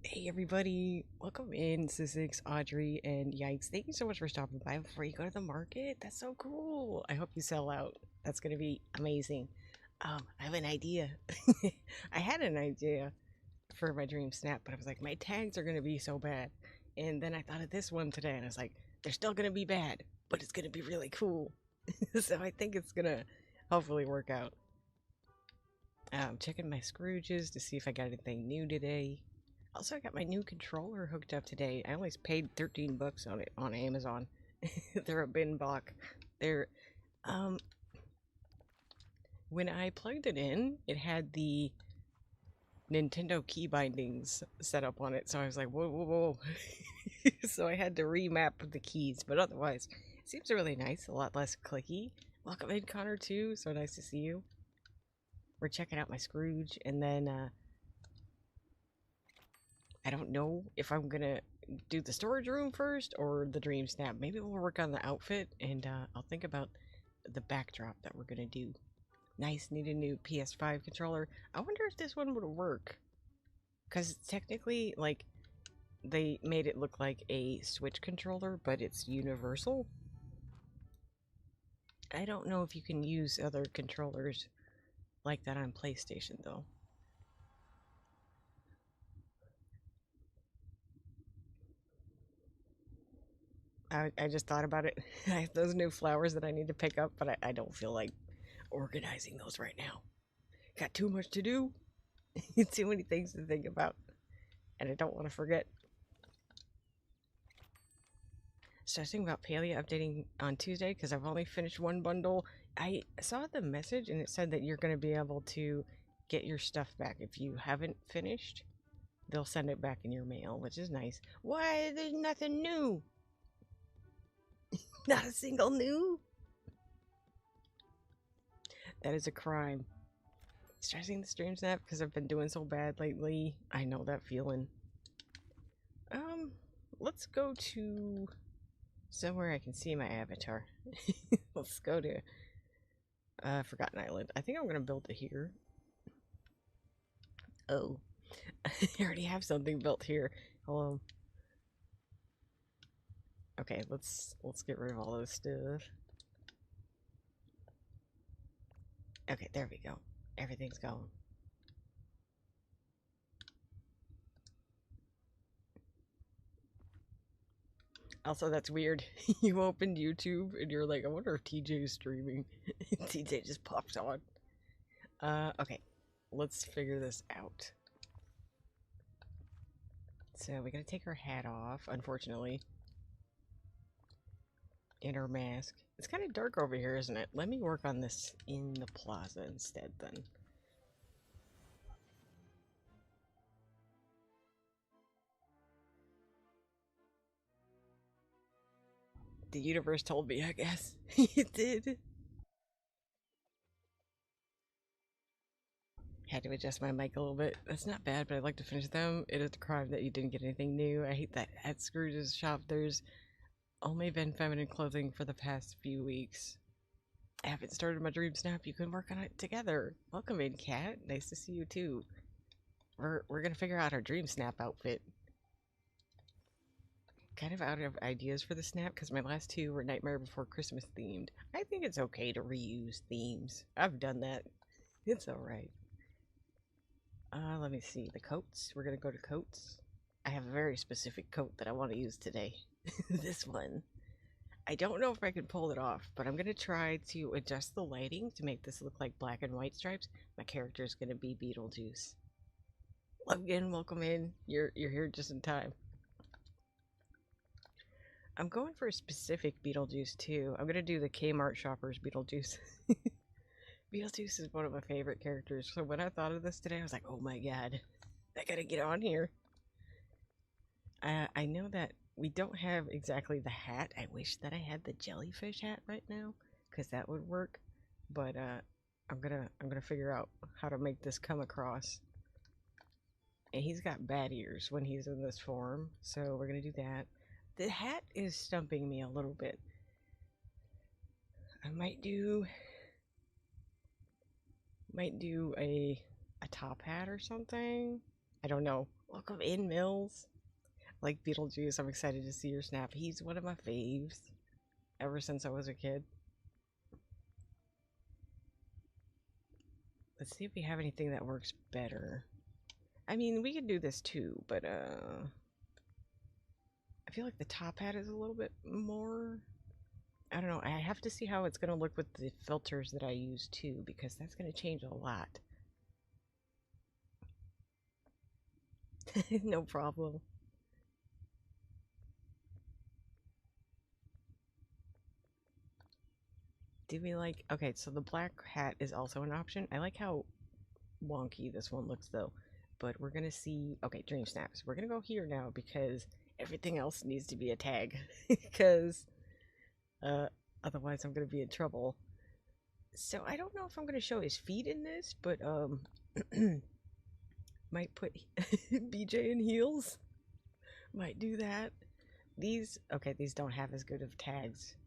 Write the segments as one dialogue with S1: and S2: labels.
S1: Hey everybody, welcome in Sissix, Audrey, and Yikes. Thank you so much for stopping by before you go to the market. That's so cool. I hope you sell out. That's gonna be amazing. I have an idea. I had an idea for my Dreamsnap, but I was like, my tags are gonna be so bad. And then I thought of this one today, and I was like, they're still gonna be bad, but it's gonna be really cool. So I think it's gonna hopefully work out. Checking my Scrooges to see if I got anything new today. Also, I got my new controller hooked up today. I only paid 13 bucks on it on Amazon. They're a bin block. They're um when I plugged it in, it had the Nintendo key bindings set up on it, so I was like, whoa, whoa, whoa. So I had to remap the keys, but otherwise, it seems really nice, a lot less clicky. Welcome in, Connor, too. So nice to see you. We're checking out my Scrooge, and then I don't know if I'm gonna do the storage room first or the Dreamsnap. Maybe we'll work on the outfit, and I'll think about the backdrop that we're gonna do. Nice, need a new PS5 controller. I wonder if this one would work, because technically, like, they made it look like a Switch controller, but it's universal. I don't know if you can use other controllers like that on PlayStation, though. I just thought about it. I have those new flowers that I need to pick up, but I don't feel like organizing those right now. Got too much to do. Too many things to think about. And I don't want to forget. Stressing about Palea updating on Tuesday because I've only finished one bundle. I saw the message and it said that you're going to be able to get your stuff back. If you haven't finished, they'll send it back in your mail, which is nice. Why? There's nothing new. Not a single new. That is a crime. Stressing the stream snap because I've been doing so bad lately. I know that feeling. Let's go to somewhere I can see my avatar. Let's go to Forgotten Island. I think I'm gonna build it here. Oh, I already have something built here. Hello. Okay, let's get rid of all this stuff. Okay, there we go. Everything's going. Also, that's weird. You opened YouTube and you're like, I wonder if TJ is streaming. TJ just pops on. Okay. Let's figure this out. So we gotta take her hat off, unfortunately. And her mask. It's kind of dark over here, isn't it? Let me work on this in the plaza instead, then. The universe told me, I guess. It did. Had to adjust my mic a little bit. That's not bad, but I'd like to finish them. It is a crime that you didn't get anything new. I hate that at Scrooge's shop there's only been feminine clothing for the past few weeks. I haven't started my Dreamsnap. You can work on it together. Welcome in, Kat. Nice to see you too. We're gonna figure out our Dreamsnap outfit. Kind of out of ideas for the snap because my last two were Nightmare Before Christmas themed. I think it's okay to reuse themes. I've done that. It's alright. Let me see. The coats. We're gonna go to coats. I have a very specific coat that I want to use today. This one. I don't know if I can pull it off, but I'm gonna try to adjust the lighting to make this look like black and white stripes. My character is gonna be Beetlejuice. Logan, welcome in. You're here just in time. I'm going for a specific Beetlejuice too. I'm gonna do the Kmart shoppers Beetlejuice. Beetlejuice is one of my favorite characters, so when I thought of this today, I was like, oh my god, I gotta get on here. I know that we don't have exactly the hat. I wish that I had the jellyfish hat right now, because that would work. But I'm gonna figure out how to make this come across. And he's got bad ears when he's in this form, so we're gonna do that. The hat is stumping me a little bit. I might do a top hat or something. I don't know. Welcome in, Mills. Like Beetlejuice, I'm excited to see your snap. He's one of my faves ever since I was a kid. Let's see if we have anything that works better. I mean, we can do this too, but I feel like the top hat is a little bit more... I don't know. I have to see how it's going to look with the filters that I use too, because that's going to change a lot. No problem. Do we like... Okay, so the black hat is also an option. I like how wonky this one looks though. But we're going to see... Okay, Dreamsnap. So we're going to go here now because everything else needs to be a tag. Because otherwise I'm going to be in trouble. So I don't know if I'm going to show his feet in this, but might put BJ in heels. Might do that. These... Okay, these don't have as good of tags.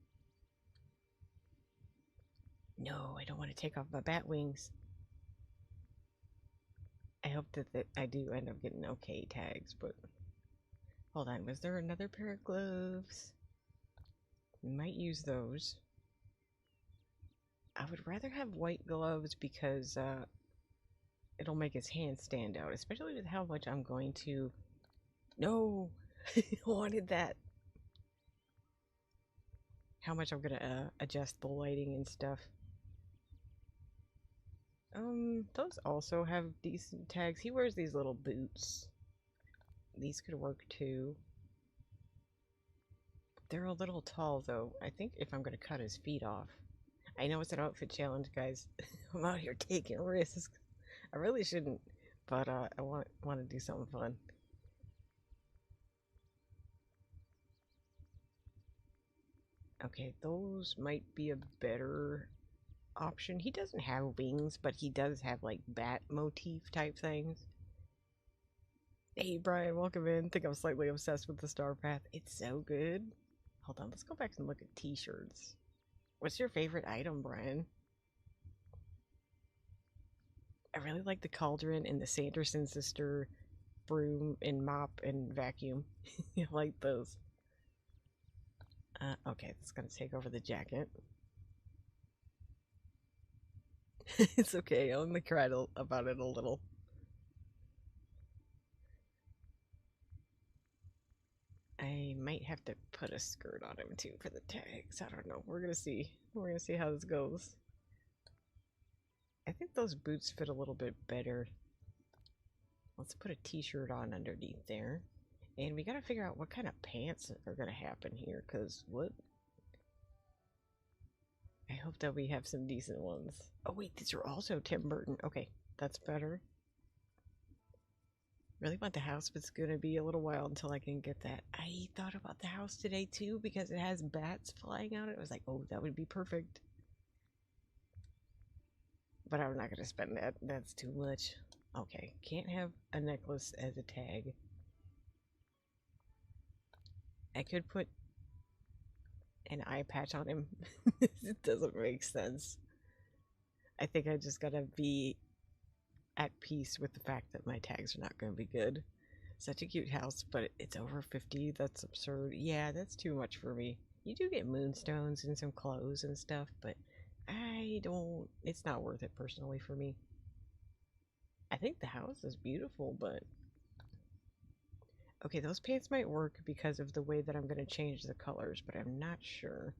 S1: No, I don't want to take off my bat wings. I hope that I do end up getting okay tags, but... Hold on, was there another pair of gloves? We might use those. I would rather have white gloves because it'll make his hands stand out, especially with how much I'm going to... No! I wanted that. How much I'm gonna adjust the lighting and stuff. Those also have decent tags. He wears these little boots. These could work too. They're a little tall though. I think if I'm gonna cut his feet off. I know it's an outfit challenge, guys. I'm out here taking risks. I really shouldn't, but I want to do something fun. Okay, those might be a better option. He doesn't have wings, but he does have like bat motif type things. Hey Brian, welcome in. Think I'm slightly obsessed with the Star Path. It's so good. Hold on, let's go back and look at t-shirts. What's your favorite item, Brian? I really like the cauldron and the Sanderson sister broom and mop and vacuum. I like those. Okay, it's gonna take over the jacket. It's okay, I only cried about it a little. I might have to put a skirt on him too for the tags. I don't know. We're gonna see. We're gonna see how this goes. I think those boots fit a little bit better. Let's put a t-shirt on underneath there. And we gotta figure out what kind of pants are gonna happen here, because what? I hope that we have some decent ones. Oh wait, these are also Tim Burton. Okay, that's better. Really want the house, but it's gonna be a little while until I can get that. I thought about the house today too because it has bats flying out. It was like, oh, that would be perfect. But I'm not gonna spend that. That's too much. Okay, can't have a necklace as a tag. I could put an eye patch on him. It doesn't make sense. I think I just gotta be at peace with the fact that my tags are not gonna be good. Such a cute house, but it's over 50. That's absurd. Yeah, that's too much for me. You do get moonstones and some clothes and stuff, but I don't... It's not worth it personally for me. I think the house is beautiful, but... Okay, those pants might work because of the way that I'm going to change the colors, but I'm not sure.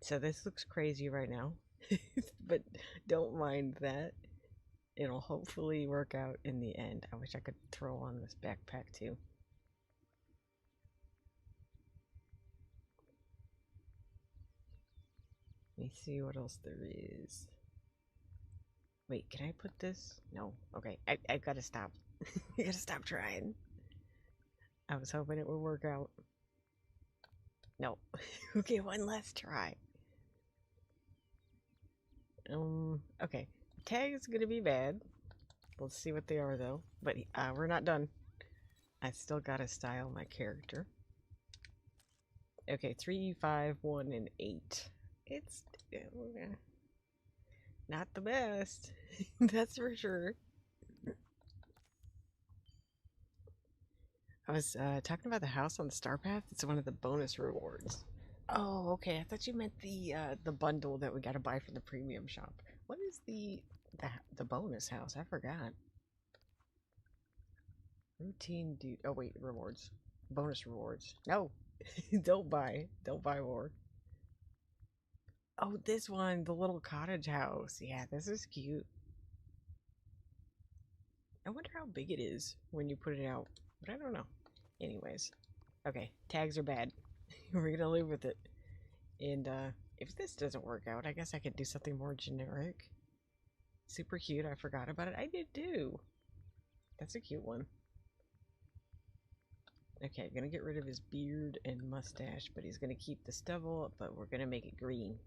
S1: So this looks crazy right now, but don't mind that. It'll hopefully work out in the end. I wish I could throw on this backpack too. Let me see what else there is. Wait, can I put this? No. Okay, I gotta stop. I gotta stop trying. I was hoping it would work out. No. Okay, one last try. Okay. Tag is gonna be bad. Let's see what they are though. But we're not done. I still gotta style my character. Okay, 3, 5, 1, and 8. It's not the best. That's for sure. I was talking about the house on the Star Path. It's one of the bonus rewards. Oh, okay. I thought you meant the bundle that we got to buy for the premium shop. What is the bonus house? I forgot. Routine dude. Oh wait, rewards. Bonus rewards. No, don't buy. Don't buy more. Oh, this one, the little cottage house. Yeah, this is cute. I wonder how big it is when you put it out, but I don't know. Anyways, okay, tags are bad. We're gonna live with it. And if this doesn't work out, I guess I could do something more generic. Super cute. I forgot about it. I did too. That's a cute one. Okay, gonna get rid of his beard and mustache, but he's gonna keep the stubble, but we're gonna make it green.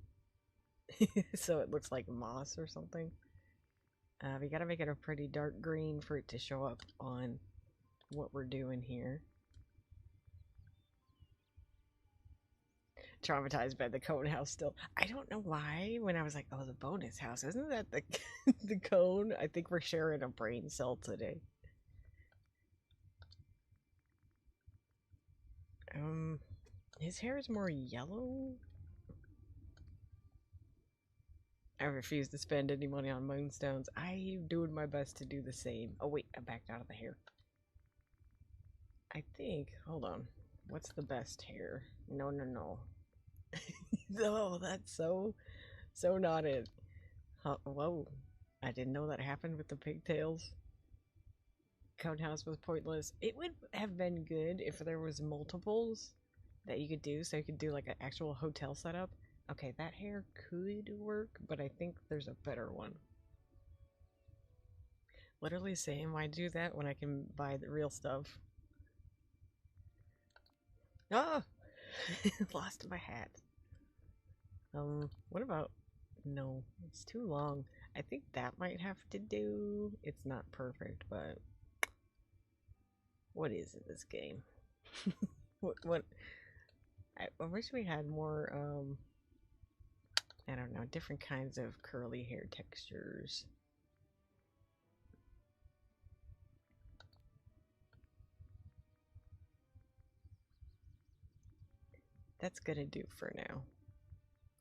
S1: So it looks like moss or something. We gotta make it a pretty dark green for it to show up on what we're doing here. Traumatized by the cone house still. I don't know why when I was like, oh, the bonus house. Isn't that the, the cone? I think we're sharing a brain cell today. His hair is more yellow. I refuse to spend any money on moonstones. I'm doing my best to do the same. Oh wait, I backed out of the hair. I think, hold on. What's the best hair? No. No, that's so not it. Whoa. I didn't know that happened with the pigtails. Cone house was pointless. It would have been good if there was multiples that you could do, so you could do like an actual hotel setup. Okay, that hair could work, but I think there's a better one. Literally saying why do that when I can buy the real stuff. Ah! Lost my hat. What about... No, it's too long. I think that might have to do... It's not perfect, but... What is it, this game? what... I wish we had more, I don't know, different kinds of curly hair textures. That's gonna do for now,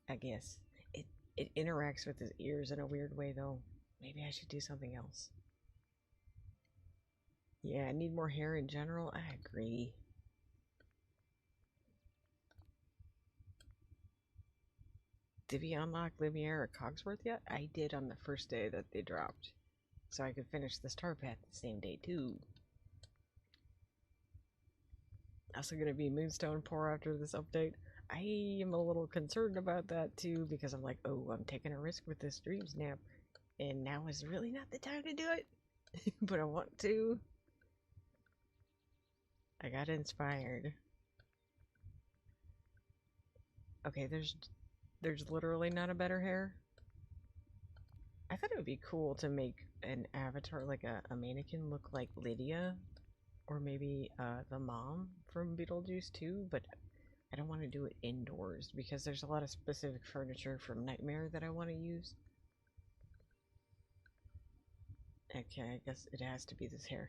S1: I guess. It interacts with his ears in a weird way, though. Maybe I should do something else. Yeah, I need more hair in general. I agree. Did we unlock Lumiere or Cogsworth yet? I did on the first day that they dropped. So I could finish the Star Path the same day, too. Also gonna be Moonstone poor after this update. I am a little concerned about that too, because I'm like, oh, I'm taking a risk with this Dreamsnap, and now is really not the time to do it. But I want to. I got inspired. Okay, there's literally not a better hair. I thought it would be cool to make an avatar, like a mannequin, look like Lydia, or maybe the mom from Beetlejuice too, but I don't want to do it indoors because there's a lot of specific furniture from Nightmare that I want to use. Okay, I guess it has to be this hair.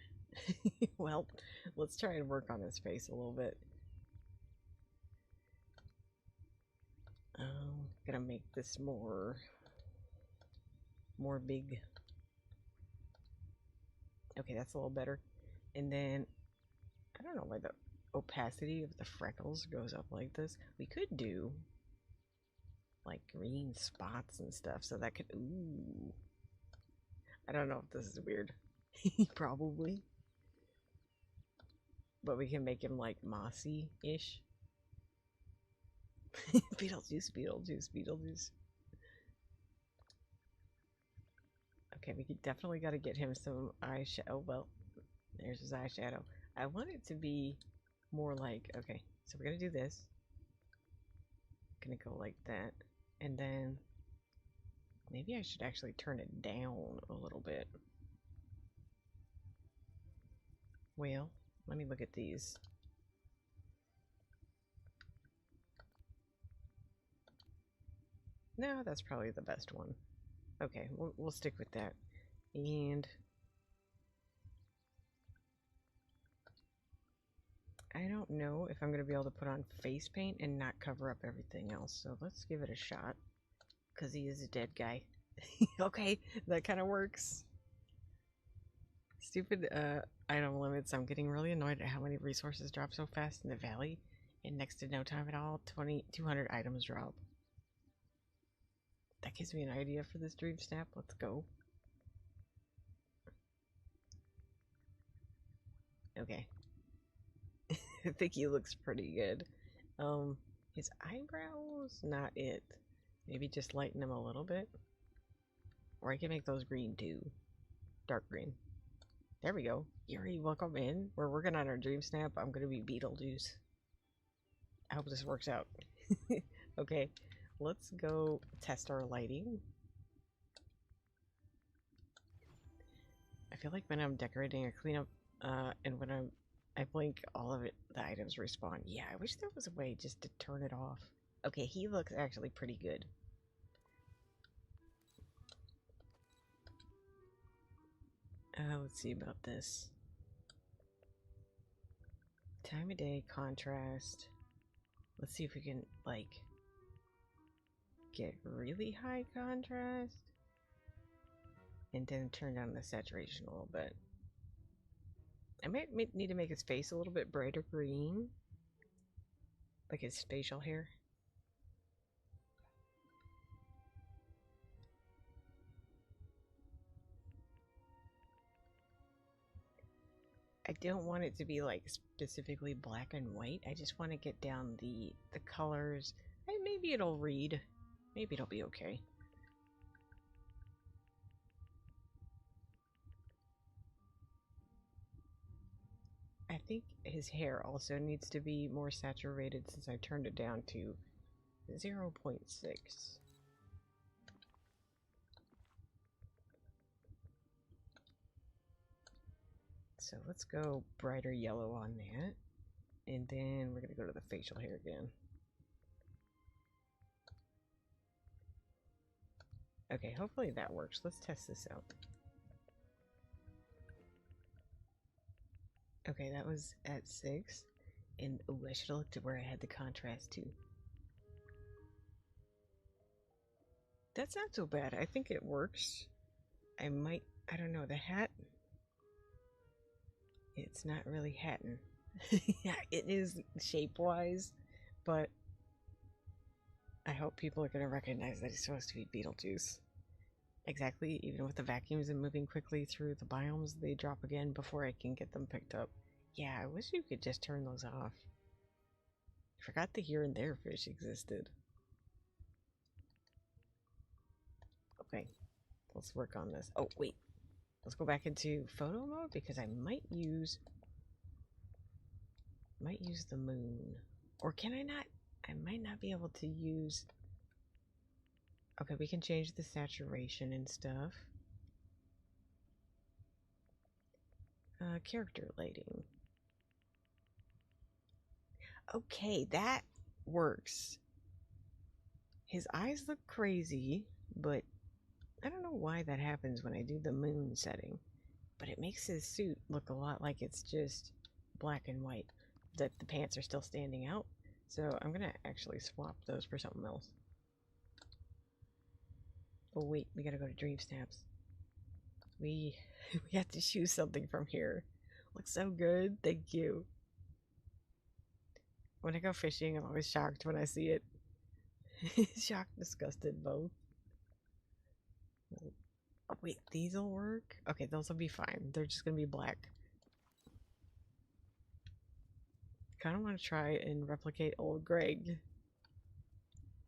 S1: Well, let's try and work on his face a little bit. Gonna make this more big. Okay, that's a little better. And then, I don't know why the opacity of the freckles goes up like this. We could do like green spots and stuff, so that could, ooh. I don't know if this is weird. Probably. But we can make him like mossy-ish. Beetlejuice. Okay, we definitely got to get him some eyeshadow. Oh, well, there's his eyeshadow. I want it to be more like, okay, so we're going to do this. Gonna go like that. And then maybe I should actually turn it down a little bit. Well, let me look at these. No, that's probably the best one. Okay, we'll stick with that. And I don't know if I'm going to be able to put on face paint and not cover up everything else. So let's give it a shot. Because he is a dead guy. Okay, that kind of works. Stupid item limits. I'm getting really annoyed at how many resources drop so fast in the valley. In next to no time at all, 200 items drop. That gives me an idea for this Dreamsnap. Let's go. Okay. I think he looks pretty good. His eyebrows, not it. Maybe just lighten them a little bit. Or I can make those green too. Dark green. There we go. Yuri, welcome in. We're working on our Dreamsnap. I'm gonna be Beetlejuice. I hope this works out. Okay, let's go test our lighting. I feel like when I'm decorating, I clean up, and when I blink, all of it, the items respawn. Yeah, I wish there was a way just to turn it off. Okay, he looks actually pretty good. Let's see about this. Time of day, contrast. Let's see if we can, like, get really high contrast. And then turn down the saturation a little bit. I might need to make his face a little bit brighter green. Like his facial hair. I don't want it to be like specifically black and white. I just want to get down the colors. And maybe it'll read. Maybe it'll be okay. I think his hair also needs to be more saturated since I turned it down to 0.6. So let's go brighter yellow on that. And then we're going to go to the facial hair again. Okay, hopefully that works. Let's test this out. Okay, that was at 6. And ooh, I should have looked at where I had the contrast too. That's not so bad. I think it works. I don't know, the hat. It's not really hatting. Yeah, it is shape-wise, but I hope people are going to recognize that he's supposed to be Beetlejuice. Exactly, even with the vacuums and moving quickly through the biomes, they drop again before I can get them picked up. Yeah, I wish you could just turn those off. I forgot the here and there fish existed. Okay, let's work on this. Oh, wait. Let's go back into photo mode because I might use the moon. Or can I not? I might not be able to use... Okay, we can change the saturation and stuff. Character lighting. Okay, that works. His eyes look crazy, but I don't know why that happens when I do the moon setting. But it makes his suit look a lot like it's just black and white. That the pants are still standing out. So I'm gonna actually swap those for something else. Oh wait, we gotta go to Dreamsnaps. We have to choose something from here. Looks so good, thank you. When I go fishing, I'm always shocked when I see it. Shocked, disgusted, both. Oh, wait, these will work? Okay, those will be fine. They're just gonna be black. Kinda wanna try and replicate old Greg.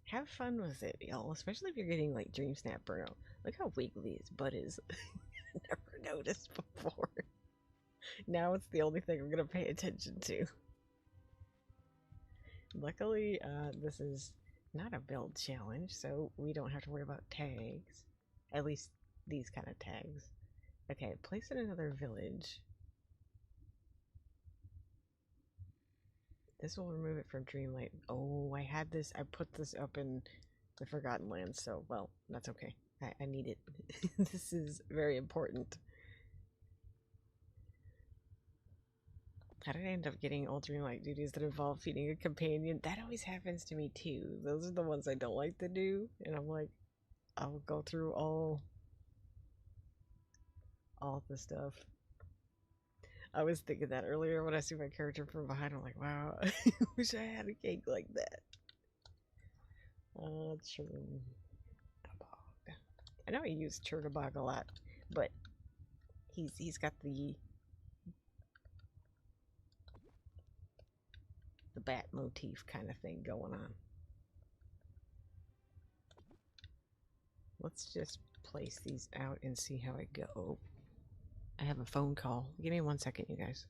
S1: Have fun with it, y'all. Especially if you're getting like Dreamsnap burnout. Look how wiggly his butt is. Never noticed before. Now it's the only thing I'm gonna pay attention to. Luckily, this is not a build challenge, so we don't have to worry about tags. At least these kind of tags. Okay, place in another village. This will remove it from Dreamlight. Oh, I put this up in the Forgotten Lands, so, well, that's okay. I need it. This is very important. How did I end up getting all Dreamlight duties that involve feeding a companion? That always happens to me too. Those are the ones I don't like to do, and I'm like, I'll go through all the stuff. I was thinking that earlier when I see my character from behind. I'm like, wow, I wish I had a cake like that. Chernabog. I know I use Chernabog a lot, but he's got the bat motif kind of thing going on. Let's just place these out and see how it go. I have a phone call. Give me 1 second, you guys.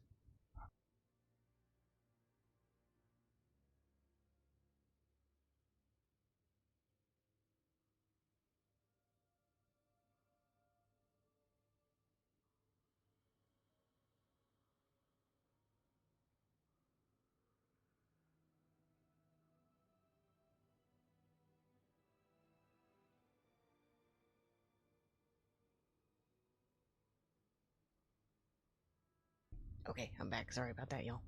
S1: Okay, I'm back. Sorry about that, y'all.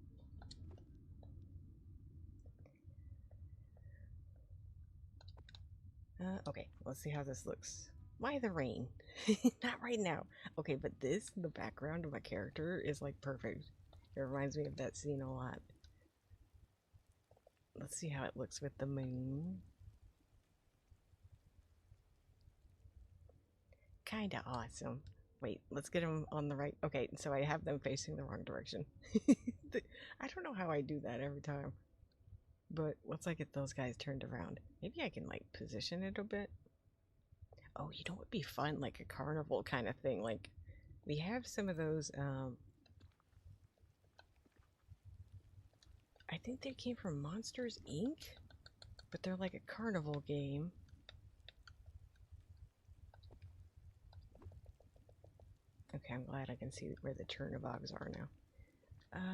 S1: Okay, let's see how this looks. Why the rain? Not right now. Okay, but this, the background of my character, is like perfect. It reminds me of that scene a lot. Let's see how it looks with the moon. Kinda awesome. Wait, let's get them on the right. Okay, so I have them facing the wrong direction. I don't know how I do that every time. But once I get those guys turned around, maybe I can like position it a bit. Oh, you know what would be fun? Like a carnival kind of thing. Like we have some of those. I think they came from Monsters Inc., but they're like a carnival game. Okay, I'm glad I can see where the Chernobyls are now.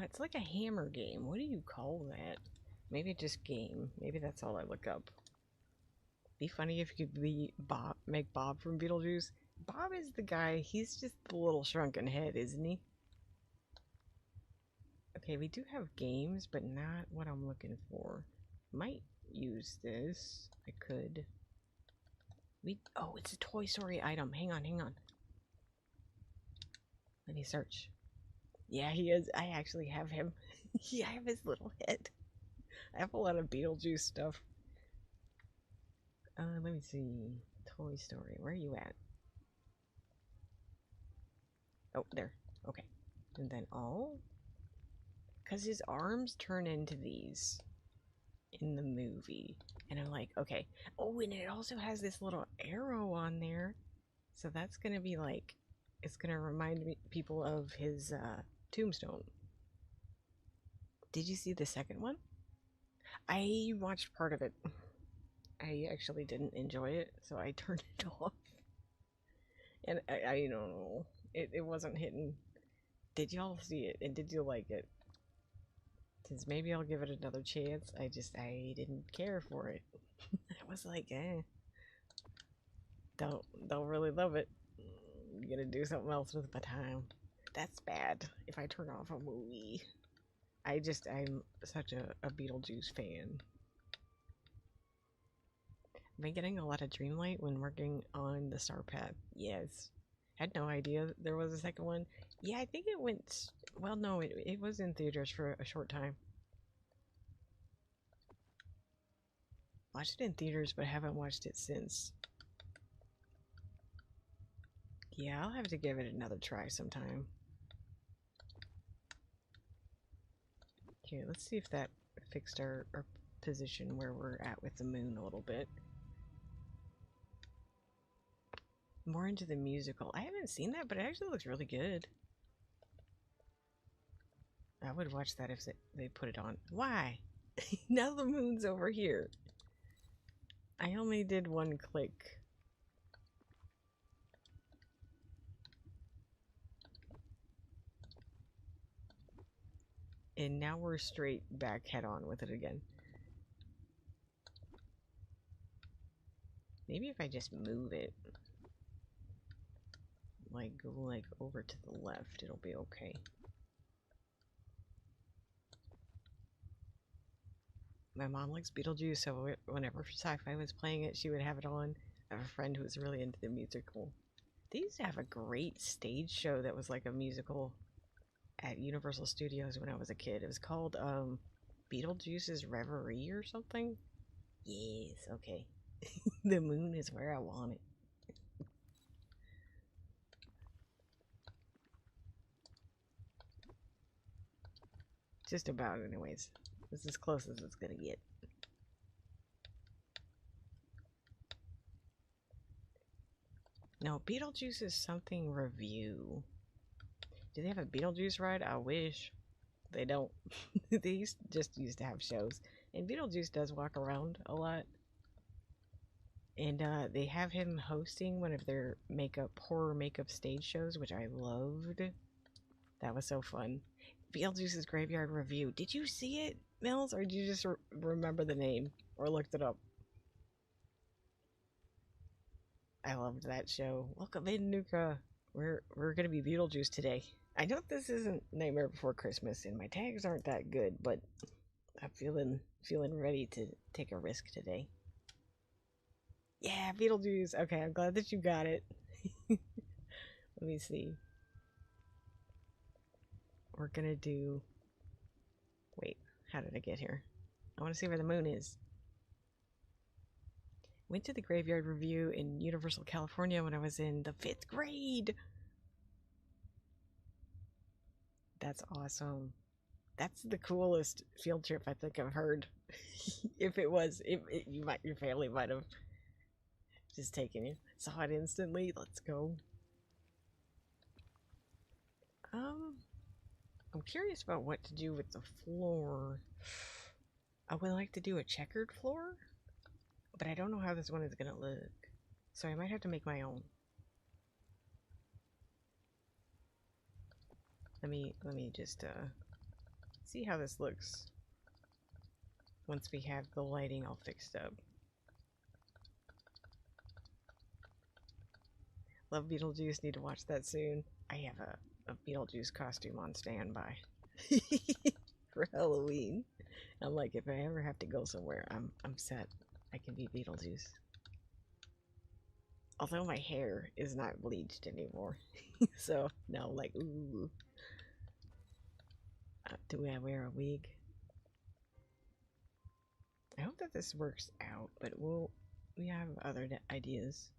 S1: It's like a hammer game. What do you call that? Maybe just game. Maybe that's all I look up. Be funny if you could be Bob, make Bob from Beetlejuice. Bob is the guy, he's just the little shrunken head, isn't he? Okay, we do have games, but not what I'm looking for. Might use this. I could. Oh, it's a Toy Story item. Hang on, hang on. Let me search. Yeah, he is. I actually have him. Yeah, I have his little head. I have a lot of Beetlejuice stuff. Let me see. Toy Story. Where are you at? Oh, there. Okay. And then all. Because his arms turn into these in the movie. And I'm like, okay. Oh, and it also has this little arrow on there. So that's going to be like, it's going to remind people of his tombstone. Did you see the second one? I watched part of it. I actually didn't enjoy it, so I turned it off. And I don't know. It wasn't hitting. Did y'all see it? And did you like it? Since maybe I'll give it another chance. I didn't care for it. I was like, don't really love it. I'm gonna do something else with my time. That's bad if I turn off a movie. I'm such a Beetlejuice fan. Am I getting a lot of Dreamlight when working on the Star Path? Yes. Had no idea there was a second one. Yeah, I think it went... Well, no, it was in theaters for a short time. Watched it in theaters, but haven't watched it since. Yeah, I'll have to give it another try sometime. Here, let's see if that fixed our position where we're at with the moon a little bit. More into the musical. I haven't seen that, but it actually looks really good. I would watch that if they put it on. Why? Now the moon's over here. I only did one click. And now we're straight back head on with it again. Maybe if I just move it, like go like over to the left, it'll be okay. My mom likes Beetlejuice, so whenever sci-fi was playing it, she would have it on. I have a friend who was really into the musical. They used to have a great stage show that was like a musical at Universal Studios when I was a kid. It was called Beetlejuice's Reverie or something. Yes, okay. The moon is where I want it. Just about, anyways. This is as close as it's gonna get. No, Beetlejuice is something review. Do they have a Beetlejuice ride? I wish. They don't. They just used to have shows. And Beetlejuice does walk around a lot. And they have him hosting one of their horror makeup stage shows, which I loved. That was so fun. Beetlejuice's Graveyard Review. Did you see it, Mills, or did you just remember the name or looked it up? I loved that show. Welcome in, Nuka. We're gonna be Beetlejuice today. I know this isn't Nightmare Before Christmas, and my tags aren't that good, but I'm feeling ready to take a risk today. Yeah, Beetlejuice. Okay, I'm glad that you got it. Let me see. We're gonna do... Wait, how did I get here? I want to see where the moon is. Went to the Graveyard Review in Universal California when I was in the 5th grade. That's awesome. That's the coolest field trip I think I've heard. If it was, your family might have just taken you. Saw it instantly. Let's go. I'm curious about what to do with the floor. I would like to do a checkered floor, but I don't know how this one is gonna look. So I might have to make my own. Let me just see how this looks once we have the lighting all fixed up. Love Beetlejuice, need to watch that soon. I have a Beetlejuice costume on standby for Halloween. I'm like, if I ever have to go somewhere, I'm set. I can be Beetlejuice. Although my hair is not bleached anymore. So now, like, ooh. Do I wear a wig? I hope that this works out, but we have other ideas.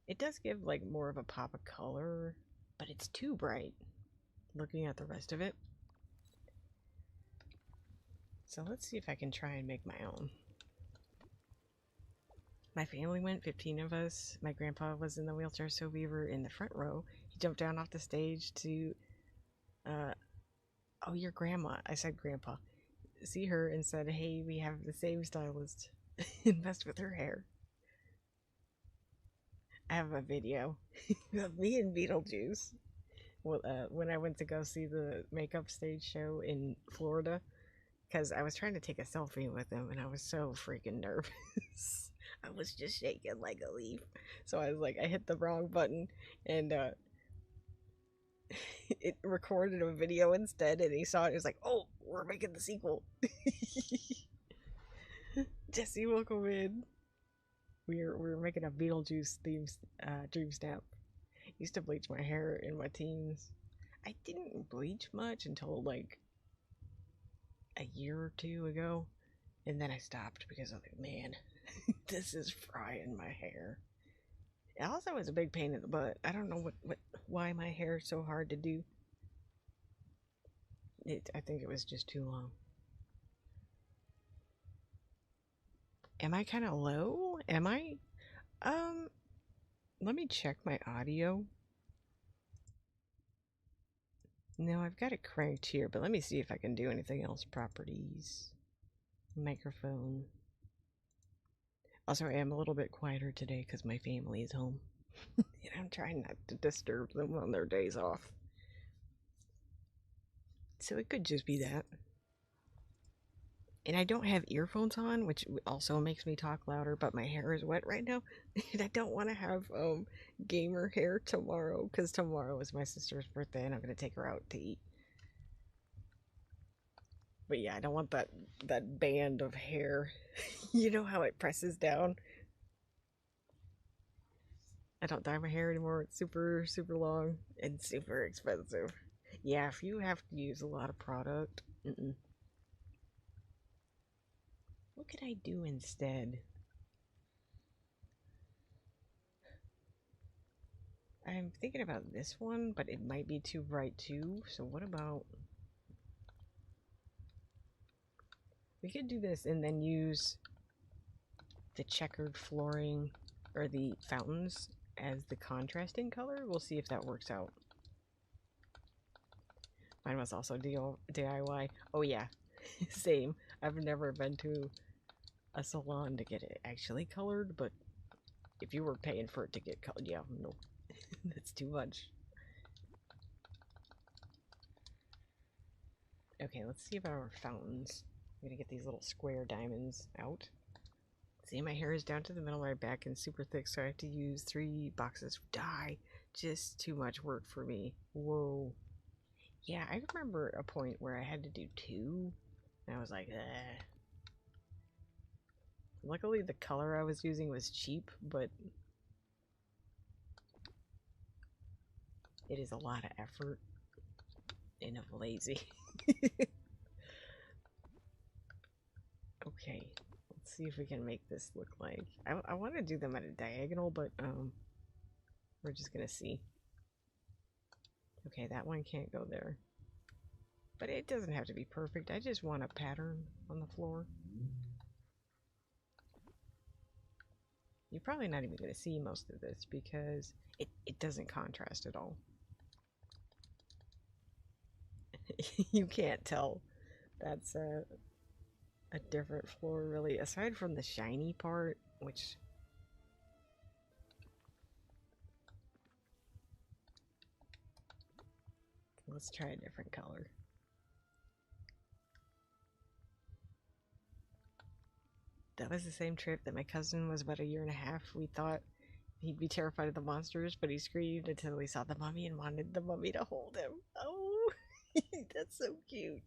S1: It does give like more of a pop of color, but it's too bright looking at the rest of it. So let's see if I can try and make my own. My family went, 15 of us. My grandpa was in the wheelchair, so we were in the front row. He jumped down off the stage to, oh, your grandma. I said grandpa. See her and said, hey, we have the same stylist. And messed with her hair. I have a video of me and Beetlejuice. Well, when I went to go see the makeup stage show in Florida, because I was trying to take a selfie with him and I was so freaking nervous. I was just shaking like a leaf. So I was like, I hit the wrong button and it recorded a video instead, and he saw it. He was like, oh, we're making the sequel. Jesse, welcome in. We're making a Beetlejuice themed Dreamsnap. Used to bleach my hair in my teens. I didn't bleach much until like a year or two ago, and then I stopped because I was like, man, this is frying my hair. It also was a big pain in the butt. I don't know why my hair is so hard to do. I think it was just too long. Am I kind of low? Am I? Let me check my audio. No, I've got it cranked here, but let me see if I can do anything else. Properties. Microphone. Also, I am a little bit quieter today because my family is home. And I'm trying not to disturb them on their days off. So it could just be that. And I don't have earphones on, which also makes me talk louder, but my hair is wet right now. And I don't want to have gamer hair tomorrow, because tomorrow is my sister's birthday and I'm going to take her out to eat. But yeah, I don't want that band of hair. You know how it presses down? I don't dye my hair anymore. It's super, super long and super expensive. Yeah, if you have to use a lot of product. What could I do instead? I'm thinking about this one, but it might be too bright too. So what about... We could do this and then use the checkered flooring or the fountains as the contrasting color. We'll see if that works out. Mine was also DIY. Oh yeah, same. I've never been to a salon to get it actually colored, but if you were paying for it to get colored, yeah, no, that's too much. Okay, let's see about our fountains. I'm gonna get these little square diamonds out. See, my hair is down to the middle of my back and super thick, so I have to use 3 boxes of dye. Just too much work for me. Whoa. Yeah, I remember a point where I had to do 2, and I was like, eh. Luckily, the color I was using was cheap, but it is a lot of effort, and I'm lazy. Okay, let's see if we can make this look like... I want to do them at a diagonal, but we're just gonna see. Okay, that one can't go there. But it doesn't have to be perfect. I just want a pattern on the floor. You're probably not even going to see most of this because it doesn't contrast at all. You can't tell that's a different floor really, aside from the shiny part, which... Let's try a different color. That was the same trip that my cousin was about 1.5 years. We thought he'd be terrified of the monsters, but he screamed until he saw the mummy and wanted the mummy to hold him. Oh, that's so cute.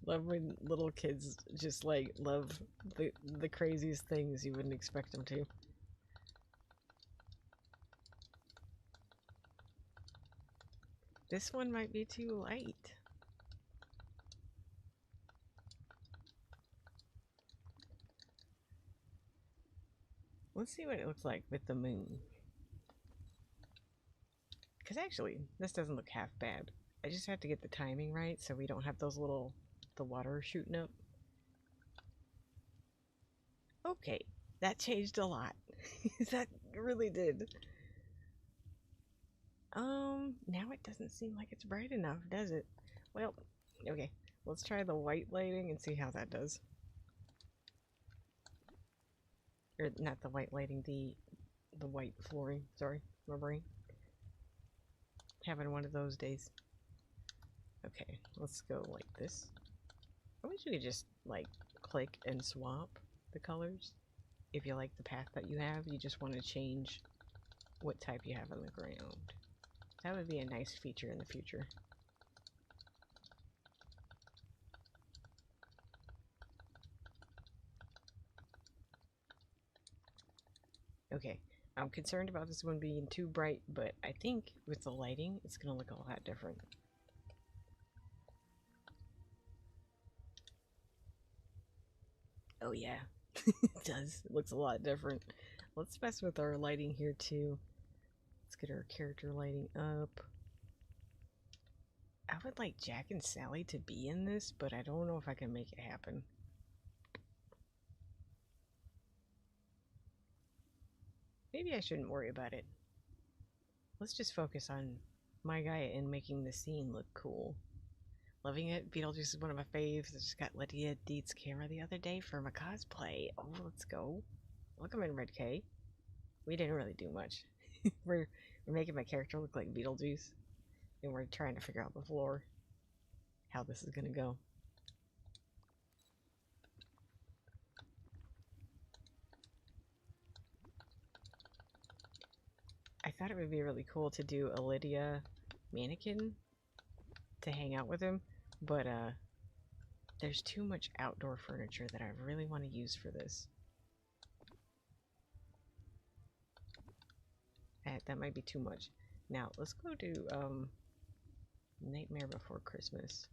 S1: Love when little kids just like love the craziest things you wouldn't expect them to. This one might be too light. Let's see what it looks like with the moon. Because actually, this doesn't look half bad. I just have to get the timing right so we don't have those little... the water shooting up. Okay, that changed a lot. That really did. Now it doesn't seem like it's bright enough, does it? Well, okay. Let's try the white lighting and see how that does. Or not the white lighting, the white flooring. Sorry, my brain. Having one of those days. Okay, let's go like this. I wish you could just like click and swap the colors. If you like the path that you have, you just want to change what type you have on the ground. That would be a nice feature in the future. Okay, I'm concerned about this one being too bright, but I think with the lighting, it's going to look a lot different. Oh yeah, it does. It looks a lot different. Let's mess with our lighting here too. Let's get our character lighting up. I would like Jack and Sally to be in this, but I don't know if I can make it happen. Maybe I shouldn't worry about it. Let's just focus on my guy and making the scene look cool. Loving it. Beetlejuice is one of my faves. I just got Lydia Deet's camera the other day for my cosplay. Oh, let's go. Welcome in, Red K. We didn't really do much. we're making my character look like Beetlejuice, and we're trying to figure out the floor, how this is gonna go. I thought it would be really cool to do a Lydia mannequin to hang out with him, but there's too much outdoor furniture that I really want to use for this. That might be too much. Now, let's go to Nightmare Before Christmas.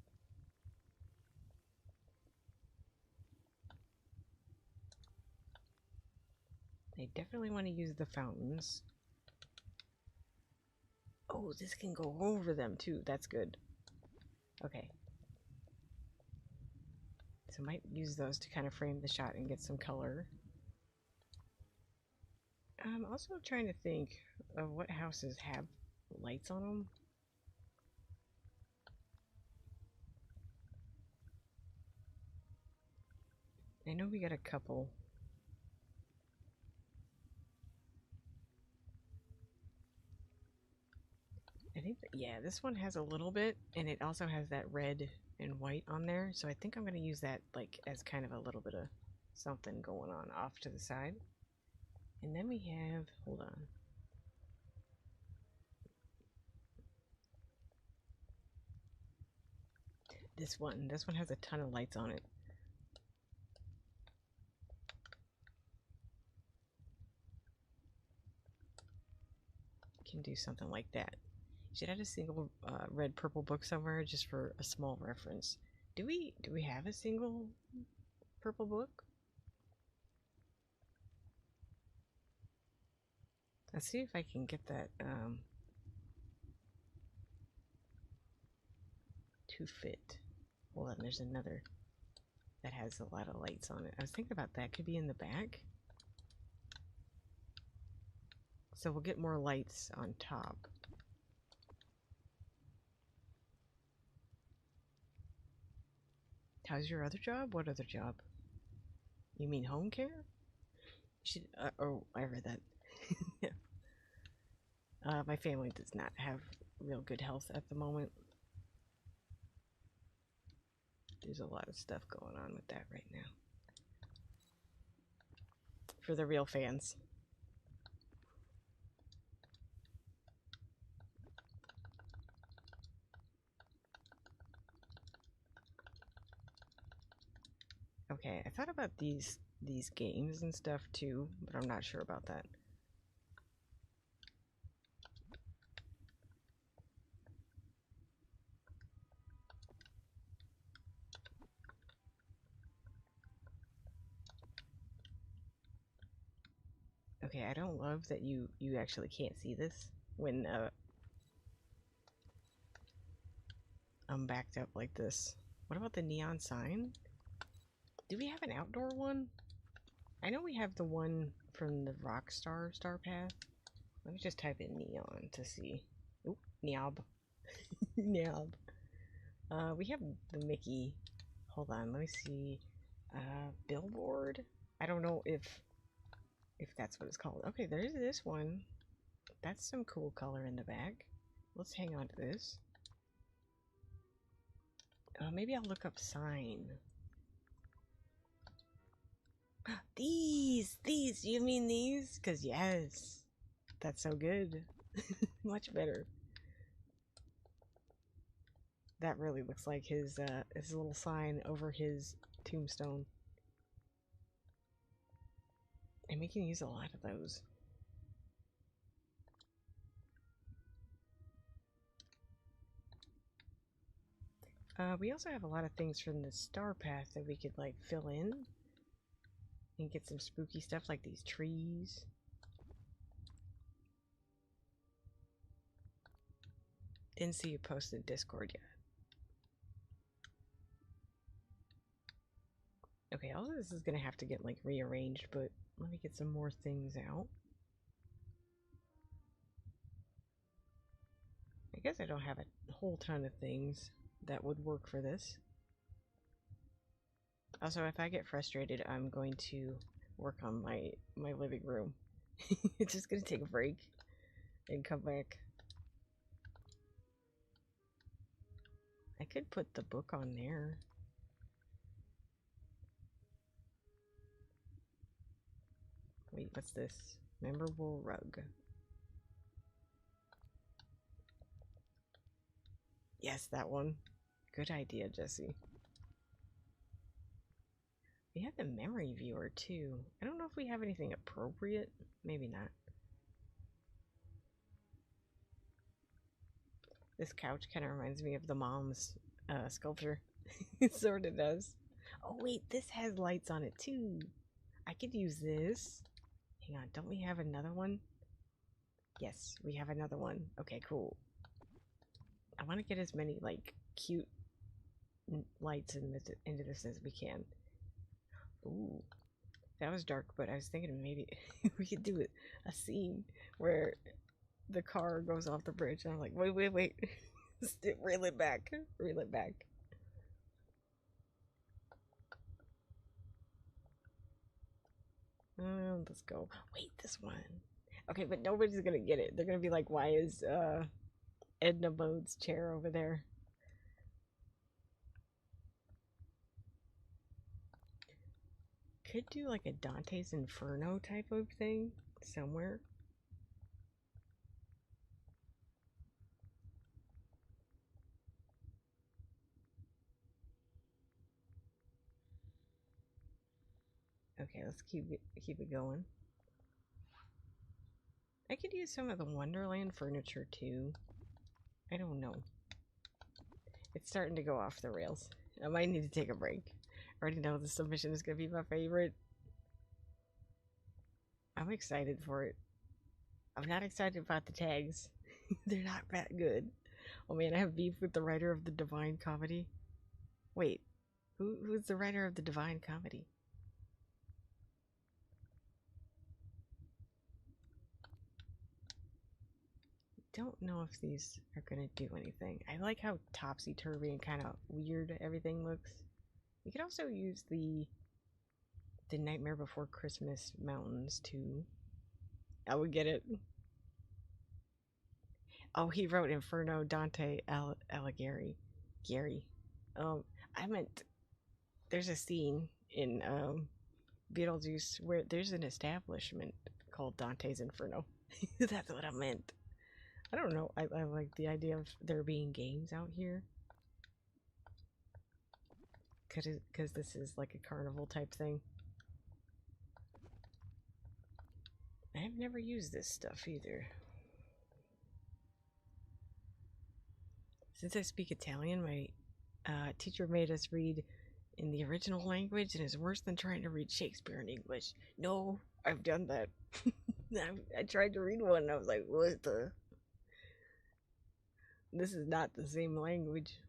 S1: I definitely want to use the fountains. Oh, this can go over them too. That's good. Okay. So I might use those to kind of frame the shot and get some color. I'm also trying to think of what houses have lights on them. I know we got a couple. I think, yeah, this one has a little bit, and it also has that red and white on there, so I think I'm going to use that like as kind of a little bit of something going on off to the side. And then we have, hold on. This one has a ton of lights on it. Can do something like that. Should add a single red purple book somewhere just for a small reference. Do we have a single purple book? Let's see if I can get that to fit. Hold on, there's another that has a lot of lights on it. I was thinking about that. Could be in the back. So we'll get more lights on top. How's your other job? What other job? You mean home care? You should, oh, I read that. My family does not have real good health at the moment. There's a lot of stuff going on with that right now. For the real fans. Okay, I thought about these games and stuff too, but I'm not sure about that. Okay, I don't love that you actually can't see this when I'm backed up like this. What about the neon sign? Do we have an outdoor one? I know we have the one from the Rockstar Star Path. Let me just type in neon to see. Oop, neob. Neob. We have the Mickey. Hold on, let me see. Billboard? I don't know if that's what it's called. Okay, there's this one. That's some cool color in the back. Let's hang on to this. Maybe I'll look up sign. These, you mean these? Because yes, that's so good. Much better. That really looks like his little sign over his tombstone. And we can use a lot of those. We also have a lot of things from the Star Path that we could like fill in and get some spooky stuff like these trees. Didn't see you posted Discord yet. Okay, all of this is gonna have to get like rearranged, but let me get some more things out. I guess I don't have a whole ton of things that would work for this. Also, if I get frustrated, I'm going to work on my living room. It's just gonna take a break. and come back. I could put the book on there. Wait, what's this? Memorable rug. Yes, that one. Good idea, Jesse. We have the memory viewer too. I don't know if we have anything appropriate. Maybe not. This couch kind of reminds me of the mom's sculpture. It sort of does. Oh wait, this has lights on it too. I could use this. Hang on, don't we have another one? Yes, we have another one. Okay, cool. I want to get as many like cute lights into this as we can. Ooh, that was dark, but I was thinking maybe we could do a scene where the car goes off the bridge, and I'm like, wait. Reel it back. Reel it back. Let's go. Wait, this one. Okay, but nobody's gonna get it. They're gonna be like, why is Edna Mode's chair over there? Could do like a Dante's Inferno type of thing somewhere. Okay, let's keep it going. I could use some of the Wonderland furniture too. I don't know. It's starting to go off the rails. I might need to take a break. I already know the submission is going to be my favorite. I'm excited for it. I'm not excited about the tags. They're not that good. Oh man, I have beef with the writer of the Divine Comedy. Wait, who's the writer of the Divine Comedy? Don't know if these are gonna do anything. I like how topsy-turvy and kind of weird everything looks. We could also use the Nightmare Before Christmas mountains too. I would get it. Oh, he wrote Inferno Dante Alighieri. Gary. I meant there's a scene in Beetlejuice where there's an establishment called Dante's Inferno. That's what I meant. I don't know. I like the idea of there being games out here. Because this is like a carnival type thing. I've never used this stuff either. Since I speak Italian, my teacher made us read in the original language, and it's worse than trying to read Shakespeare in English. No, I've done that. I tried to read one, and I was like, what the? This is not the same language.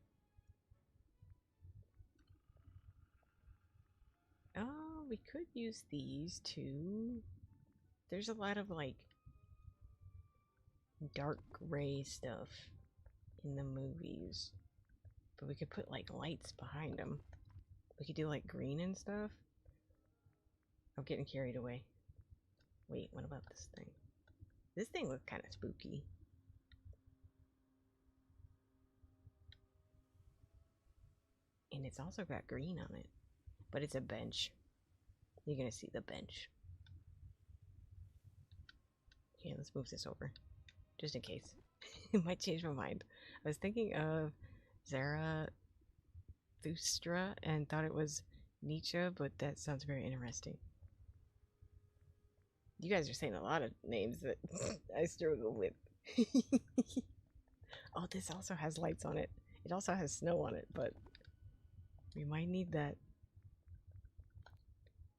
S1: Oh, we could use these too. There's a lot of like dark gray stuff in the movies, but we could put like lights behind them. We could do like green and stuff. I'm getting carried away. Wait, what about this thing? This thing looks kind of spooky. And it's also got green on it. But it's a bench. You're gonna see the bench. Okay, let's move this over. Just in case. It might change my mind. I was thinking of Zarathustra and thought it was Nietzsche, but that sounds very interesting. You guys are saying a lot of names that I struggle with. Oh, this also has lights on it. It also has snow on it, but we might need that.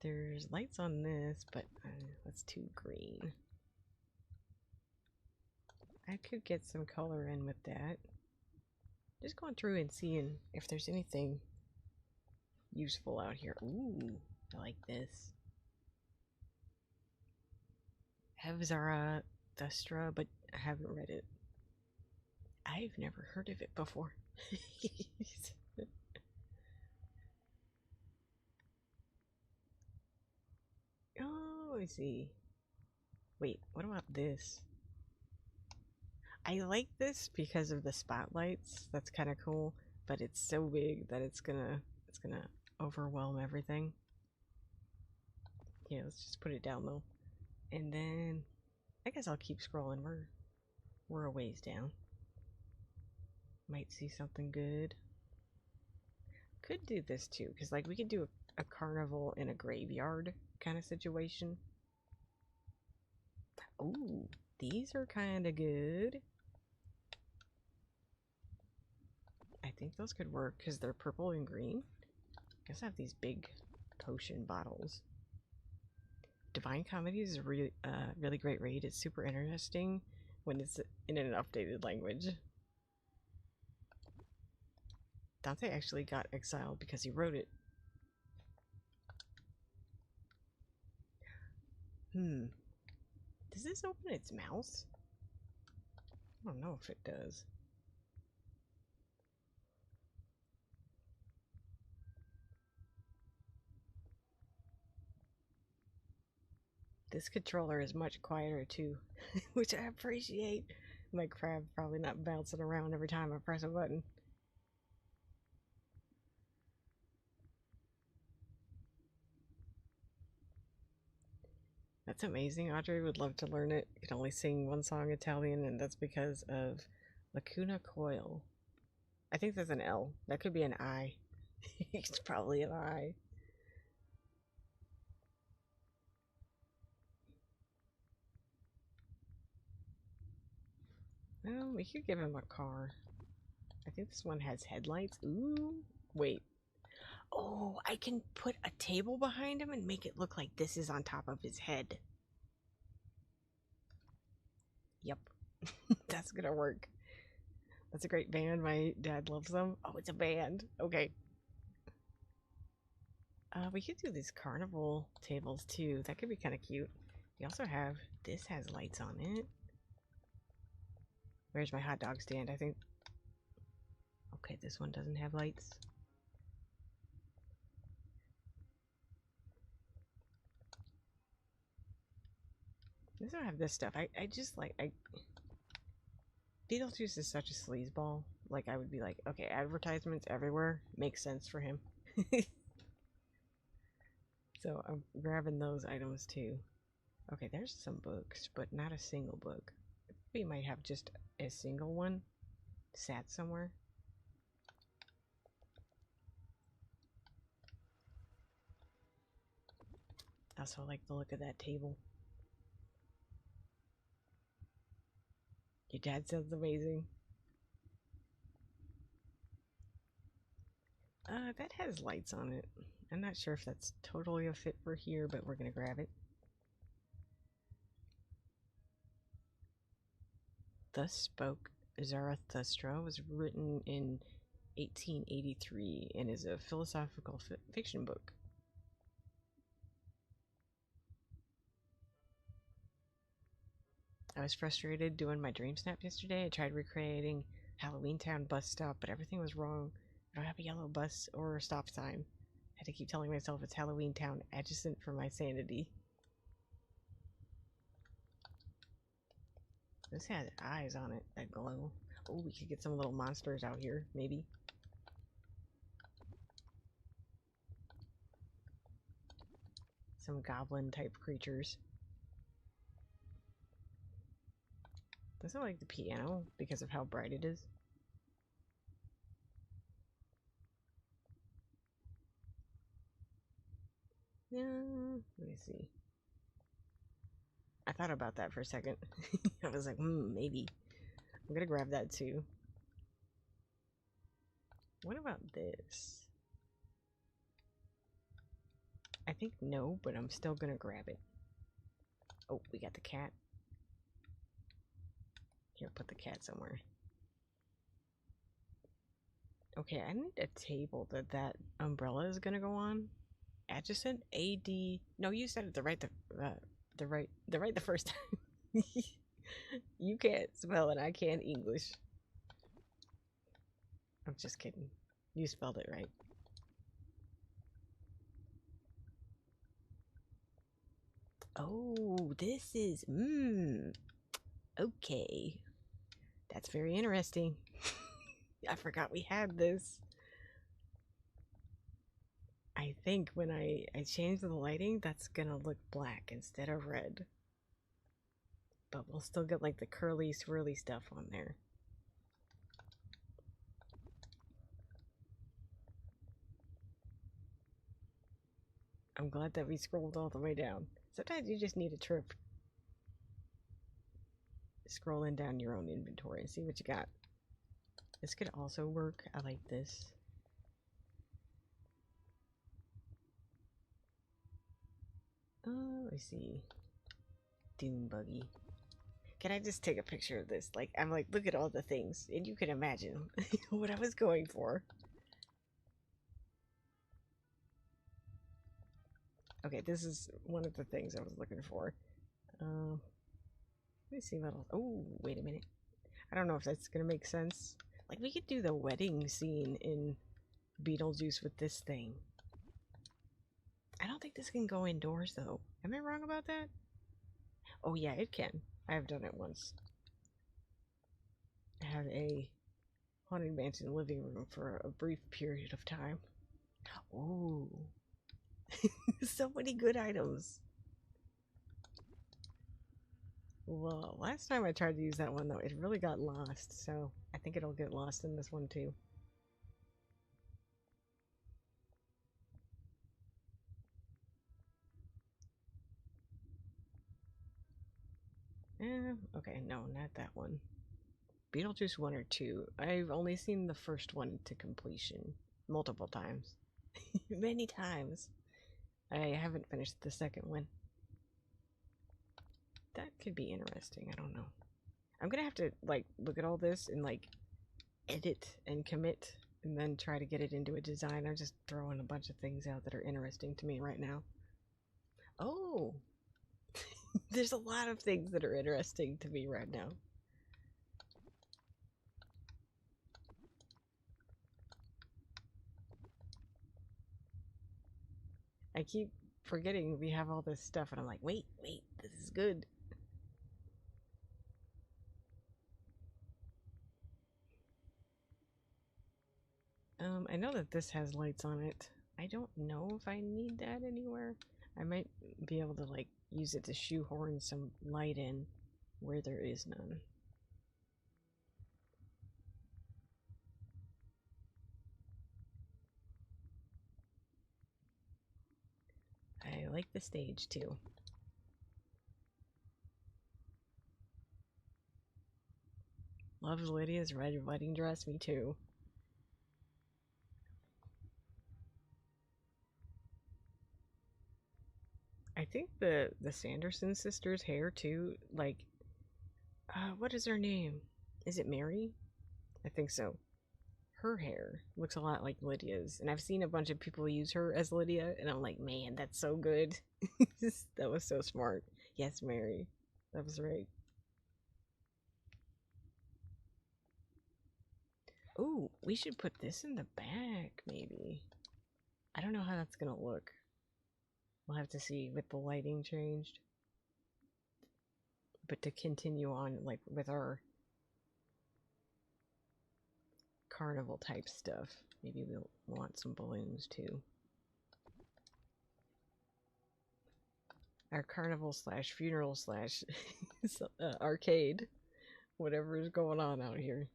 S1: There's lights on this, but that's too green. I could get some color in with that. Just going through and seeing if there's anything useful out here. Ooh, I like this. I have Zarathustra, but I haven't read it. I've never heard of it before. Oh, I see. Wait, what about this? I like this because of the spotlights. That's kind of cool, but it's so big that it's gonna overwhelm everything. Yeah, let's just put it down though. And then I guess I'll keep scrolling. We're a ways down. Might see something good. Could do this too, because like we could do a carnival in a graveyard kind of situation. Ooh, these are kind of good. I think those could work because they're purple and green. I guess I have these big potion bottles. Divine Comedy is a really great read. It's super interesting when it's in an updated language. Dante actually got exiled because he wrote it. Does this open its mouth? I don't know if it does. This controller is much quieter too, which I appreciate. My crab probably not bouncing around every time I press a button. That's amazing. Audrey would love to learn it. Can only sing one song Italian, and that's because of Lacuna Coil. I think that's an L. That could be an I. It's probably an I. Well, we could give him a car. I think this one has headlights. Ooh, wait. Oh, I can put a table behind him and make it look like this is on top of his head. Yep. That's gonna work. That's a great band. My dad loves them. Oh, it's a band. Okay. We could do these carnival tables too. That could be kind of cute. We also have, this has lights on it. Where's my hot dog stand? I think, okay, this one doesn't have lights. This don't have this stuff. I just like, Beetlejuice is such a sleazeball. Like, I would be like, okay, advertisements everywhere. Makes sense for him. So I'm grabbing those items too. Okay, there's some books, but not a single book. We might have just a single one sat somewhere. I also like the look of that table. Your dad sounds amazing. That has lights on it. I'm not sure if that's totally a fit for here, but we're gonna grab it. Thus Spoke Zarathustra was written in 1883 and is a philosophical fiction book. I was frustrated doing my Dreamsnap yesterday. I tried recreating Halloween Town bus stop, but everything was wrong. I don't have a yellow bus or a stop sign. I had to keep telling myself it's Halloween Town, adjacent for my sanity. This has eyes on it that glow. Oh, we could get some little monsters out here, maybe. Some goblin type creatures. Doesn't like the piano because of how bright it is. Yeah, let me see. I thought about that for a second. I was like, maybe. I'm gonna grab that too. What about this? I think no, but I'm still gonna grab it. Oh, we got the cat. Here, put the cat somewhere. Okay, I need a table that umbrella is gonna go on. Adjacent AD. No, you said it the right the first time. You can't spell it. I can't English. I'm just kidding. You spelled it right. Oh, this is okay. That's very interesting. I forgot we had this. I think when I change the lighting, that's gonna look black instead of red. But we'll still get like the curly, swirly stuff on there. I'm glad that we scrolled all the way down. Sometimes you just need a trip. Scrolling down your own inventory and see what you got. This could also work. I like this. Let's see. Dune buggy. Can I just take a picture of this? Like, I'm like, look at all the things. And you can imagine what I was going for. Okay, this is one of the things I was looking for. Let me see what else. Oh, wait a minute. I don't know if that's going to make sense. Like, we could do the wedding scene in Beetlejuice with this thing. I don't think this can go indoors, though. Am I wrong about that? Oh, yeah, it can. I have done it once. I had a Haunted Mansion living room for a brief period of time. Oh, so many good items. Well, last time I tried to use that one, though, it really got lost, so I think it'll get lost in this one, too. Okay, no, not that one. Beetlejuice 1 or 2. I've only seen the first one to completion. Multiple times. Many times. I haven't finished the second one. That could be interesting, I don't know. I'm gonna have to, like, look at all this and, like, edit and commit and then try to get it into a design. I'm just throwing a bunch of things out that are interesting to me right now. Oh! There's a lot of things that are interesting to me right now. I keep forgetting we have all this stuff and I'm like, wait, this is good. I know that this has lights on it. I don't know if I need that anywhere. I might be able to, like, use it to shoehorn some light in where there is none. I like the stage, too. Loves Lydia's red wedding dress, me too. I think the Sanderson sisters' hair, too, like, what is her name? Is it Mary? I think so. Her hair looks a lot like Lydia's, and I've seen a bunch of people use her as Lydia, and I'm like, man, that's so good. That was so smart. Yes, Mary. That was right. Ooh, we should put this in the back, maybe. I don't know how that's gonna look. We'll have to see with the lighting changed. But to continue on, like, with our carnival type stuff, maybe we'll want some balloons, too. Our carnival slash funeral slash arcade. Whatever is going on out here.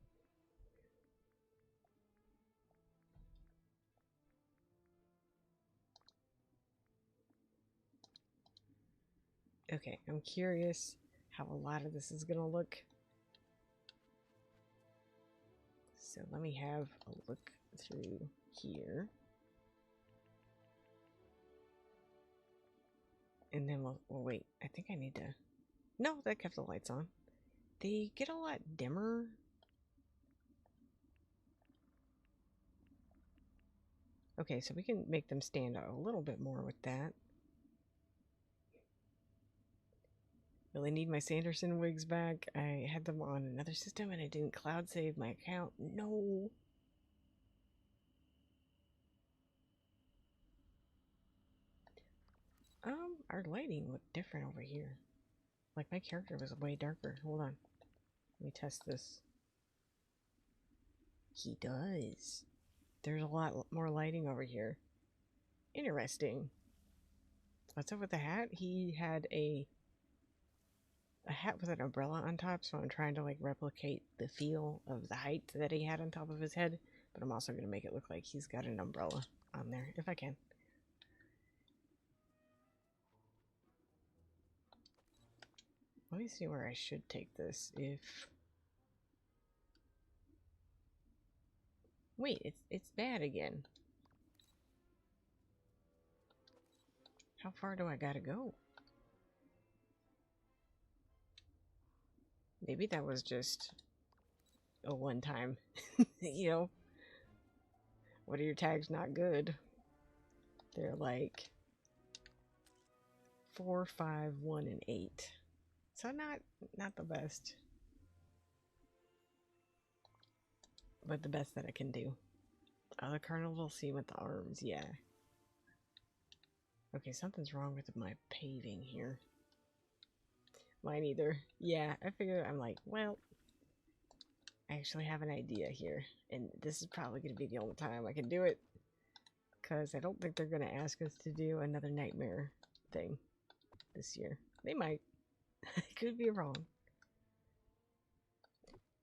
S1: Okay, I'm curious how a lot of this is gonna look. So let me have a look through here. And then we'll wait. I think I need to... No, that kept the lights on. They get a lot dimmer. Okay, so we can make them stand out a little bit more with that. Really need my Sanderson wigs back. I had them on another system and I didn't cloud save my account. No. Our lighting looked different over here. Like, my character was way darker. Hold on. Let me test this. He does. There's a lot more lighting over here. Interesting. What's up with the hat? He had a hat with an umbrella on top, so I'm trying to like replicate the feel of the height that he had on top of his head, but I'm also going to make it look like he's got an umbrella on there, if I can. Let me see where I should take this. Wait, it's bad again. How far do I gotta go? Maybe that was just a one-time, you know? What are your tags not good? They're like 4, 5, 1, and 8. So not the best. But the best that I can do. Oh, the carnival scene with the arms, yeah. Okay, something's wrong with my paving here. Mine either. Yeah, I figured, I'm like, well, I actually have an idea here. And this is probably going to be the only time I can do it. Because I don't think they're going to ask us to do another nightmare thing this year. They might. I could be wrong.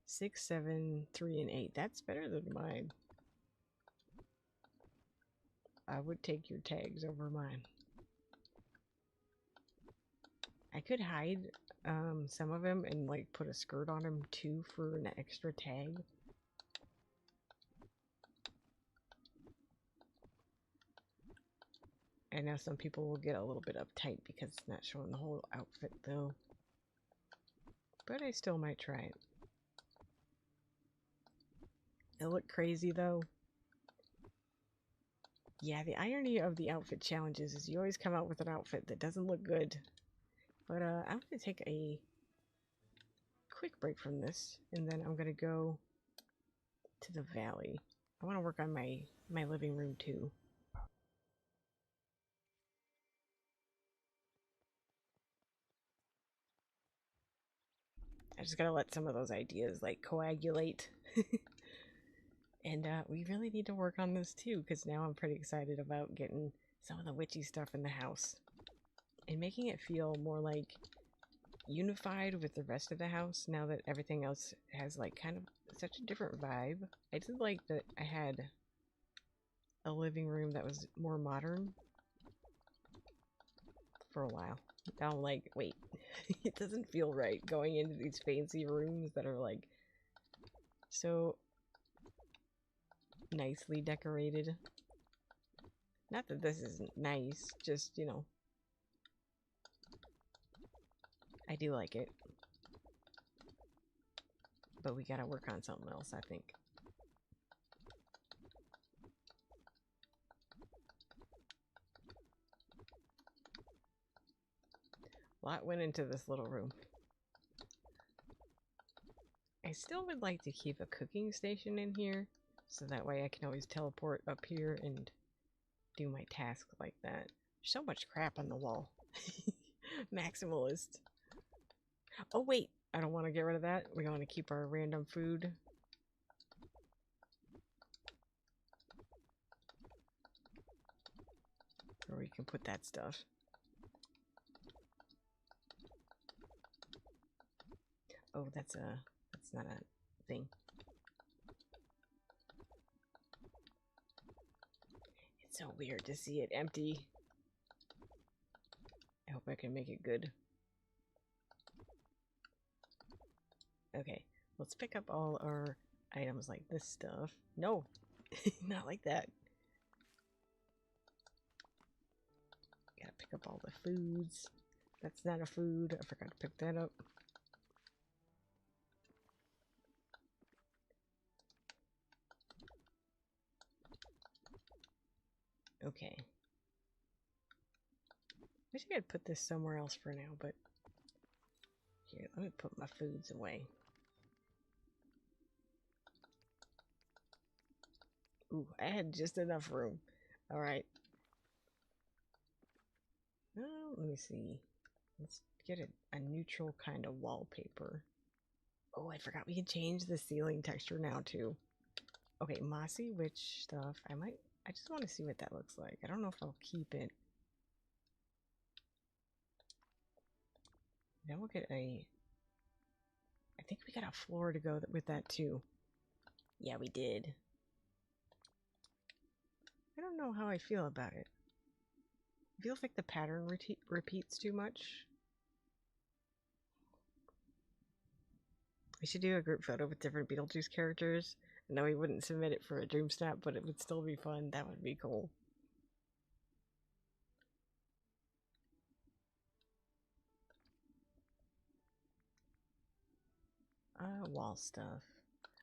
S1: 6, 7, 3, and 8. That's better than mine. I would take your tags over mine. I could hide some of them and like put a skirt on them too for an extra tag. I know some people will get a little bit uptight because it's not showing the whole outfit though. But I still might try it. It'll look crazy though. Yeah, the irony of the outfit challenges is you always come out with an outfit that doesn't look good. But I'm going to take a quick break from this, and then I'm going to go to the valley. I want to work on my living room too. I just got to let some of those ideas like coagulate. And we really need to work on this too, because now I'm pretty excited about getting some of the witchy stuff in the house. And making it feel more like unified with the rest of the house now that everything else has like kind of such a different vibe. I did like that I had a living room that was more modern for a while. Now I'm like, wait, it doesn't feel right going into these fancy rooms that are like so nicely decorated. Not that this isn't nice, just, you know, I do like it. But we gotta work on something else, I think. A lot went into this little room. I still would like to keep a cooking station in here, so that way I can always teleport up here and do my tasks like that. There's so much crap on the wall. Maximalist. Oh wait, I don't want to get rid of that. We want to keep our random food. Or we can put that stuff. Oh, that's not a thing. It's so weird to see it empty. I hope I can make it good. Okay, let's pick up all our items like this stuff. No, not like that. Gotta pick up all the foods. That's not a food. I forgot to pick that up. Okay. I think I'd put this somewhere else for now, but here, let me put my foods away. Ooh, I had just enough room. Alright. Well, let me see. Let's get a neutral kind of wallpaper. Oh, I forgot we can change the ceiling texture now, too. Okay, mossy witch stuff. I just want to see what that looks like. I don't know if I'll keep it. Then we'll get a... I think we got a floor to go with that too. Yeah, we did. I don't know how I feel about it. It feels like the pattern repeats too much. We should do a group photo with different Beetlejuice characters. I know we wouldn't submit it for a Dreamsnap, but it would still be fun. That would be cool. Wall stuff.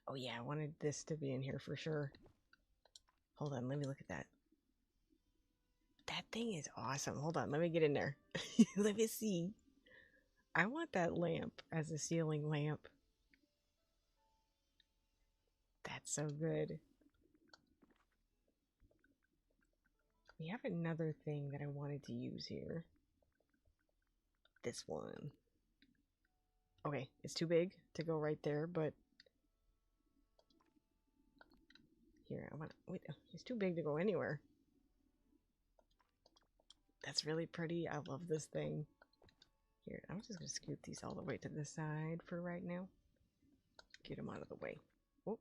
S1: Oh yeah, I wanted this to be in here for sure. Hold on, let me look at that. That thing is awesome. Hold on, let me get in there. Let me see. I want that lamp as a ceiling lamp. That's so good. We have another thing that I wanted to use here. This one. Okay, it's too big to go right there, but here, I want to, wait, it's too big to go anywhere. That's really pretty. I love this thing. Here, I'm just going to scoot these all the way to the side for right now. Get them out of the way. Oh.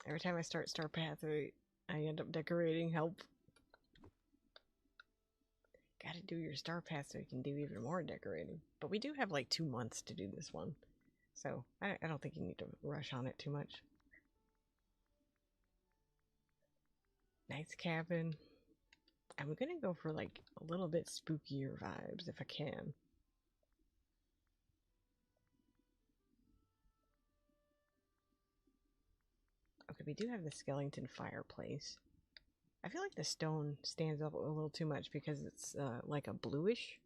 S1: Every time I start Star Path, I end up decorating. Help. Gotta do your Star Path so you can do even more decorating. But we do have like 2 months to do this one. So, I don't think you need to rush on it too much. Nice cabin. I'm gonna go for like a little bit spookier vibes if I can. Okay, we do have the skeleton fireplace. I feel like the stone stands up a little too much because it's like a bluish.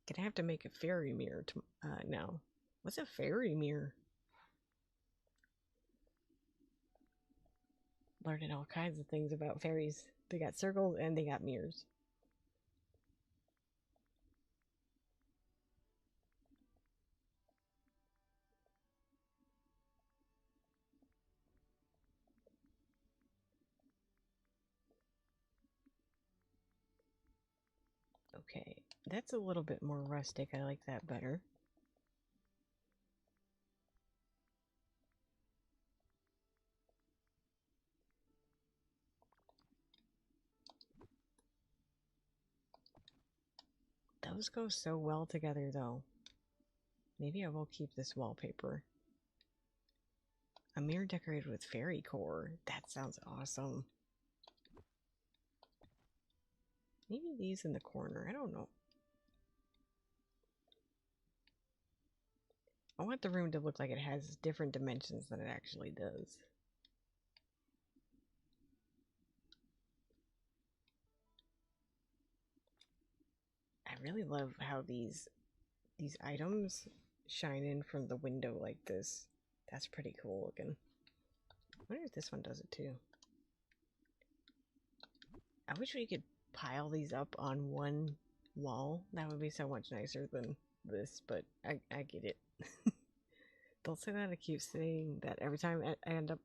S1: Gonna have to make a fairy mirror now. What's a fairy mirror? Learning all kinds of things about fairies. They got circles and they got mirrors. Okay, that's a little bit more rustic. I like that better. Those go so well together, though. Maybe I will keep this wallpaper. A mirror decorated with fairy core. That sounds awesome. Maybe these in the corner. I don't know. I want the room to look like it has different dimensions than it actually does. I really love how these items shine in from the window like this. That's pretty cool looking. I wonder if this one does it too. I wish we could pile these up on one wall. That would be so much nicer than this, but I get it. Don't say that. I keep saying that every time I end up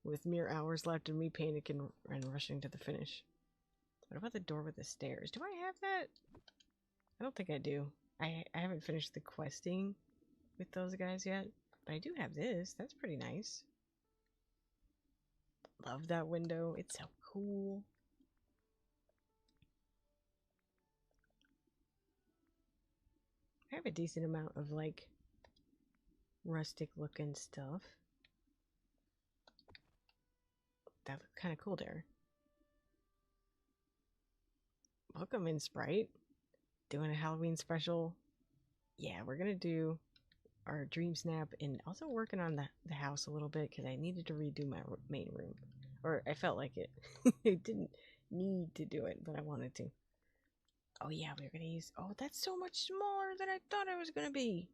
S1: with mere hours left and me panicking and rushing to the finish. What about the door with the stairs? Do I have that? I don't think I do. I haven't finished the questing with those guys yet, but I do have this. That's pretty nice. Love that window. It's so cool. I have a decent amount of like rustic looking stuff. That looks kind of cool there. Welcome in, Sprite. Doing a Halloween special. Yeah, we're gonna do our Dreamsnap and also working on the house a little bit because I needed to redo my main room. Or I felt like it. I didn't need to do it, but I wanted to. Oh yeah, we're gonna use... Oh, that's so much smaller than I thought it was gonna be.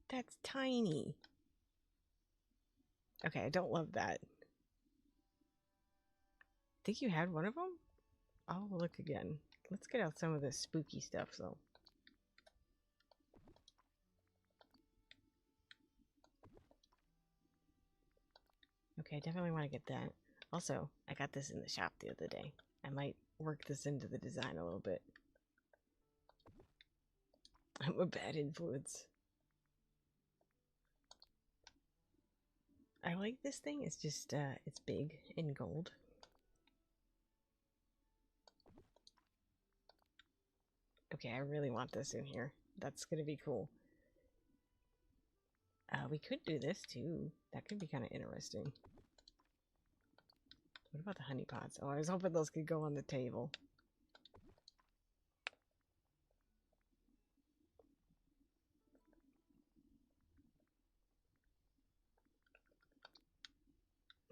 S1: That's tiny. Okay, I don't love that. Think you had one of them? I'll look again. Let's get out some of this spooky stuff, though. Okay, I definitely want to get that. Also, I got this in the shop the other day. I might work this into the design a little bit. I'm a bad influence. I like this thing. It's just, it's big in gold. Okay, I really want this in here. That's gonna be cool. We could do this too. That could be kind of interesting. What about the honey pots? Oh, I was hoping those could go on the table.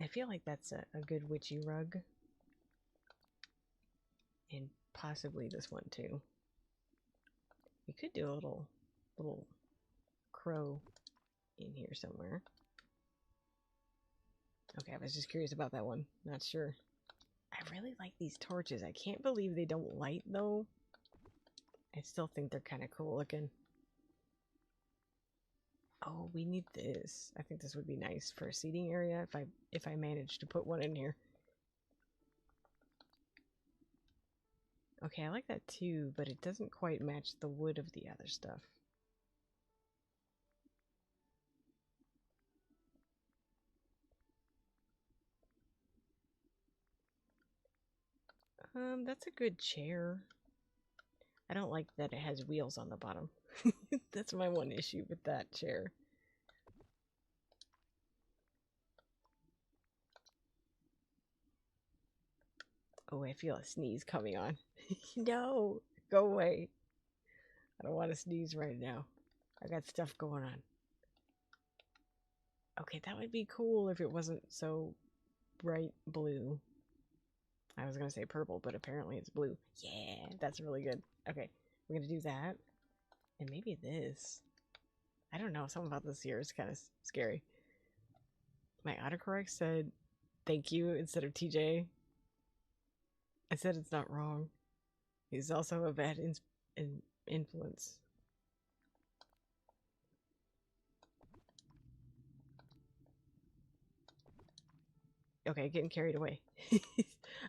S1: I feel like that's a good witchy rug. And possibly this one too. We could do a little crow in here somewhere. Okay, I was just curious about that one. Not sure. I really like these torches. I can't believe they don't light though. I still think they're kind of cool looking. Oh, we need this. I think this would be nice for a seating area if I manage to put one in here. Okay, I like that too, but it doesn't quite match the wood of the other stuff. That's a good chair. I don't like that it has wheels on the bottom. That's my one issue with that chair. Oh, I feel a sneeze coming on. No, go away. I don't want to sneeze right now. I got stuff going on. Okay, that would be cool if it wasn't so bright blue. I was going to say purple, but apparently it's blue. Yeah, that's really good. Okay, we're going to do that. And maybe this. I don't know. Something about this here is kind of scary. My autocorrect said thank you instead of TJ. I said it's not wrong. He's also a bad influence. Okay, getting carried away.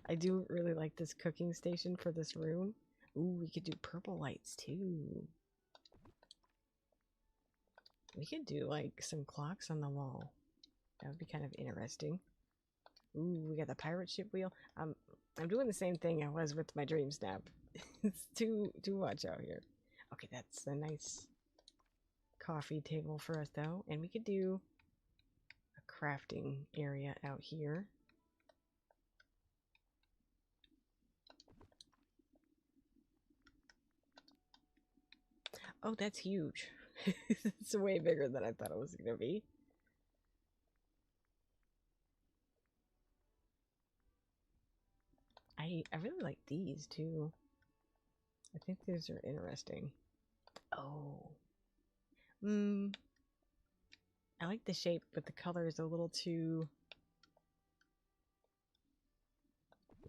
S1: I do really like this cooking station for this room. Ooh, we could do purple lights too. We could do like some clocks on the wall. That would be kind of interesting. Ooh, we got the pirate ship wheel. I'm doing the same thing I was with my Dreamsnap. It's too much out here. Okay, that's a nice coffee table for us though. And we could do a crafting area out here. Oh, that's huge. It's way bigger than I thought it was going to be. I really like these too. I think these are interesting. Oh. I like the shape, but the color is a little too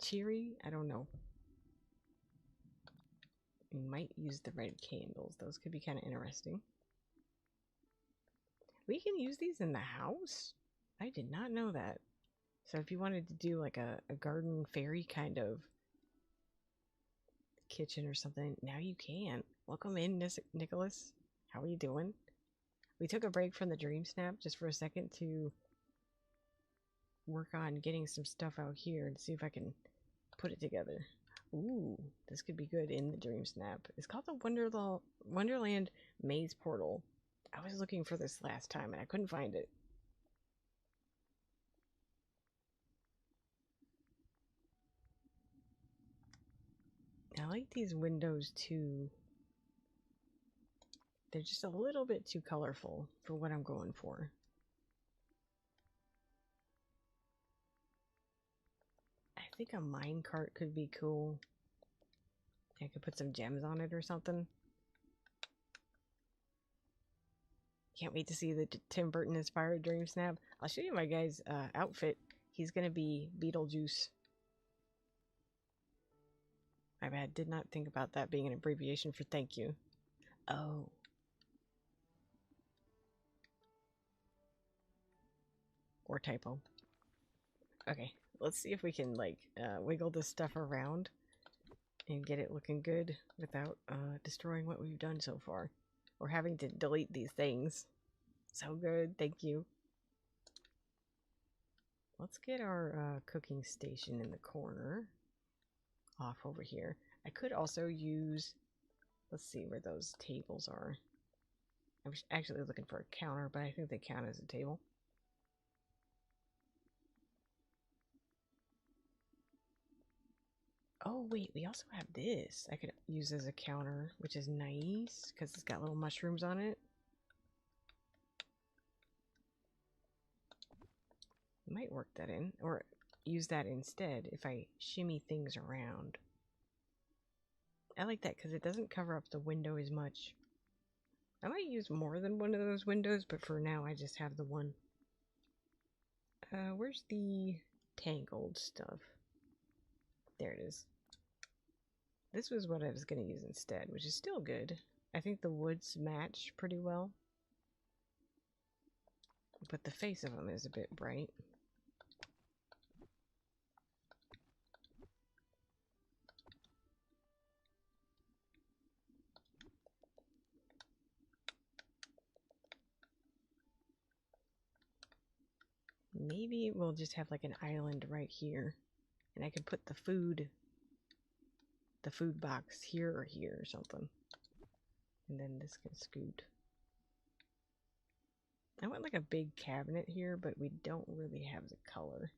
S1: cheery. I don't know. We might use the red candles. Those could be kind of interesting. We can use these in the house? I did not know that. So if you wanted to do like a garden fairy kind of kitchen or something, now you can. Welcome in, Nicholas. How are you doing? We took a break from the Dreamsnap just for a second to work on getting some stuff out here and see if I can put it together. Ooh, this could be good in the Dreamsnap. It's called the Wonderland Maze Portal. I was looking for this last time and I couldn't find it. I like these windows too. They're just a little bit too colorful for what I'm going for. I think a minecart could be cool. I could put some gems on it or something. Can't wait to see the Tim Burton inspired Dreamsnap. I'll show you my guy's outfit. He's gonna be Beetlejuice. My bad, did not think about that being an abbreviation for thank you. Oh. Or typo. Okay, let's see if we can, like, wiggle this stuff around and get it looking good without destroying what we've done so far. Or having to delete these things. So good, thank you. Let's get our cooking station in the corner off over here. I could also use, let's see where those tables are. I was actually looking for a counter, but I think they count as a table. Oh wait, we also have this I could use as a counter, which is nice because it's got little mushrooms on it. Might work that in, or use that instead if I shimmy things around. I like that because it doesn't cover up the window as much. I might use more than one of those windows, but for now I just have the one. Where's the tangled stuff? There it is. This was what I was going to use instead, which is still good. I think the woods match pretty well. But the face of them is a bit bright. Maybe we'll just have like an island right here. And I could put the food box here or something. And then this can scoot. I want like a big cabinet here, but we don't really have the color.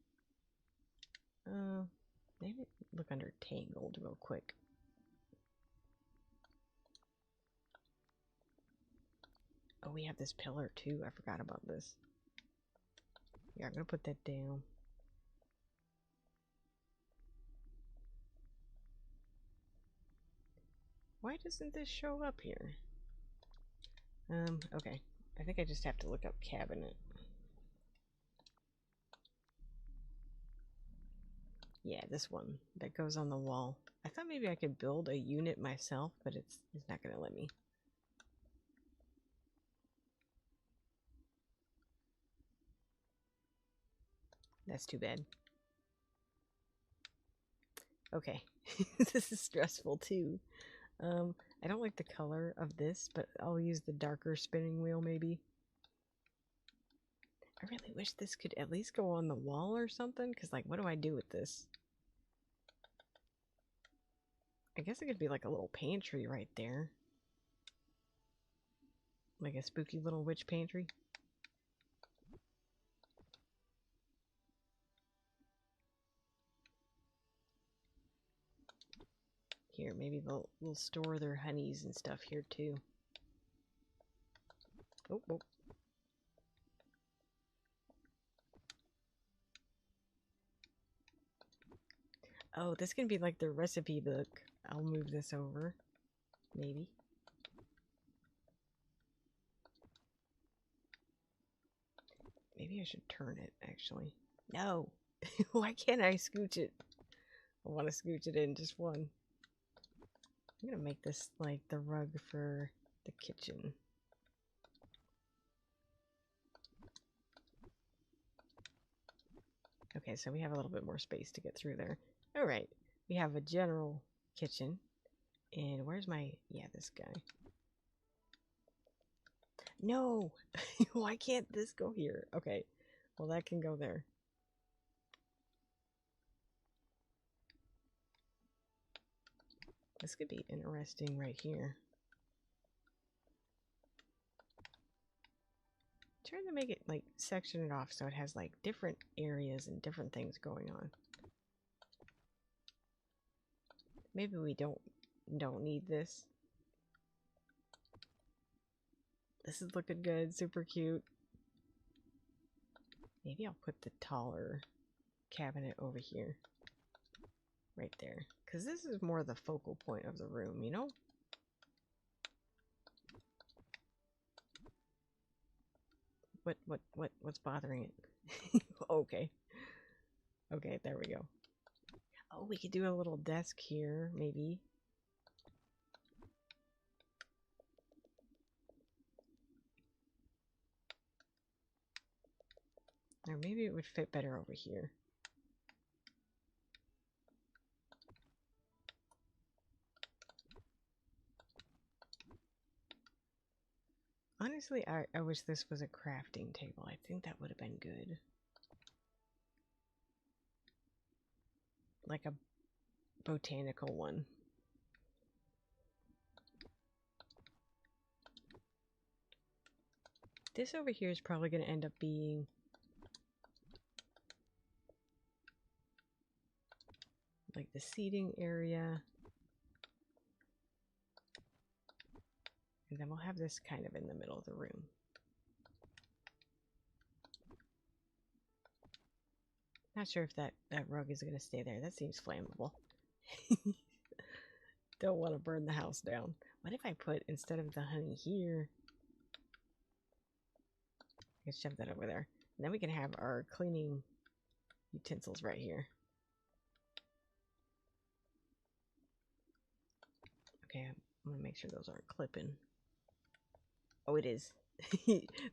S1: Maybe look under tangled real quick. Oh, we have this pillar too. I forgot about this. Yeah, I'm gonna put that down. Why doesn't this show up here? Okay. I think I just have to look up cabinet. Yeah, this one that goes on the wall. I thought maybe I could build a unit myself, but it's not gonna let me. That's too bad. Okay. This is stressful too. I don't like the color of this, but I'll use the darker spinning wheel maybe. I really wish this could at least go on the wall or something, because like, what do I do with this? I guess it could be like a little pantry right there. Like a spooky little witch pantry. Here, maybe they'll store their honeys and stuff here too. Oh, oh. Oh, this can be like their recipe book. I'll move this over. Maybe. Maybe I should turn it, actually. No! Why can't I scooch it? I want to scooch it in just one. I'm gonna make this like the rug for the kitchen. Okay, so we have a little bit more space to get through there. Alright, we have a general kitchen. And where's my... yeah, this guy. No! Why can't this go here? Okay, well that can go there. This could be interesting right here. Trying to make it like section it off so it has like different areas and different things going on. Maybe we don't need this. This is looking good, super cute. Maybe I'll put the taller cabinet over here. Right there. Because this is more the focal point of the room, you know? What's bothering it? Okay. Okay, there we go. Oh, we could do a little desk here, maybe. Or maybe it would fit better over here. Honestly, I wish this was a crafting table. I think that would have been good. Like a botanical one. This over here is probably going to end up being like the seating area. And then we'll have this kind of in the middle of the room. Not sure if that rug is going to stay there. That seems flammable. Don't want to burn the house down. What if I put, instead of the honey here, I can shove that over there. And then we can have our cleaning utensils right here. Okay, I'm going to make sure those aren't clipping. Oh, it is.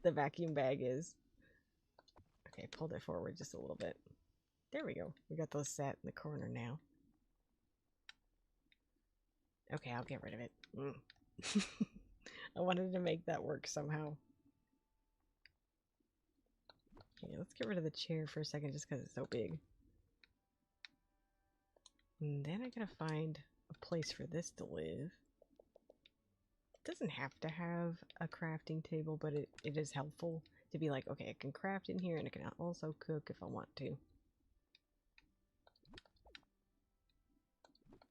S1: The vacuum bag is. Okay, pulled it forward just a little bit. There we go. We got those sat in the corner now. Okay, I'll get rid of it. I wanted to make that work somehow. Okay, let's get rid of the chair for a second just because it's so big. And then I gotta find a place for this to live. It doesn't have to have a crafting table, but it is helpful to be like, okay, I can craft in here and I can also cook if I want to.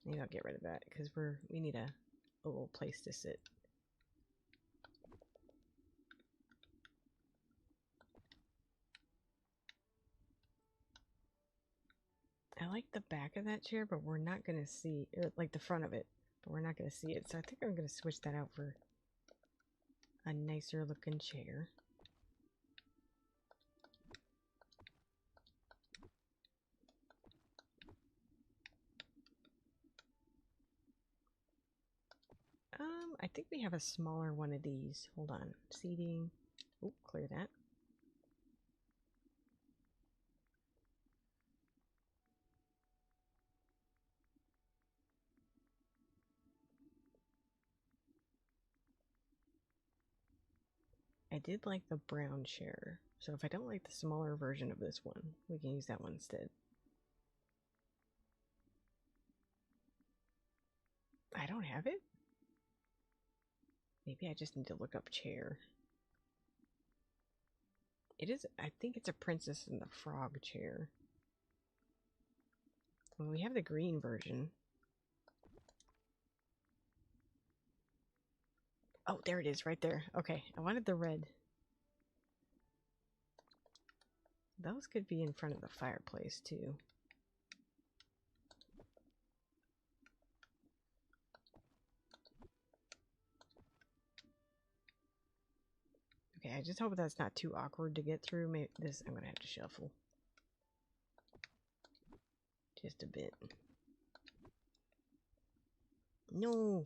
S1: Maybe I'll get rid of that because we need a little place to sit. I like the back of that chair, but we're not going to see, or like the front of it, but we're not going to see it. So I think I'm going to switch that out for a nicer looking chair. I think we have a smaller one of these. Hold on. Seating. Oh, clear that. I did like the brown chair, so if I don't like the smaller version of this one, we can use that one instead. I don't have it? Maybe I just need to look up chair. It is, I think it's a Princess and the Frog chair. Well, we have the green version. Oh, there it is, right there. Okay, I wanted the red. Those could be in front of the fireplace, too. Okay, I just hope that's not too awkward to get through. Maybe this, I'm gonna have to shuffle. Just a bit. No!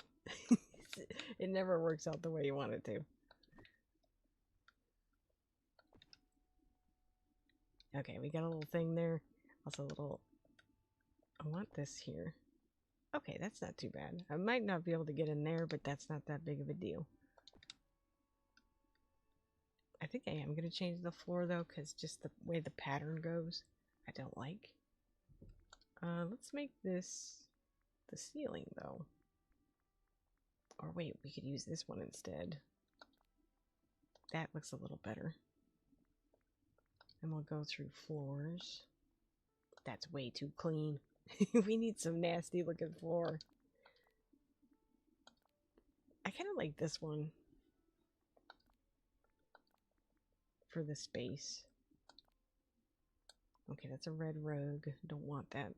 S1: It never works out the way you want it to. Okay, we got a little thing there. Also a little... I want this here. Okay, that's not too bad. I might not be able to get in there, but that's not that big of a deal. I think I am going to change the floor, though, because just the way the pattern goes, I don't like. Let's make this the ceiling, though. Or wait, we could use this one instead. That looks a little better. And we'll go through floors. That's way too clean. We need some nasty looking floor. I kind of like this one for the space. Okay, that's a red rug. Don't want that.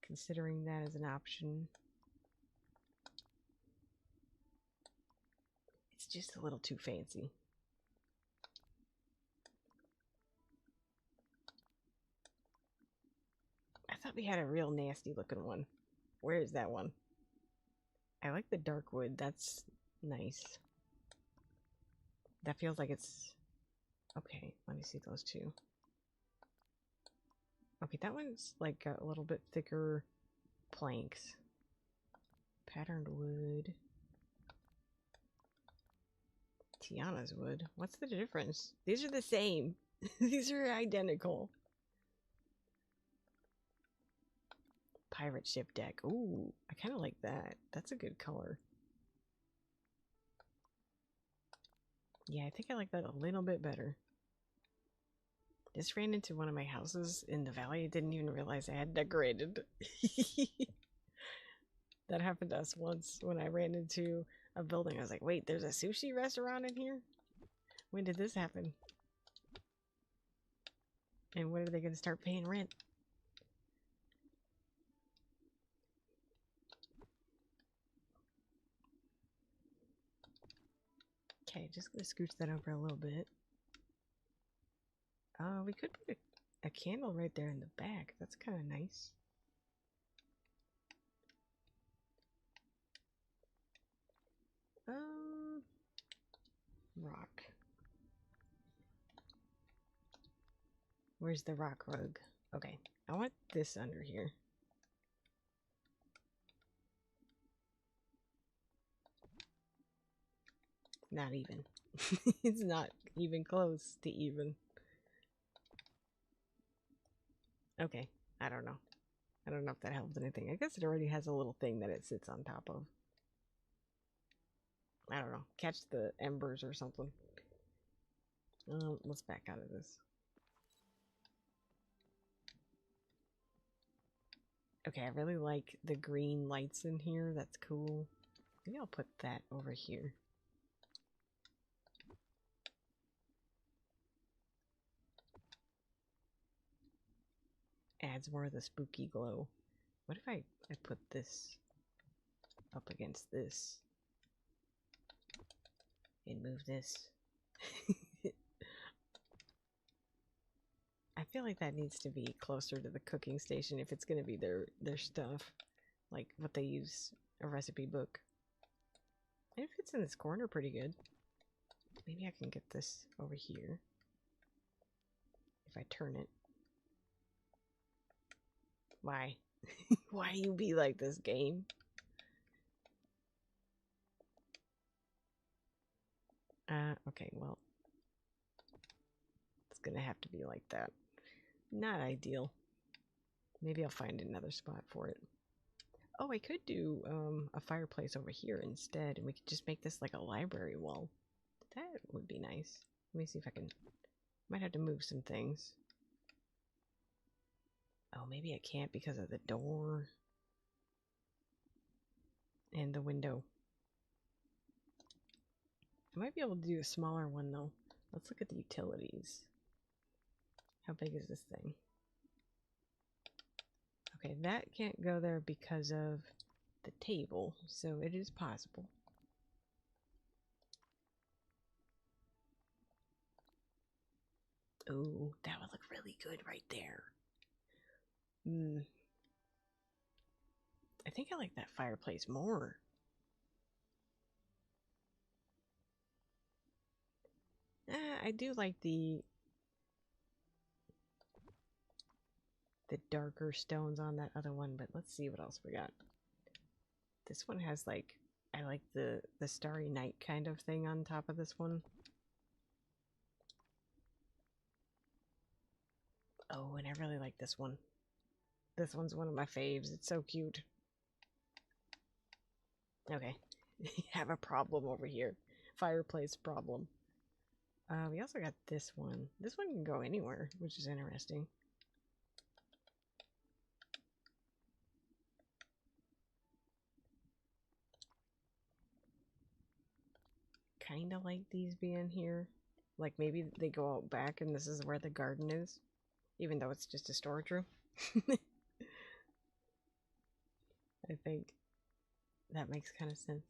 S1: Considering that as an option. It's just a little too fancy. I thought we had a real nasty looking one. Where is that one? I like the dark wood. That's nice. That feels like it's... Okay, let me see those two. Okay, that one's like a little bit thicker planks. Patterned wood. Tiana's would. What's the difference? These are the same. These are identical. Pirate ship deck. Ooh, I kind of like that. That's a good color. Yeah, I think I like that a little bit better. Just ran into one of my houses in the valley. I didn't even realize I had decorated. That happened to us once when I ran into a building. I was like, wait, there's a sushi restaurant in here? When did this happen? And when are they going to start paying rent? Okay, just going to scooch that over a little bit. We could put a candle right there in the back. That's kind of nice. Rock. Where's the rock rug? Okay, I want this under here. Not even. It's not even close to even. Okay, I don't know. I don't know if that helps anything. I guess it already has a little thing that it sits on top of. I don't know. Catch the embers or something. Let's back out of this. Okay, I really like the green lights in here. That's cool. Maybe I'll put that over here. Adds more of the spooky glow. What if I put this up against this and move this? I feel like that needs to be closer to the cooking station if it's going to be their stuff, like what they use, a recipe book. And it fits in this corner pretty good. Maybe I can get this over here if I turn it. Why? Why you be like this, game? Okay, well, it's gonna have to be like that. Not ideal. Maybe I'll find another spot for it. Oh, I could do a fireplace over here instead, and we could just make this like a library wall. That would be nice. Let me see if I can... Might have to move some things. Oh, maybe I can't because of the door. And the window. I might be able to do a smaller one though. Let's look at the utilities. How big is this thing? Okay, that can't go there because of the table, so it is possible. Oh, that would look really good right there. I think I like that fireplace more. I do like the darker stones on that other one, but let's see what else we got. This one has like, I like the starry night kind of thing on top of this one. Oh, and I really like this one. This one's one of my faves. It's so cute. Okay. Have a problem over here. Fireplace problem. We also got this one. This one can go anywhere, which is interesting. Kind of like these being here. Like maybe they go out back and this is where the garden is. Even though it's just a storage room. I think that makes kind of sense.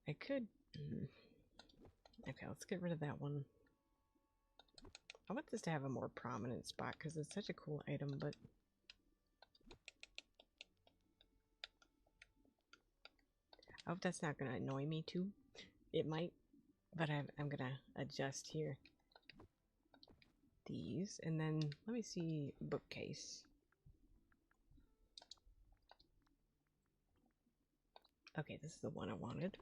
S1: I could... Okay, let's get rid of that one. I want this to have a more prominent spot because it's such a cool item, but... I hope that's not going to annoy me too. It might, but I'm going to adjust here. These, and then let me see bookcase. Okay, this is the one I wanted.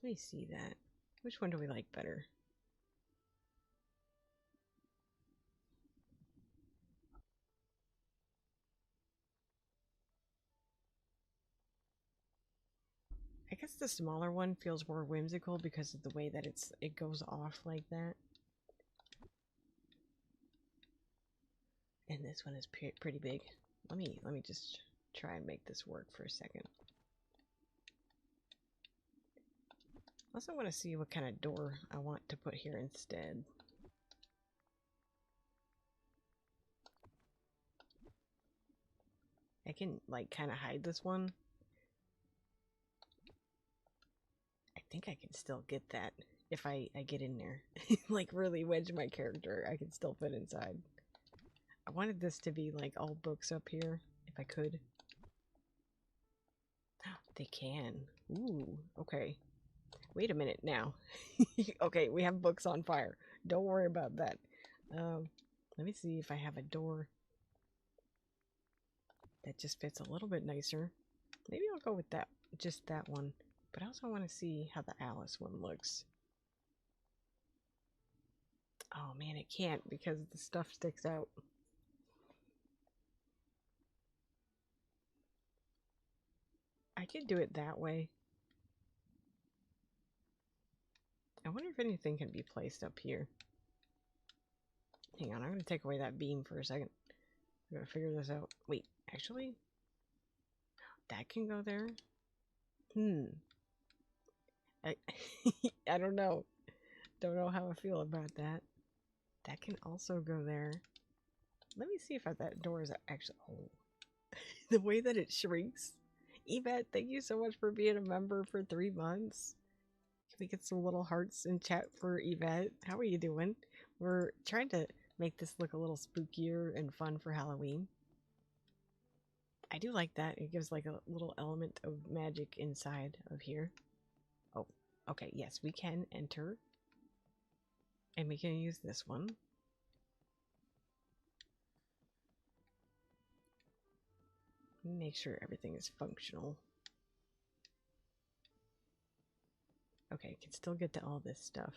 S1: Let me see that. Which one do we like better? I guess the smaller one feels more whimsical because of the way that it goes off like that. And this one is pretty big. Let me just try and make this work for a second. I also want to see what kind of door I want to put here instead. I can like kind of hide this one. I think I can still get that if I get in there. Like really wedge my character, I can still fit inside. I wanted this to be like all books up here, if I could. They can. Ooh, okay. Wait a minute now. Okay, we have books on fire. Don't worry about that. Let me see if I have a door that just fits a little bit nicer. Maybe I'll go with that, just that one. But I also want to see how the Alice one looks. Oh man, it can't because the stuff sticks out. I could do it that way. I wonder if anything can be placed up here. Hang on, I'm going to take away that beam for a second. I'm going to figure this out. Wait, actually? That can go there? I, I don't know. Don't know how I feel about that. That can also go there. Let me see if that door is actually... Oh. The way that it shrinks. Yvette, thank you so much for being a member for 3 months. Can we get some little hearts in chat for Yvette? How are you doing? We're trying to make this look a little spookier and fun for Halloween. I do like that. It gives like a little element of magic inside of here. Oh, okay. Yes, we can enter. And we can use this one. Make sure everything is functional. Okay, I can still get to all this stuff.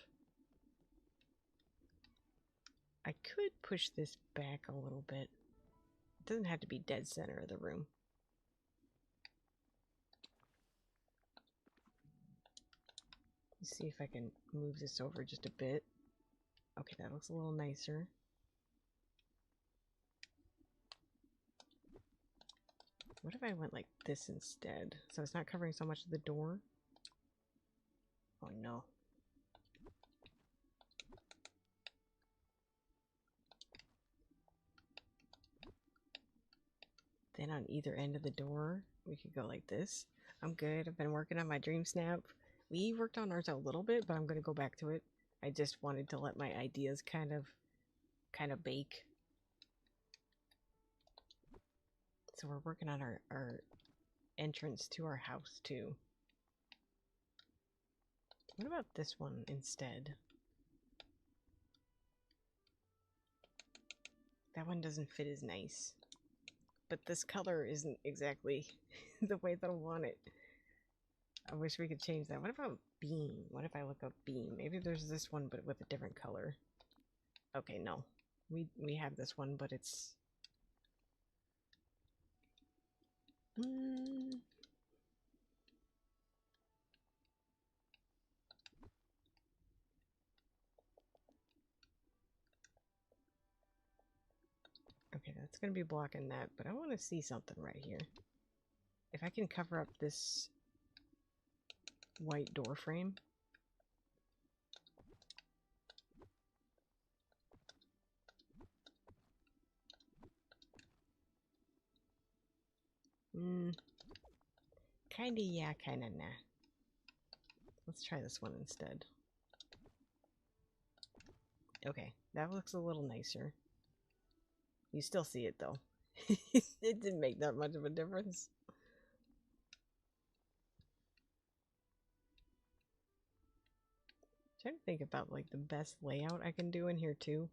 S1: I could push this back a little bit. It doesn't have to be dead center of the room. Let's see if I can move this over just a bit. Okay, that looks a little nicer. What if I went like this instead? So it's not covering so much of the door. Oh no. Then on either end of the door, we could go like this. I'm good. I've been working on my Dreamsnap. We worked on ours a little bit, but I'm going to go back to it. I just wanted to let my ideas kind of bake. So we're working on our entrance to our house too. What about this one instead? That one doesn't fit as nice. But this color isn't exactly the way that I want it. I wish we could change that. What about beam? What if I look up beam? Maybe there's this one but with a different color. Okay, no. We have this one, but it's... Okay, that's going to be blocking that, but I want to see something right here. If I can cover up this white door frame. Kinda yeah, kinda nah. Let's try this one instead. Okay, that looks a little nicer. You still see it though. It didn't make that much of a difference. Trying to think about like the best layout I can do in here too.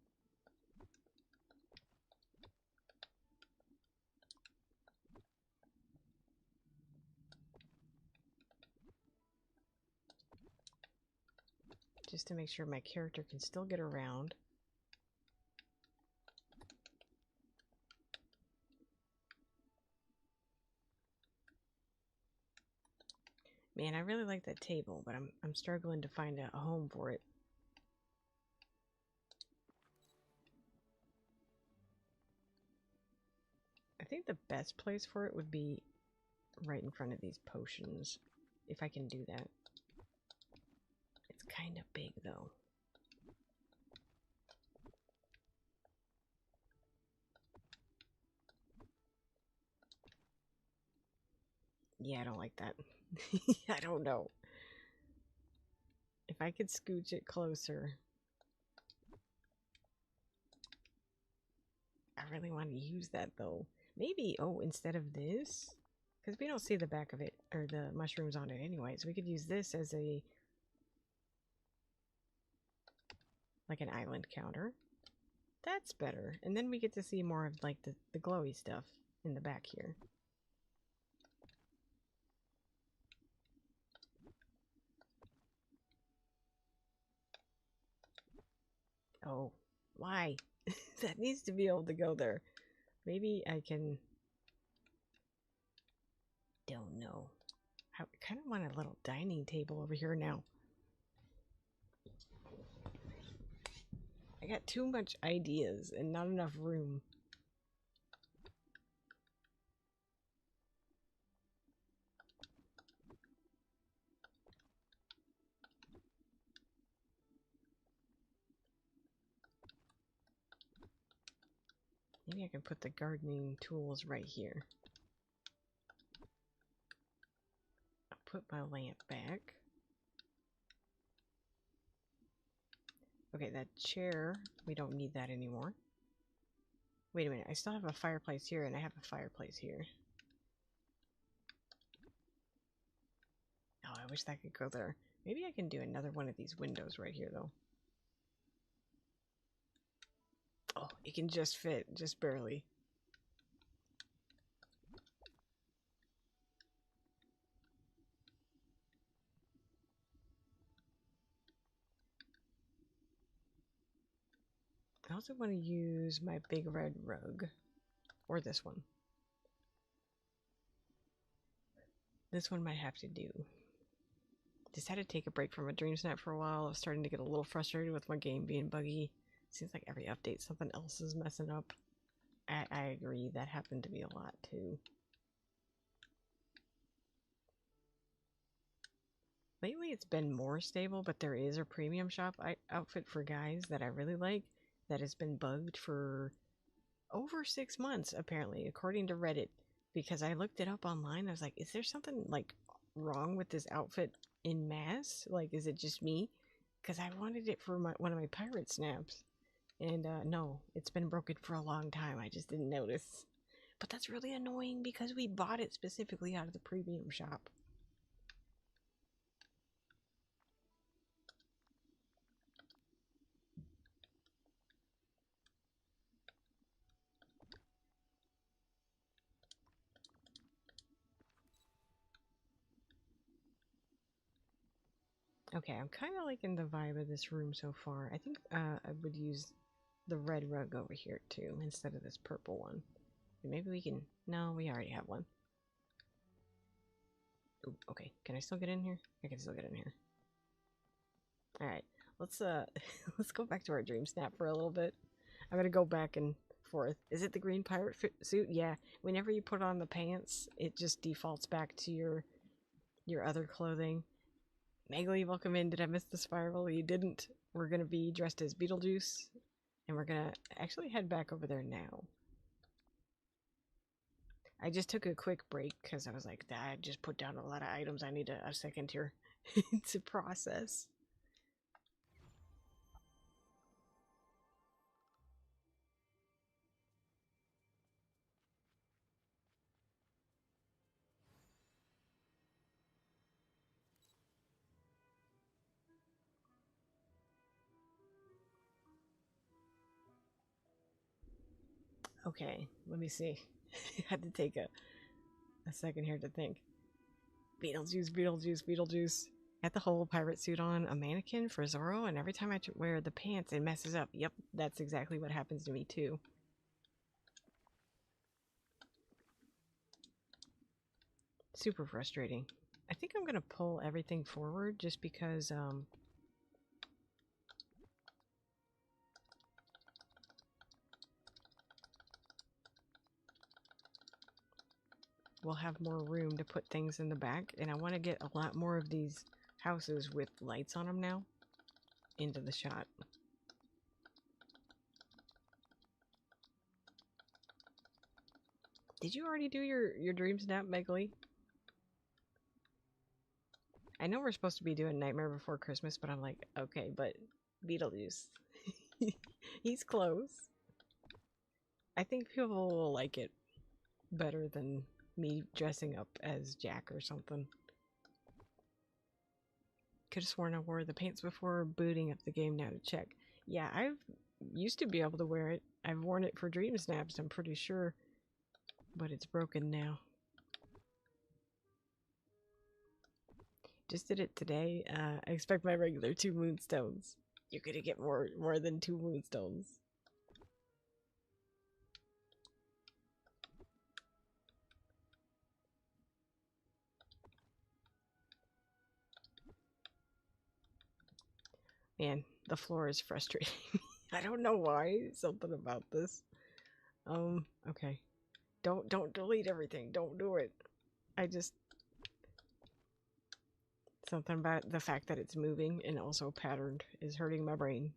S1: Just to make sure my character can still get around. Man, I really like that table, but I'm struggling to find a home for it. I think the best place for it would be right in front of these potions, if I can do that. It's kind of big though. Yeah, I don't like that. I don't know. If I could scooch it closer. I really want to use that though. Maybe, oh, instead of this, because we don't see the back of it, or the mushrooms on it anyway, so we could use this as a, like an island counter. That's better. And then we get to see more of like the glowy stuff in the back here. Oh, why? That needs to be able to go there. Maybe I can... Don't know. I kind of want a little dining table over here now. I got too much ideas and not enough room. Maybe I can put the gardening tools right here. I'll put my lamp back. Okay, that chair, we don't need that anymore. Wait a minute, I still have a fireplace here and I have a fireplace here. Oh, I wish that could go there. Maybe I can do another one of these windows right here though. Oh, it can just fit, just barely. I also want to use my big red rug. Or this one. This one might have to do. Just had to take a break from a Dreamsnap for a while. I was starting to get a little frustrated with my game being buggy. Seems like every update something else is messing up. I agree, that happened to me a lot too. Lately it's been more stable, but there is a premium shop outfit for guys that I really like that has been bugged for over 6 months, apparently, according to Reddit. Because I looked it up online, I was like, is there something, like, wrong with this outfit in mass? Like, is it just me? Because I wanted it for one of my pirate snaps. And, no, it's been broken for a long time. I just didn't notice. But that's really annoying because we bought it specifically out of the premium shop. Okay, I'm kind of liking the vibe of this room so far. I think I would use the red rug over here too, instead of this purple one. Maybe we can... No, we already have one. Ooh, okay, can I still get in here? I can still get in here. Alright, let's let's go back to our Dreamsnap for a little bit. I'm gonna go back and forth. Is it the green pirate suit? Yeah. Whenever you put on the pants, it just defaults back to your other clothing. Magley, welcome in. Did I miss the spiral? You didn't. We're gonna be dressed as Beetlejuice, and we're gonna actually head back over there now. I just took a quick break because I was like, I just put down a lot of items. I need a second here to process. Okay, let me see. I had to take a second here to think. Beetlejuice, Beetlejuice, Beetlejuice. Had the whole pirate suit on, a mannequin for Zorro, and every time I wear the pants, it messes up. Yep, that's exactly what happens to me too. Super frustrating. I think I'm gonna pull everything forward just because, we'll have more room to put things in the back, and I want to get a lot more of these houses with lights on them now into the shot. Did you already do your Dreamsnap, Megaly? I know we're supposed to be doing Nightmare Before Christmas, but I'm like, okay, but Beetlejuice. He's close. I think people will like it better than me dressing up as Jack or something. Could have sworn I wore the pants before booting up the game now to check. Yeah, I've used to be able to wear it. I've worn it for Dreamsnaps, I'm pretty sure. But it's broken now. Just did it today. I expect my regular 2 moonstones. You're gonna get more than 2 moonstones. Man, the floor is frustrating. I don't know why. Something about this. Okay. Don't delete everything. Don't do it. I just... Something about the fact that it's moving and also patterned is hurting my brain.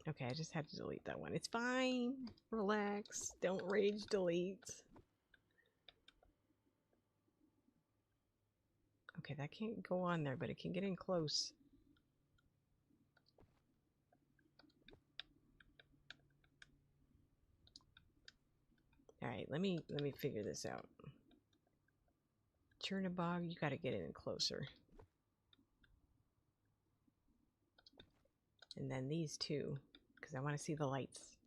S1: Okay, I just had to delete that one. It's fine. Relax. Don't rage delete. Okay, that can't go on there, but it can get in close. Alright, let me figure this out. Chernabog, you gotta get in closer. And then these two, because I want to see the lights.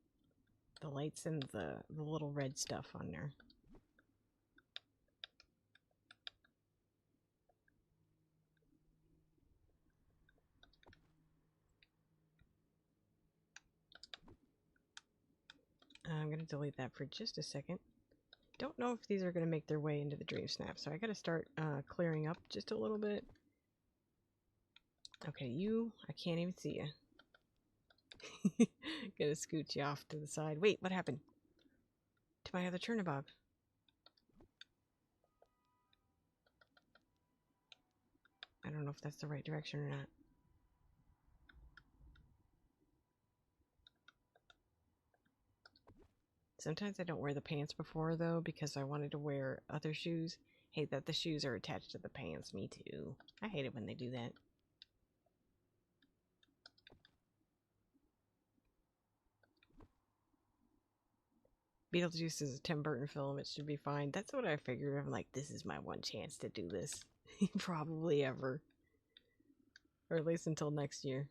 S1: The lights and the little red stuff on there. I'm going to delete that for just a second. Don't know if these are going to make their way into the Dreamsnap, so I got to start clearing up just a little bit. Okay, you, I can't even see you. Gonna scoot you off to the side. Wait, what happened to my other Chernobyl? I don't know if that's the right direction or not. Sometimes I don't wear the pants before, though, because I wanted to wear other shoes. Hate that the shoes are attached to the pants. Me too. I hate it when they do that. Beetlejuice is a Tim Burton film. It should be fine. That's what I figured. I'm like, this is my one chance to do this. Probably ever. Or at least until next year.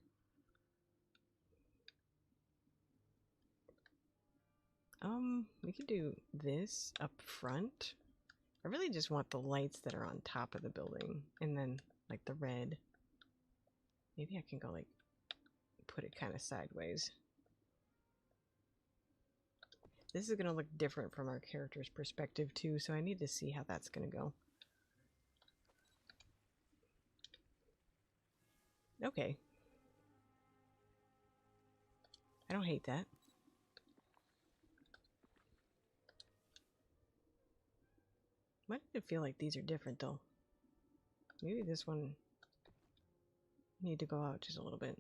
S1: We could do this up front. I really just want the lights that are on top of the building. And then, like, the red. Maybe I can go, like, put it kind of sideways. This is going to look different from our character's perspective, too, so I need to see how that's going to go. Okay. I don't hate that. Why does it feel like these are different, though? Maybe this one need to go out just a little bit.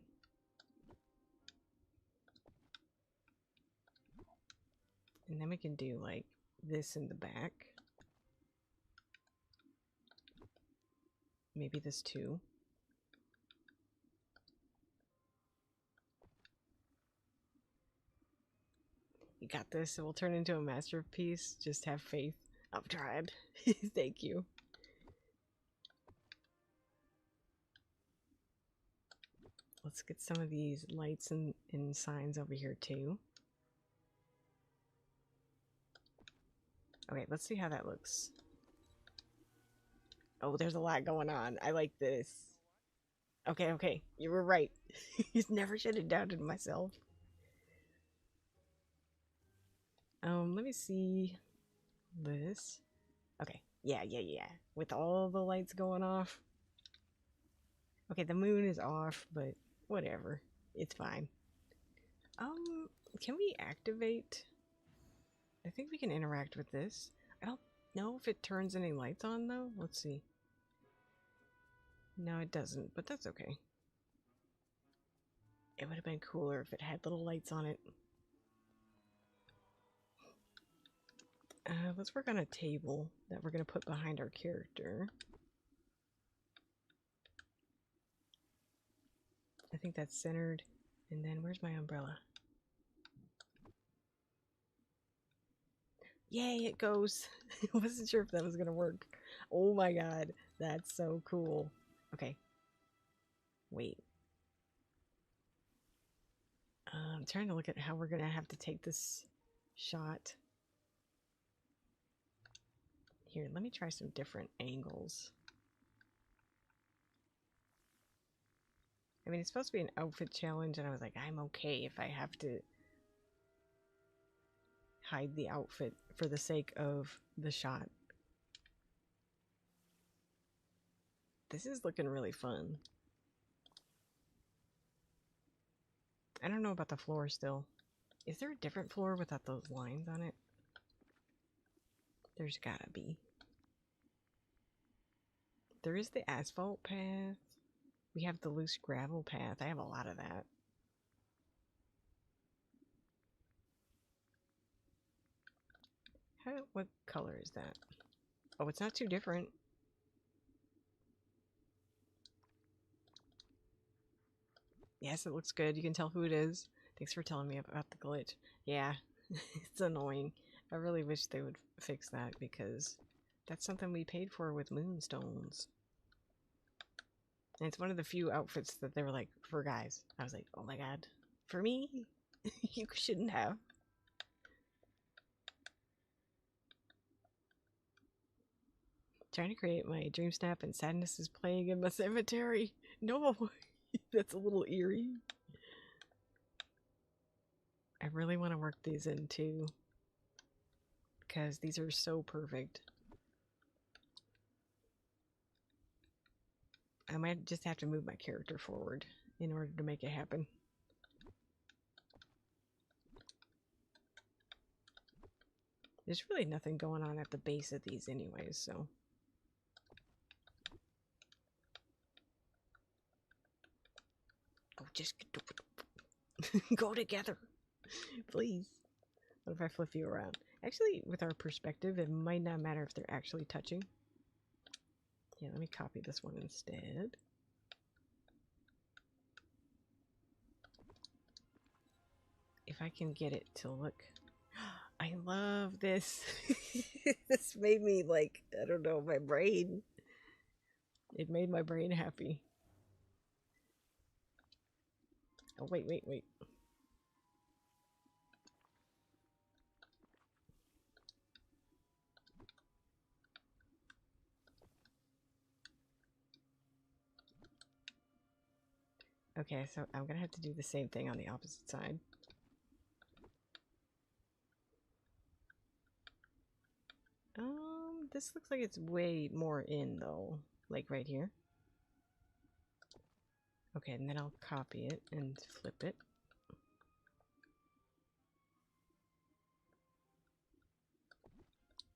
S1: And then we can do, like, this in the back. Maybe this, too. You got this. It will turn into a masterpiece. Just have faith. I've tried. Thank you. let's get some of these lights and signs over here too. Okay, let's see how that looks. Oh, there's a lot going on. I like this. Okay, okay, you were right. You never should have doubted myself. Let me see this. Okay, yeah. With all the lights going off. Okay, the moon is off, but whatever. It's fine. Can we activate? I think we can interact with this. I don't know if it turns any lights on, though. Let's see. No, it doesn't, but that's okay. It would have been cooler if it had little lights on it. Let's work on a table that we're going to put behind our character. I think that's centered. And then where's my umbrella? Yay, it goes. I wasn't sure if that was going to work. Oh my god, that's so cool. Okay. Wait. I'm trying to look at how we're going to have to take this shot. Here, let me try some different angles. I mean, it's supposed to be an outfit challenge, and I was like, I'm okay if I have to hide the outfit for the sake of the shot. This is looking really fun. I don't know about the floor still. Is there a different floor without those lines on it? There's gotta be. There is the asphalt path. We have the loose gravel path. I have a lot of that. What color is that? Oh, it's not too different. Yes, it looks good. You can tell who it is. Thanks for telling me about the glitch. Yeah, it's annoying. I really wish they would fix that because that's something we paid for with moonstones. And it's one of the few outfits that they were like, for guys. I was like, oh my god. For me? You shouldn't have. Trying to create my Dreamsnap and sadness is playing in my cemetery. No, that's a little eerie. I really want to work these in too, because these are so perfect. I might just have to move my character forward in order to make it happen. There's really nothing going on at the base of these anyways, so. Oh, just go together, please. What if I flip you around? Actually, with our perspective, it might not matter if they're actually touching. Yeah, let me copy this one instead. If I can get it to look... I love this. This made me like, I don't know, my brain. It made my brain happy. Oh, wait. Okay, so I'm gonna have to do the same thing on the opposite side. This looks like it's way more in though, like right here. Okay, and then I'll copy it and flip it.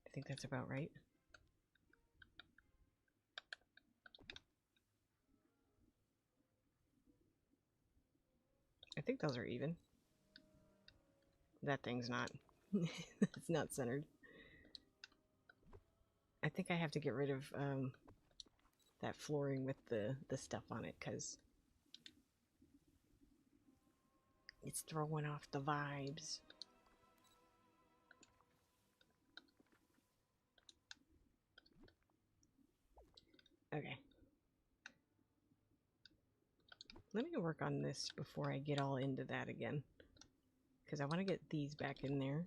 S1: I think that's about right. I think those are even. That thing's not. It's not centered. I think I have to get rid of that flooring with the stuff on it because it's throwing off the vibes. Okay. Let me work on this before I get all into that again. Because I want to get these back in there.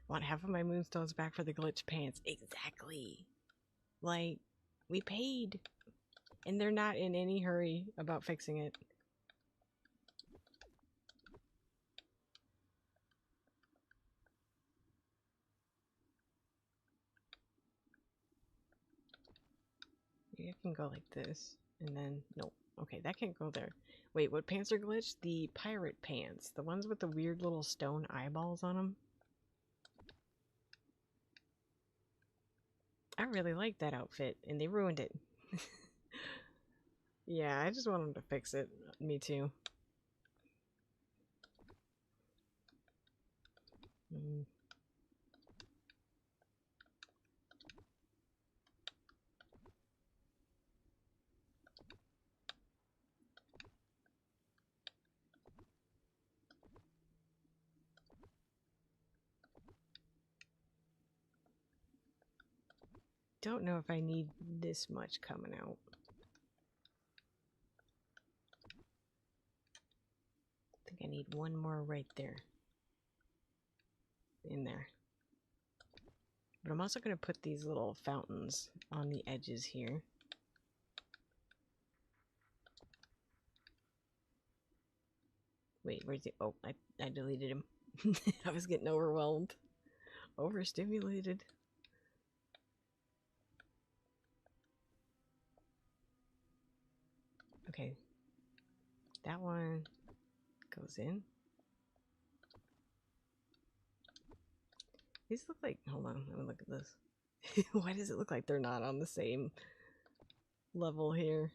S1: I want half of my moonstones back for the glitch pants. Exactly. Like, we paid. And they're not in any hurry about fixing it. Maybe I can go like this. And then, nope. Okay, that can't go there. Wait, what pants are glitched? The pirate pants. The ones with the weird little stone eyeballs on them. I really like that outfit, and they ruined it. Yeah, I just want them to fix it. Me too. Don't know if I need this much coming out. I think I need one more right there. In there. But I'm also going to put these little fountains on the edges here. Wait, where's the... Oh, I deleted him. I was getting overwhelmed. Overstimulated. Okay. That one goes in. These look like... Hold on, let me look at this. Why does it look like they're not on the same level here?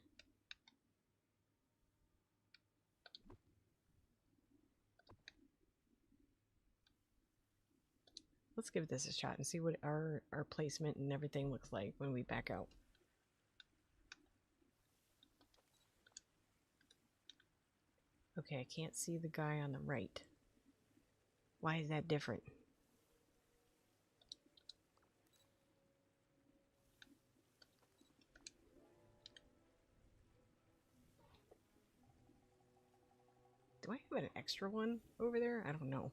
S1: Let's give this a shot and see what our placement and everything looks like when we back out. Okay, I can't see the guy on the right. Why is that different? Do I have an extra one over there? I don't know.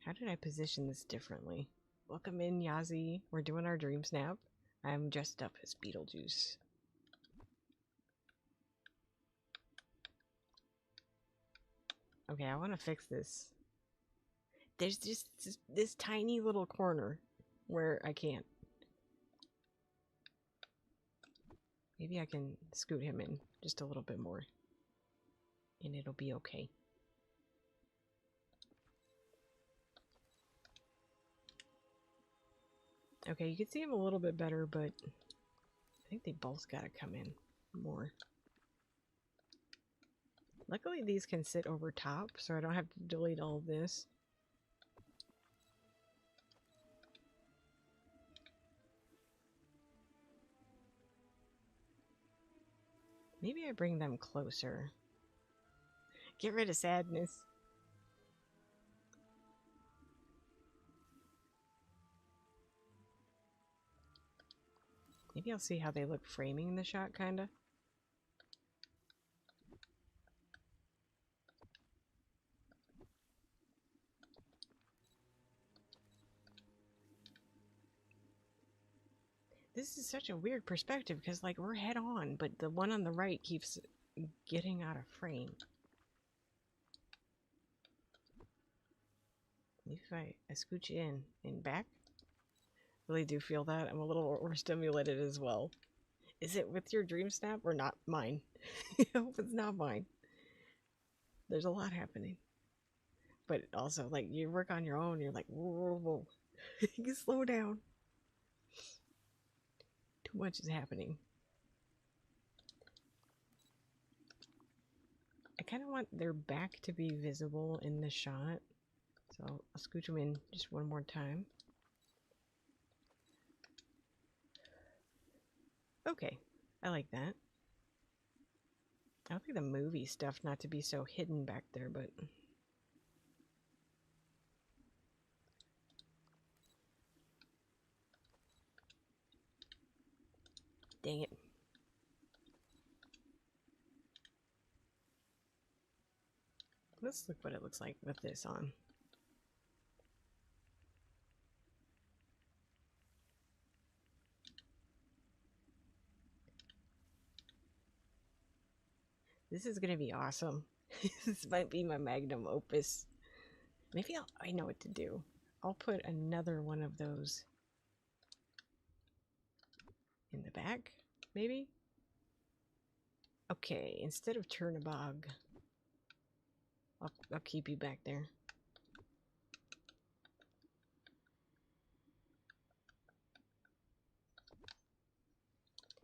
S1: How did I position this differently? Welcome in, Yazi. We're doing our Dreamsnap. I'm dressed up as Beetlejuice. Okay, I want to fix this. There's just this tiny little corner where I can't. Maybe I can scoot him in just a little bit more. And it'll be okay. Okay, you can see him a little bit better, but I think they both gotta come in more. Luckily these can sit over top, so I don't have to delete all of this. Maybe I bring them closer. Get rid of sadness. Maybe I'll see how they look framing the shot, kinda. This is such a weird perspective because, like, we're head on, but the one on the right keeps getting out of frame. Maybe if I scooch in and back. Really do feel that. I'm a little overstimulated as well. Is it with your Dreamsnap or not mine? I hope it's not mine. There's a lot happening. But also, like, you work on your own, you're like, whoa, whoa, whoa. You can slow down. Too much is happening. I kind of want their back to be visible in the shot. So I'll scooch them in just one more time. Okay, I like that. I don't think the movie stuff not to be so hidden back there, but... Dang it. Let's look what it looks like with this on. This is gonna be awesome. This might be my magnum opus. Maybe I know what to do. I'll put another one of those in the back, maybe? Okay, instead of Chernabog, I'll keep you back there.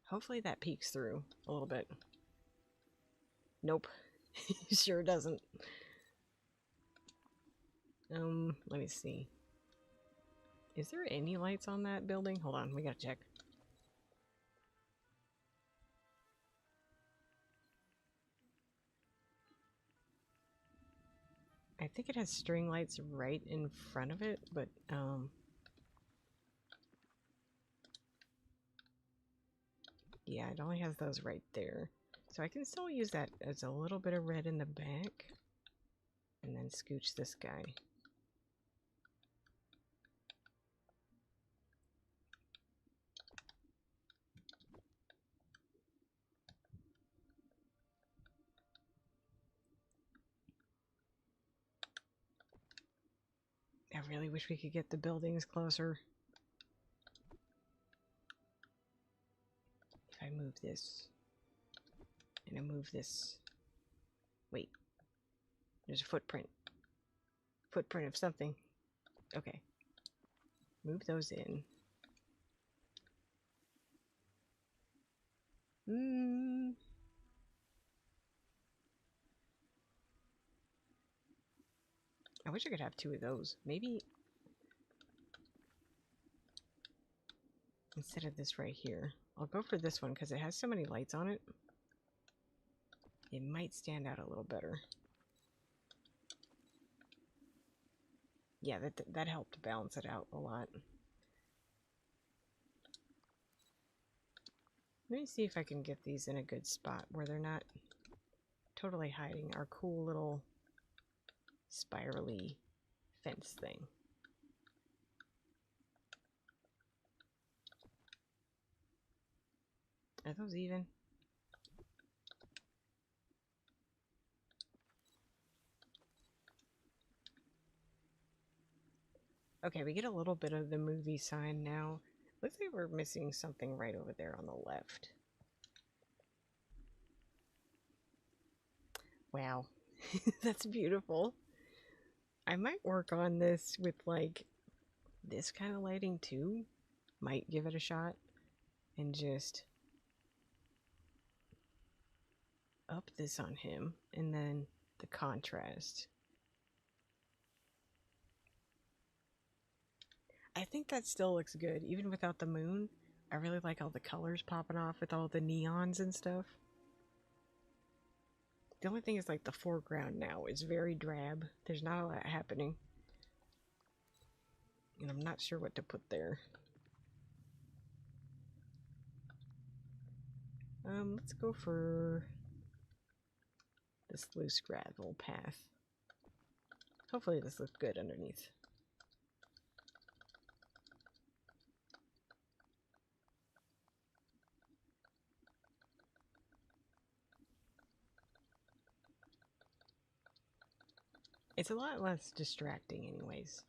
S1: Hopefully that peeks through a little bit. Nope. Sure doesn't. Let me see. Is there any lights on that building? Hold on, we gotta check. I think it has string lights right in front of it, but yeah, it only has those right there. So I can still use that as a little bit of red in the back. And then scooch this guy. I really wish we could get the buildings closer. If I move this, and I move this. Wait, there's a footprint. Footprint of something. Okay. Move those in. I wish I could have two of those. Maybe instead of this right here. I'll go for this one because it has so many lights on it. It might stand out a little better. Yeah, that helped balance it out a lot. Let me see if I can get these in a good spot where they're not totally hiding our cool little spirally fence thing. Are those even? Okay, we get a little bit of the movie sign now. Looks like we're missing something right over there on the left. Wow, that's beautiful. I might work on this with like this kind of lighting too. Might give it a shot and just up this on him and then the contrast. I think that still looks good even without the moon. I really like all the colors popping off with all the neons and stuff. The only thing is like the foreground now is very drab. There's not a lot happening. And I'm not sure what to put there. Let's go for this loose gravel path. Hopefully this looks good underneath. It's a lot less distracting anyways.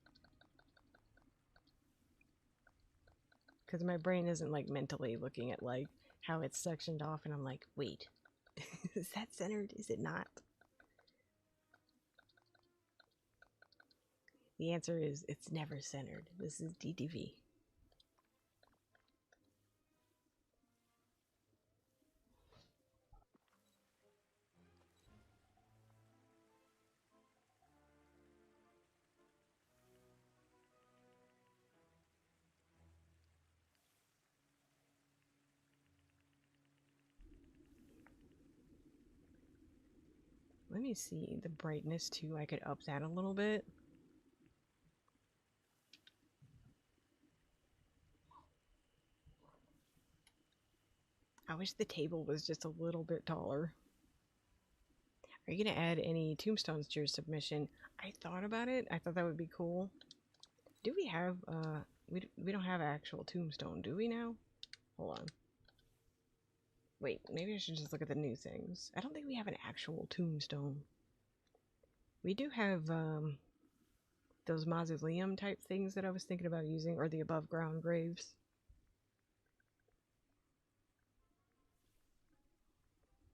S1: Because my brain isn't like mentally looking at like how it's sectioned off and I'm like, wait, is that centered? Is it not? The answer is it's never centered. This is DTV. Let me see the brightness too. I could up that a little bit. I wish the table was just a little bit taller. Are you going to add any tombstones to your submission? I thought about it. I thought that would be cool. Do we have, we don't have actual tombstone, do we now? Hold on. Wait, maybe I should just look at the new things. I don't think we have an actual tombstone. We do have, those mausoleum type things that I was thinking about using, or the above ground graves.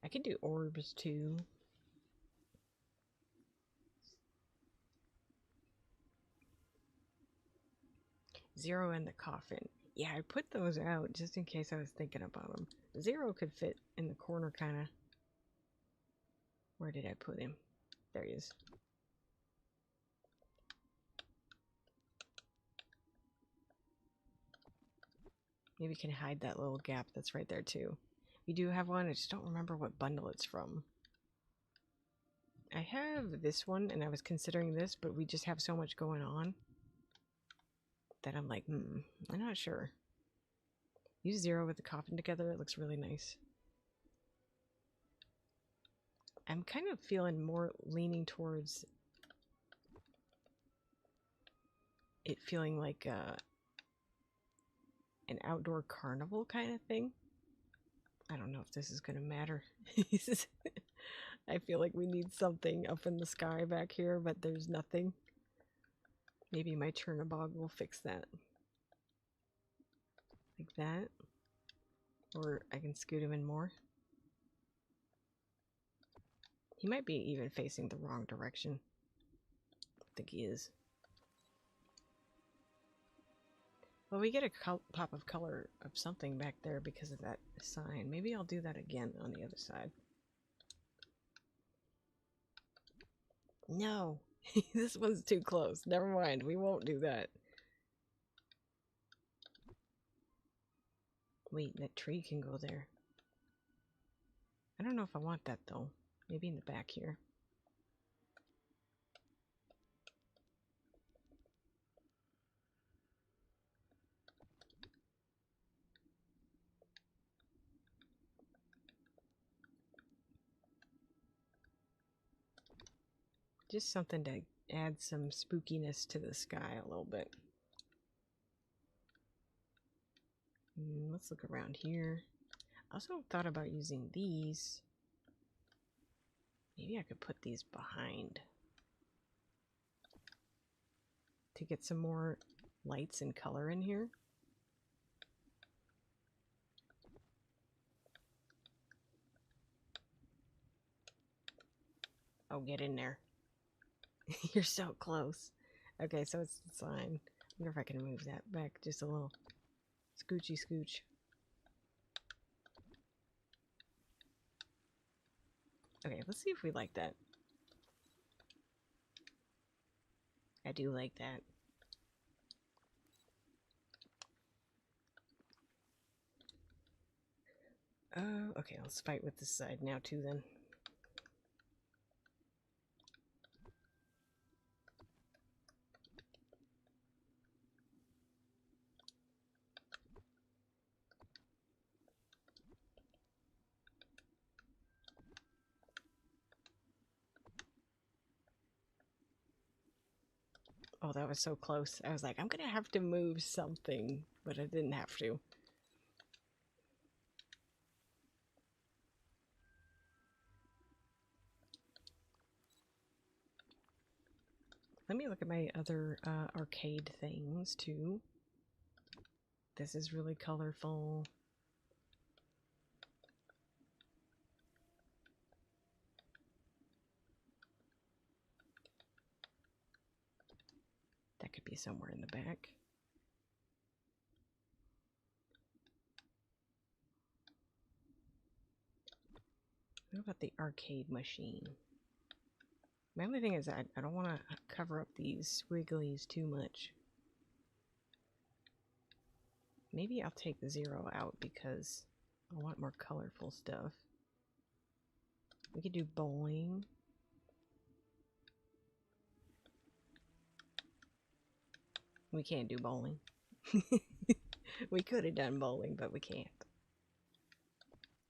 S1: I could do orbs too. Zero in the coffin. Yeah, I put those out just in case I was thinking about them. Zero could fit in the corner, kind of. Where did I put him? There he is. Maybe we can hide that little gap that's right there too. We do have one, I just don't remember what bundle it's from. I have this one, and I was considering this, but we just have so much going on that I'm like, I'm not sure. Use Zero with the coffin together, it looks really nice. I'm kind of feeling more leaning towards it feeling like an outdoor carnival kind of thing. I don't know if this is going to matter. I feel like we need something up in the sky back here, but there's nothing. Maybe my Chernobog will fix that. Like that. Or I can scoot him in more. He might be even facing the wrong direction. I think he is. Well, we get a pop of color of something back there because of that sign. Maybe I'll do that again on the other side. No, this one's too close. Never mind, we won't do that. Wait, that tree can go there. I don't know if I want that though. Maybe in the back here. Just something to add some spookiness to the sky a little bit. Let's look around here. I also thought about using these. Maybe I could put these behind to get some more lights and color in here. Oh, get in there. You're so close. Okay, so it's the sign. I wonder if I can move that back just a little. Scoochy scooch. Okay, let's see if we like that. I do like that. Okay, let's fight with this side now too then. Oh, that was so close. I was like, I'm gonna have to move something, but I didn't have to. Let me look at my other arcade things too. This is really colorful. That could be somewhere in the back. What about the arcade machine? My only thing is I don't want to cover up these squigglies too much. Maybe I'll take the Zero out because I want more colorful stuff. We could do bowling. We can't do bowling. We could have done bowling, but we can't.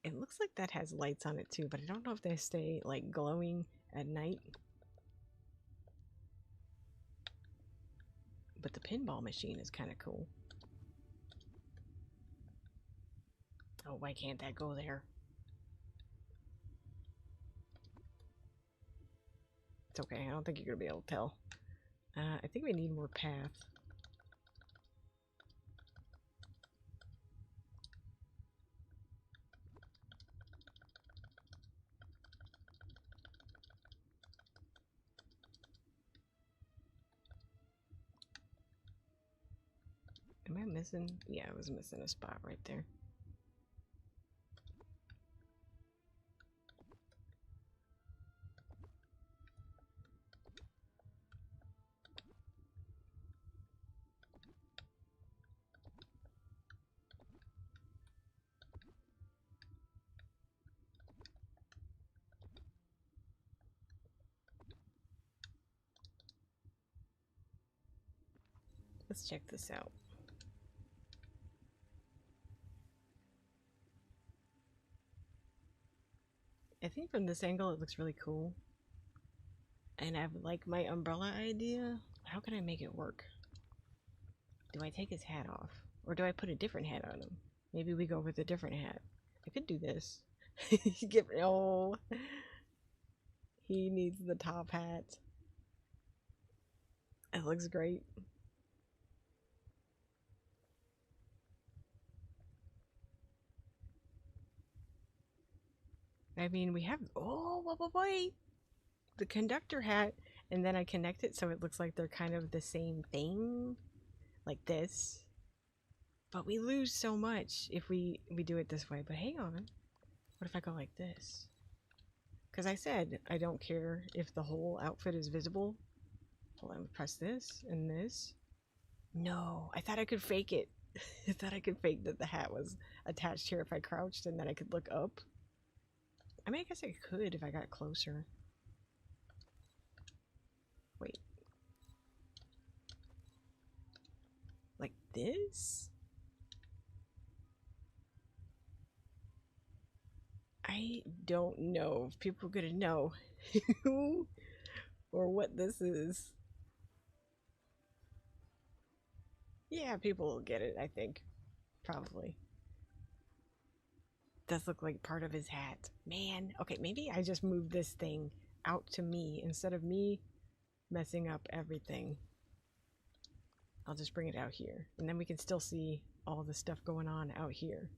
S1: It looks like that has lights on it too, but I don't know if they stay like glowing at night. But the pinball machine is kind of cool. Oh, why can't that go there? It's okay, I don't think you're gonna be able to tell. I think we need more path. Am I missing? Yeah, I was missing a spot right there. Let's check this out. I think from this angle it looks really cool. And I like my umbrella idea. How can I make it work? Do I take his hat off? Or do I put a different hat on him? Maybe we go with a different hat. I could do this. Oh, he needs the top hat. It looks great. I mean, we have, oh, wait. The conductor hat, and then I connect it so it looks like they're kind of the same thing. Like this. But we lose so much if we do it this way. But hang on. What if I go like this? Because I said I don't care if the whole outfit is visible. Hold on, press this and this. No, I thought I could fake it. I thought I could fake that the hat was attached here if I crouched and then I could look up. I mean, I guess I could if I got closer. Wait. Like this? I don't know if people are gonna know who or what this is. Yeah, people will get it, I think. Probably. Does look like part of his hat. Man, okay, maybe I just move this thing out to me instead of me messing up everything. I'll just bring it out here. And then we can still see all the stuff going on out here.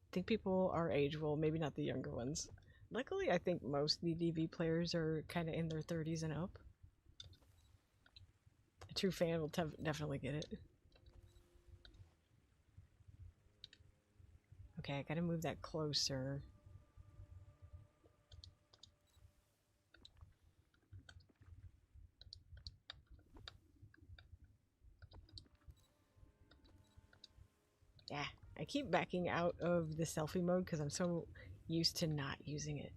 S1: I think people our age, well, maybe not the younger ones. Luckily, I think most DV players are kind of in their 30s and up. A true fan will definitely get it. Okay, I gotta move that closer. Yeah, I keep backing out of the selfie mode because I'm so used to not using it.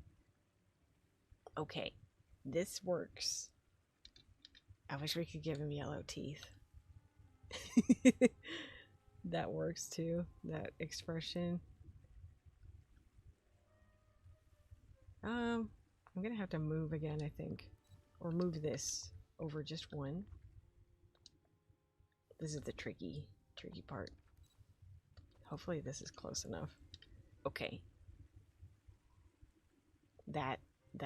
S1: Okay, this works. I wish we could give him yellow teeth. That works too, that expression. I'm gonna have to move again, I think. Or move this over just one. This is the tricky part. Hopefully this is close enough. Okay. That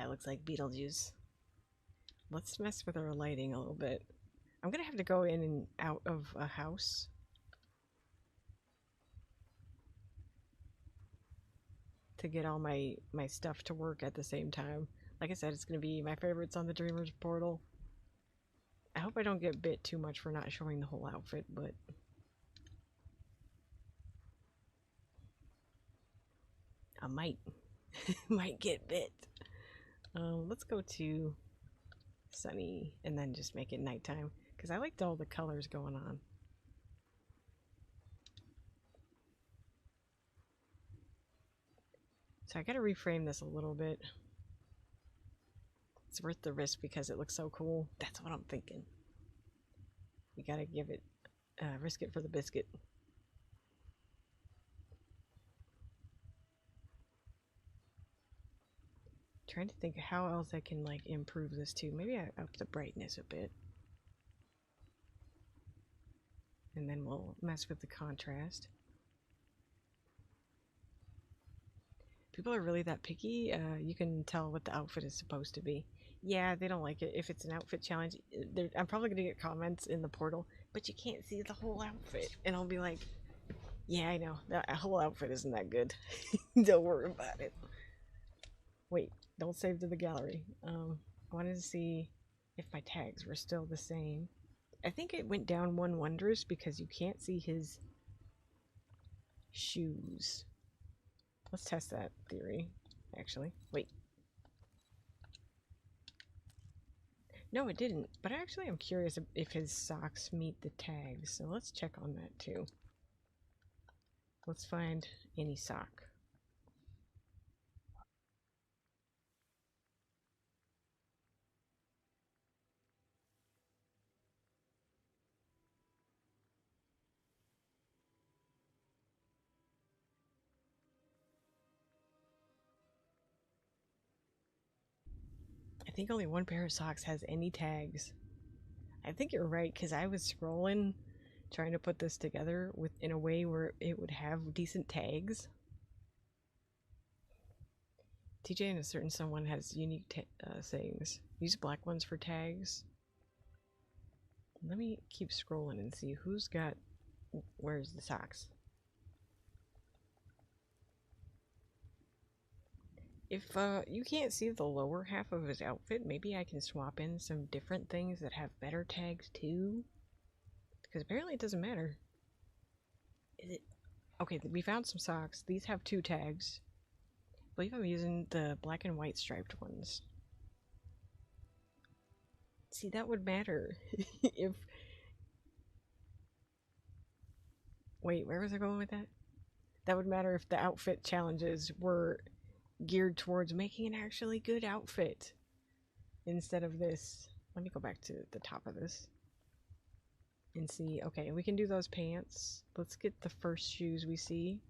S1: looks like Beetlejuice. Let's mess with our lighting a little bit. I'm gonna have to go in and out of a house. To get all my stuff to work at the same time. Like I said, it's gonna be my favorites on the Dreamers portal. I hope I don't get bit too much for not showing the whole outfit, but I might might get bit. Let's go to sunny and then just make it nighttime because I liked all the colors going on. So I gotta reframe this a little bit. It's worth the risk because it looks so cool. That's what I'm thinking. We gotta give it, risk it for the biscuit. Trying to think how else I can like improve this too. Maybe I up the brightness a bit. And then we'll mess with the contrast. People are really that picky. You can tell what the outfit is supposed to be. Yeah, they don't like it. If it's an outfit challenge, I'm probably going to get comments in the portal, but you can't see the whole outfit. And I'll be like, yeah, I know. That whole outfit isn't that good. Don't worry about it. Wait, don't save to the gallery. I wanted to see if my tags were still the same. I think it went down one wondrous because you can't see his shoes. Let's test that theory, actually. Wait. No, it didn't. But actually, I'm curious if his socks meet the tags. So let's check on that too. Let's find any sock. I think only one pair of socks has any tags. I think you're right, because I was scrolling trying to put this together in a way where it would have decent tags. TJ and a certain someone has unique sayings. Use black ones for tags. Let me keep scrolling and see who's got... Where's the socks? If you can't see the lower half of his outfit, maybe I can swap in some different things that have better tags too. Because apparently it doesn't matter. Is it? Okay, we found some socks. These have 2 tags. I believe I'm using the black and white striped ones. See, that would matter. If... Wait, where was I going with that? That would matter if the outfit challenges were geared towards making an actually good outfit instead of this. Let me go back to the top of this and see. Okay, we can do those pants. Let's get the first shoes we see.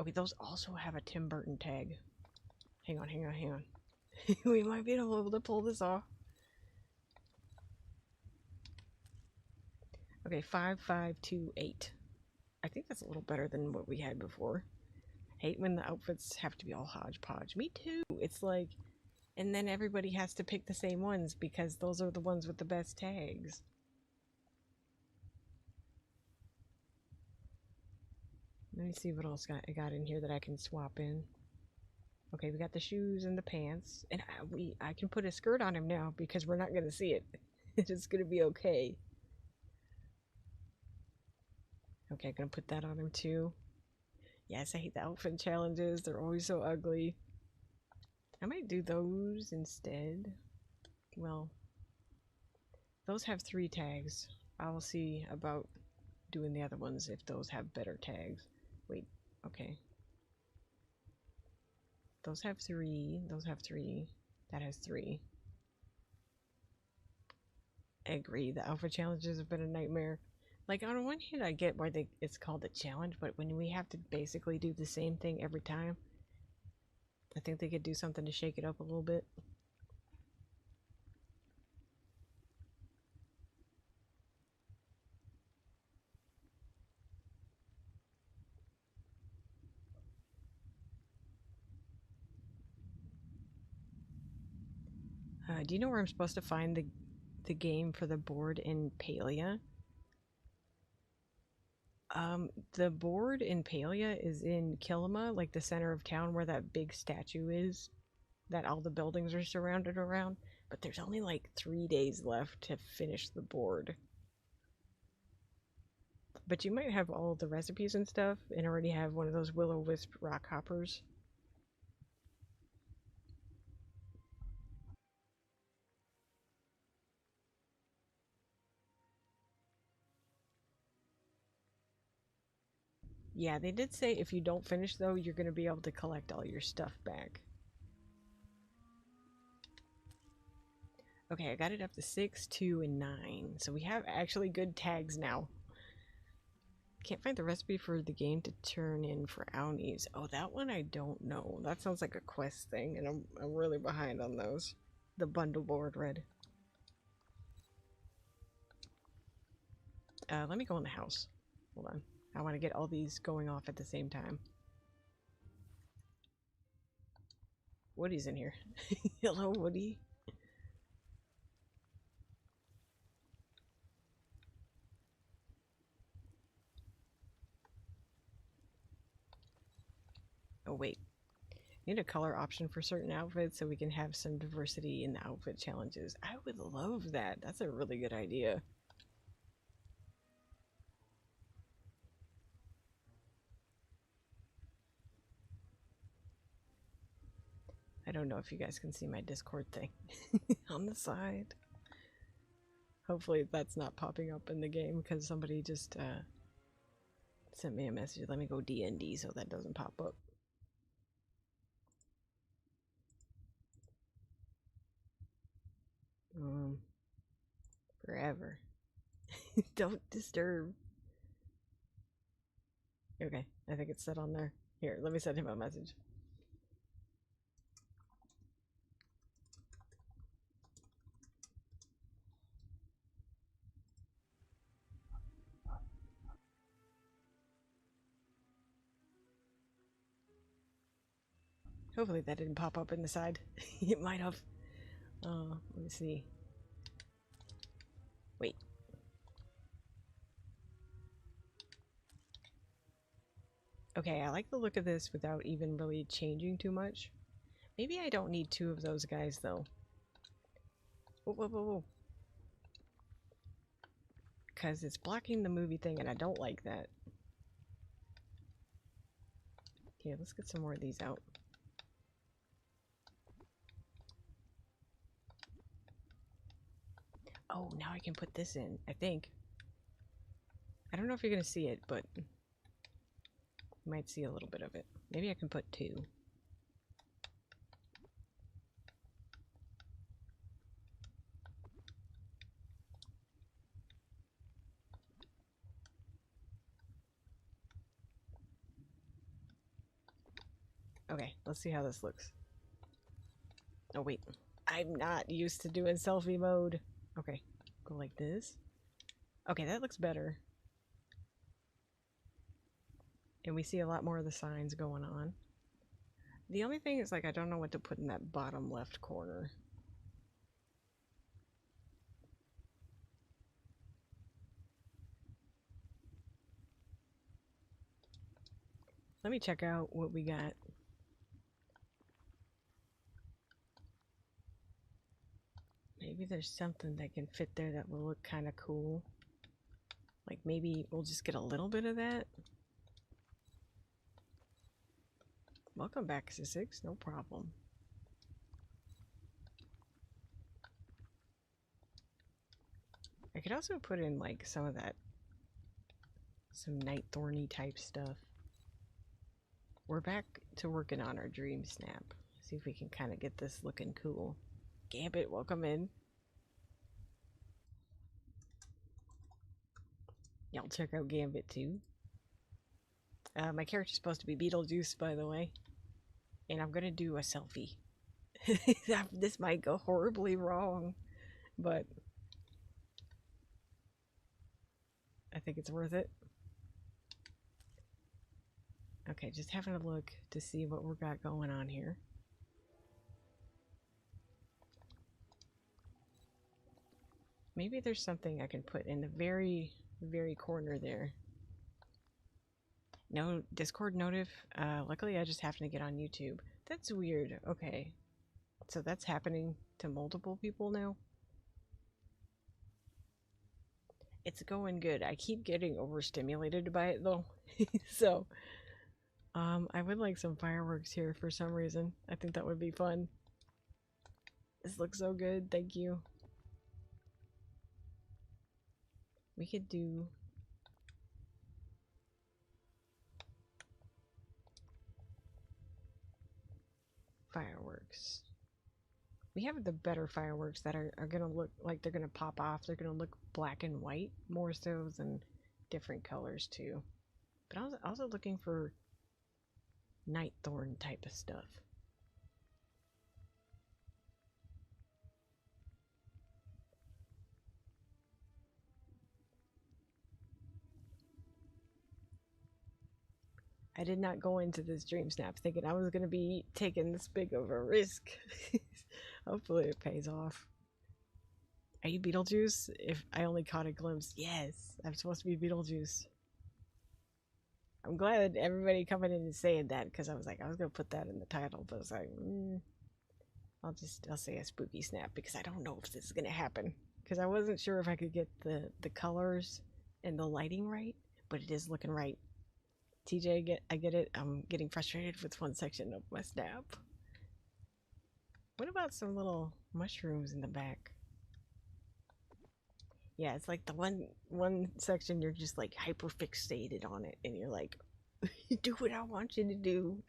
S1: Okay, those also have a Tim Burton tag. Hang on. We might be able to pull this off. Okay, 5528. I think that's a little better than what we had before. Hate when the outfits have to be all hodgepodge. Me too. It's like, and then everybody has to pick the same ones because those are the ones with the best tags. Let me see what else I got in here that I can swap in. Okay, we got the shoes and the pants, and I can put a skirt on him now because we're not gonna see it. It's gonna be okay. Okay, I'm gonna put that on him too. Yes, I hate the outfit challenges. They're always so ugly. I might do those instead. Well, those have 3 tags. I'll see about doing the other ones if those have better tags. Wait, okay. Those have 3. Those have 3. That has 3. I agree. The outfit challenges have been a nightmare. Like, on one hand, I get why it's called a challenge, but when we have to basically do the same thing every time, I think they could do something to shake it up a little bit. Do you know where I'm supposed to find the game for the board in Palia? The board in Palia is in Kilima, like the center of town where that big statue is, that all the buildings are surrounded around. But there's only like 3 days left to finish the board. But you might have all the recipes and stuff and already have one of those will-o-wisp rock hoppers. Yeah, they did say if you don't finish though, you're going to be able to collect all your stuff back. Okay, I got it up to 6, 2, and 9. So we have actually good tags now. Can't find the recipe for the game to turn in for brownies. Oh, that one I don't know. That sounds like a quest thing, and I'm really behind on those. The bundle board red. Let me go in the house. Hold on. I want to get all these going off at the same time. Woody's in here. Hello, Woody. Oh, wait. Need a color option for certain outfits so we can have some diversity in the outfit challenges. I would love that. That's a really good idea. I don't know if you guys can see my Discord thing on the side. Hopefully that's not popping up in the game because somebody just sent me a message. Let me go D&D so that doesn't pop up. Forever. Don't disturb. Okay, I think it's set on there. Here, let me send him a message. Hopefully that didn't pop up in the side. It might have. Let me see. Wait. Okay, I like the look of this without even really changing too much. Maybe I don't need two of those guys, though. Whoa, whoa, whoa, whoa. Because it's blocking the movie thing, and I don't like that. Here, let's get some more of these out. Oh, now I can put this in, I think. I don't know if you're going to see it, but you might see a little bit of it. Maybe I can put two. Okay, let's see how this looks. Oh, wait. I'm not used to doing selfie mode. Okay, go like this. Okay, that looks better. And we see a lot more of the signs going on. The only thing is, like, I don't know what to put in that bottom left corner. Let me check out what we got. Maybe there's something that can fit there that will look kind of cool. Like maybe we'll just get a little bit of that. Welcome back, Six. No problem. I could also put in like some of that, some night thorny type stuff. We're back to working on our Dreamsnap. See if we can kind of get this looking cool. Gambit, welcome in. Y'all check out Gambit too. My character's supposed to be Beetlejuice, by the way. And I'm gonna do a selfie. This might go horribly wrong, but I think it's worth it. Okay, just having a look to see what we've got going on here. Maybe there's something I can put in the very, very corner there. No Discord notif. Luckily, I just happened to get on YouTube. That's weird. Okay. So that's happening to multiple people now? It's going good. I keep getting overstimulated by it, though. So, I would like some fireworks here for some reason. I think that would be fun. This looks so good. Thank you. We could do... fireworks. We have the better fireworks that are gonna look like they're gonna pop off. They're gonna look black and white more so than different colors too. But I was also looking for night thorn type of stuff. I did not go into this Dreamsnap thinking I was going to be taking this big of a risk. Hopefully it pays off. Are you Beetlejuice? If I only caught a glimpse. Yes, I'm supposed to be Beetlejuice. I'm glad everybody coming in and saying that, because I was like, I was going to put that in the title, but I was like, I'll say a spooky snap, because I don't know if this is going to happen. Because I wasn't sure if I could get the colors and the lighting right, but it is looking right. TJ, I get it. I'm getting frustrated with one section of my snap. What about some little mushrooms in the back? Yeah, it's like the one section you're just like hyper fixated on it, and you're like, do what I want you to do.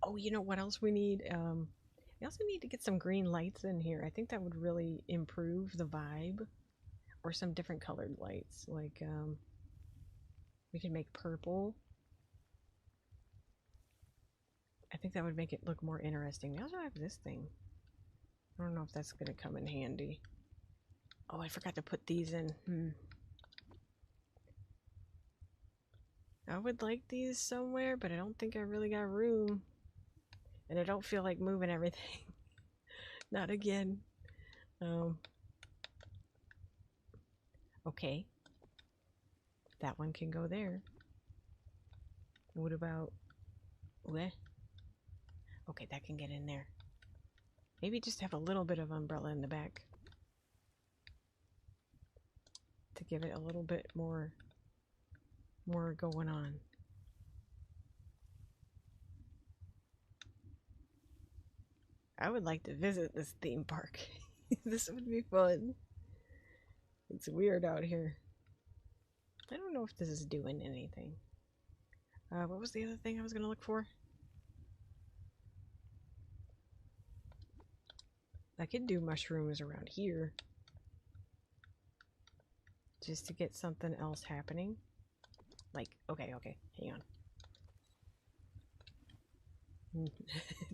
S1: Oh, you know what else we need? We also need to get some green lights in here. I think that would really improve the vibe, or some different colored lights. Like we can make purple. I think that would make it look more interesting. We also have this thing. I don't know if that's gonna come in handy. Oh, I forgot to put these in. I would like these somewhere, but I don't think I really got room. And I don't feel like moving everything. Not again. Okay. That one can go there. What about... What? Okay, that can get in there. Maybe just have a little bit of umbrella in the back. To give it a little bit more going on. I would like to visit this theme park. This would be fun. It's weird out here. I don't know if this is doing anything. What was the other thing I was going to look for? I could do mushrooms around here. Just to get something else happening. Like, okay, hang on.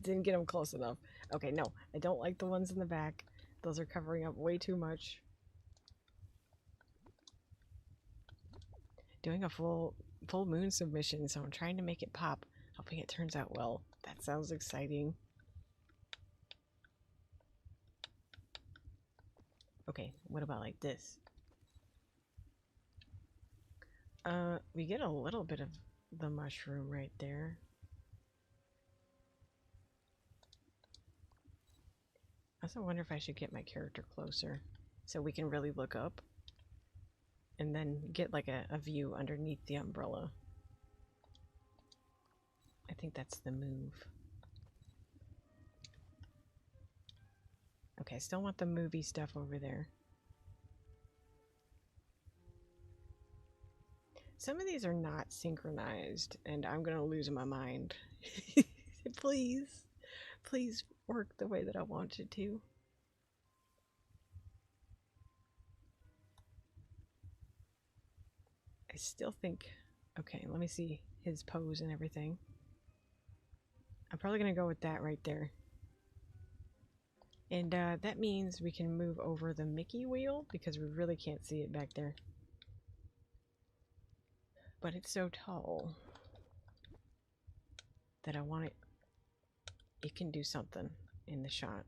S1: Didn't get them close enough. Okay, no, I don't like the ones in the back. Those are covering up way too much. Doing a full moon submission, so I'm trying to make it pop. Hoping it turns out well. That sounds exciting. Okay, what about like this? We get a little bit of the mushroom right there. I also wonder if I should get my character closer so we can really look up and then get like a view underneath the umbrella. I think that's the move. Okay, I still want the movie stuff over there. Some of these are not synchronized, and I'm gonna lose my mind. Please work the way that I want you to. I still think... Okay, let me see his pose and everything. I'm probably gonna go with that right there. And that means we can move over the Mickey wheel, because we really can't see it back there. But it's so tall that I want it... It can do something in the shot.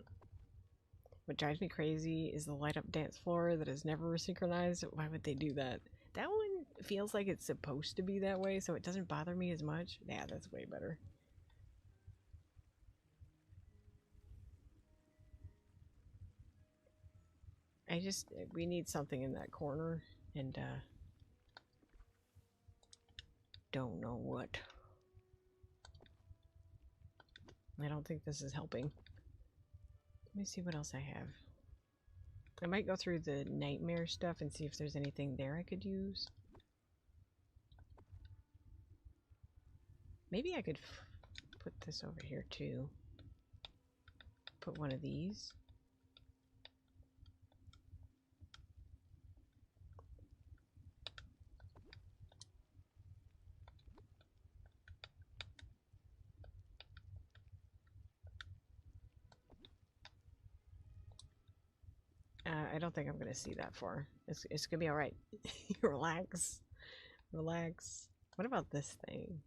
S1: What drives me crazy is the light up dance floor that is never synchronized. Why would they do that? That one feels like it's supposed to be that way, so it doesn't bother me as much. Yeah, that's way better. We need something in that corner, and don't know what. I don't think this is helping. Let me see what else I have. I might go through the nightmare stuff and see if there's anything there I could use. Maybe I could put this over here too. Put one of these. I don't think I'm gonna see that far. It's gonna be all right. Relax, relax. What about this thing?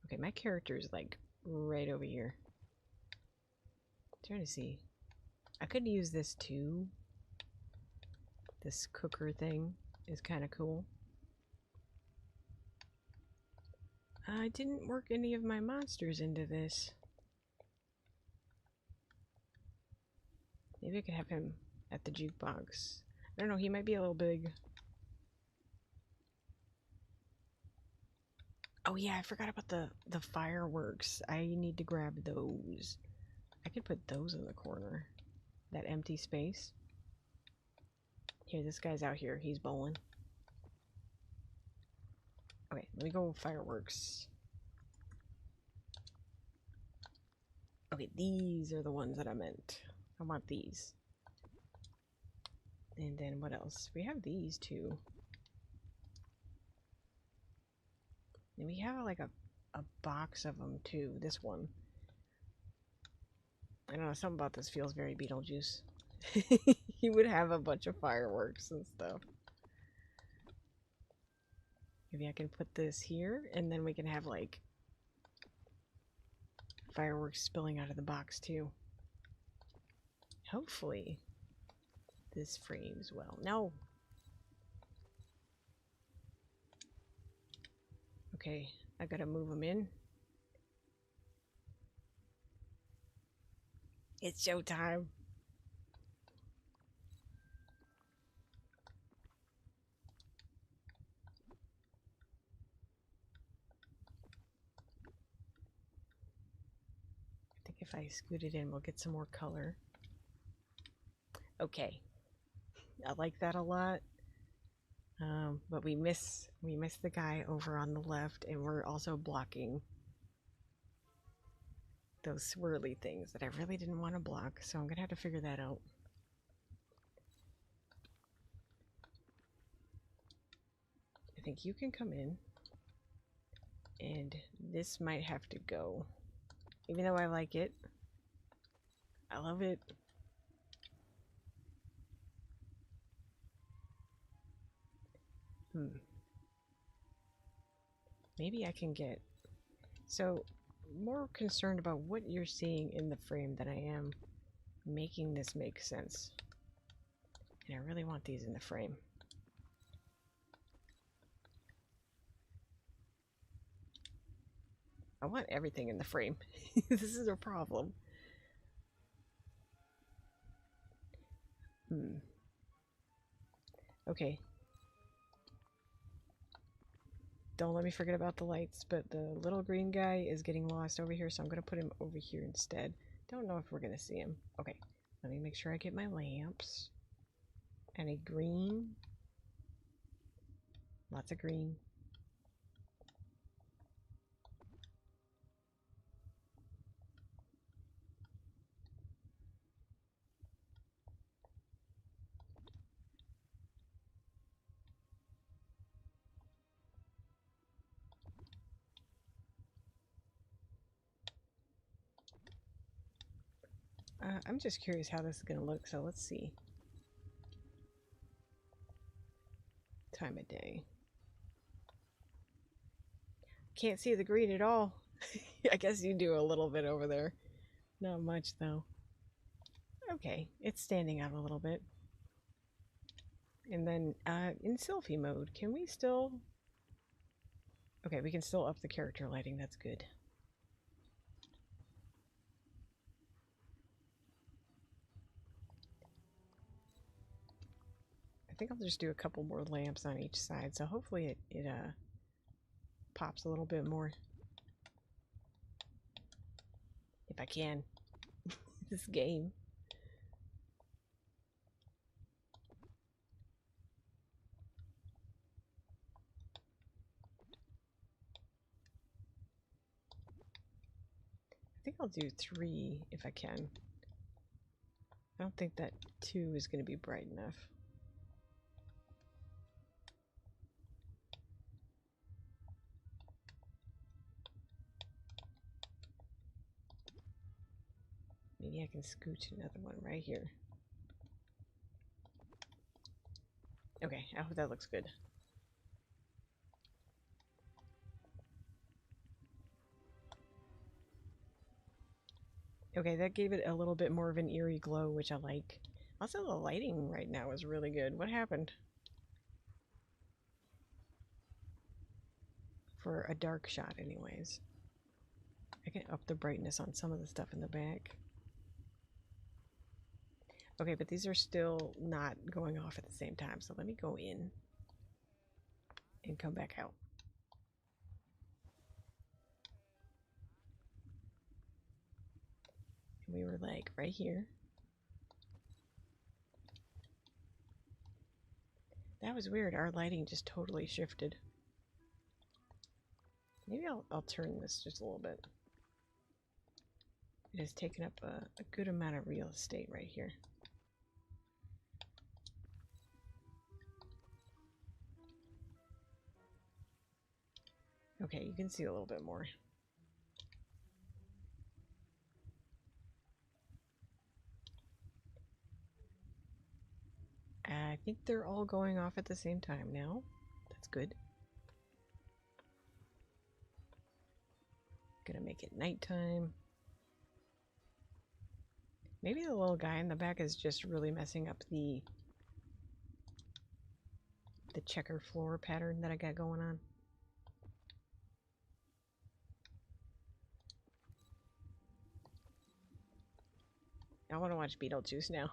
S1: Okay, my character is like right over here. Trying to see. I could use this too. This cooker thing is kind of cool. I didn't work any of my monsters into this. Maybe I could have him at the jukebox. I don't know, he might be a little big. Oh yeah, I forgot about the fireworks. I need to grab those. I could put those in the corner. That empty space. Here, this guy's out here. He's bowling. Okay, let me go fireworks. Okay, these are the ones that I meant. I want these. And then what else? We have these too. And we have like a box of them too. This one. I don't know, something about this feels very Beetlejuice. He would have a bunch of fireworks and stuff. Maybe I can put this here and then we can have like fireworks spilling out of the box too. Hopefully this frames well. No! Okay, I gotta move them in. It's showtime. I think if I scoot it in, we'll get some more color. Okay, I like that a lot. But we miss the guy over on the left, and we're also blocking those swirly things that I really didn't want to block, so I'm gonna have to figure that out. I think you can come in, and this might have to go. Even though I like it, I love it. Maybe I can get... So, more concerned about what you're seeing in the frame than I am making this make sense. And I really want these in the frame. I want everything in the frame. This is a problem. Okay. Don't let me forget about the lights, but the little green guy is getting lost over here, so I'm going to put him over here instead. Don't know if we're going to see him. Okay, let me make sure I get my lamps. And a green. Lots of green. I'm just curious how this is going to look, so let's see. Time of day. Can't see the green at all. I guess you do a little bit over there. Not much, though. Okay, it's standing out a little bit. And then, in selfie mode, can we still... Okay, we can still up the character lighting, that's good. I think I'll just do a couple more lamps on each side, so hopefully it pops a little bit more. If I can. This game. I think I'll do 3 if I can. I don't think that 2 is going to be bright enough. Maybe I can scooch another one right here. Okay, I hope that looks good. Okay, that gave it a little bit more of an eerie glow, which I like. Also, the lighting right now is really good. What happened? For a dark shot, anyways. I can up the brightness on some of the stuff in the back. Okay, but these are still not going off at the same time, so let me go in and come back out. And we were like right here. That was weird. Our lighting just totally shifted. Maybe I'll turn this just a little bit. It has taken up a good amount of real estate right here. Okay, you can see a little bit more. I think they're all going off at the same time now. That's good. Gonna make it nighttime. Maybe the little guy in the back is just really messing up the checker floor pattern that I got going on. I want to watch Beetlejuice now.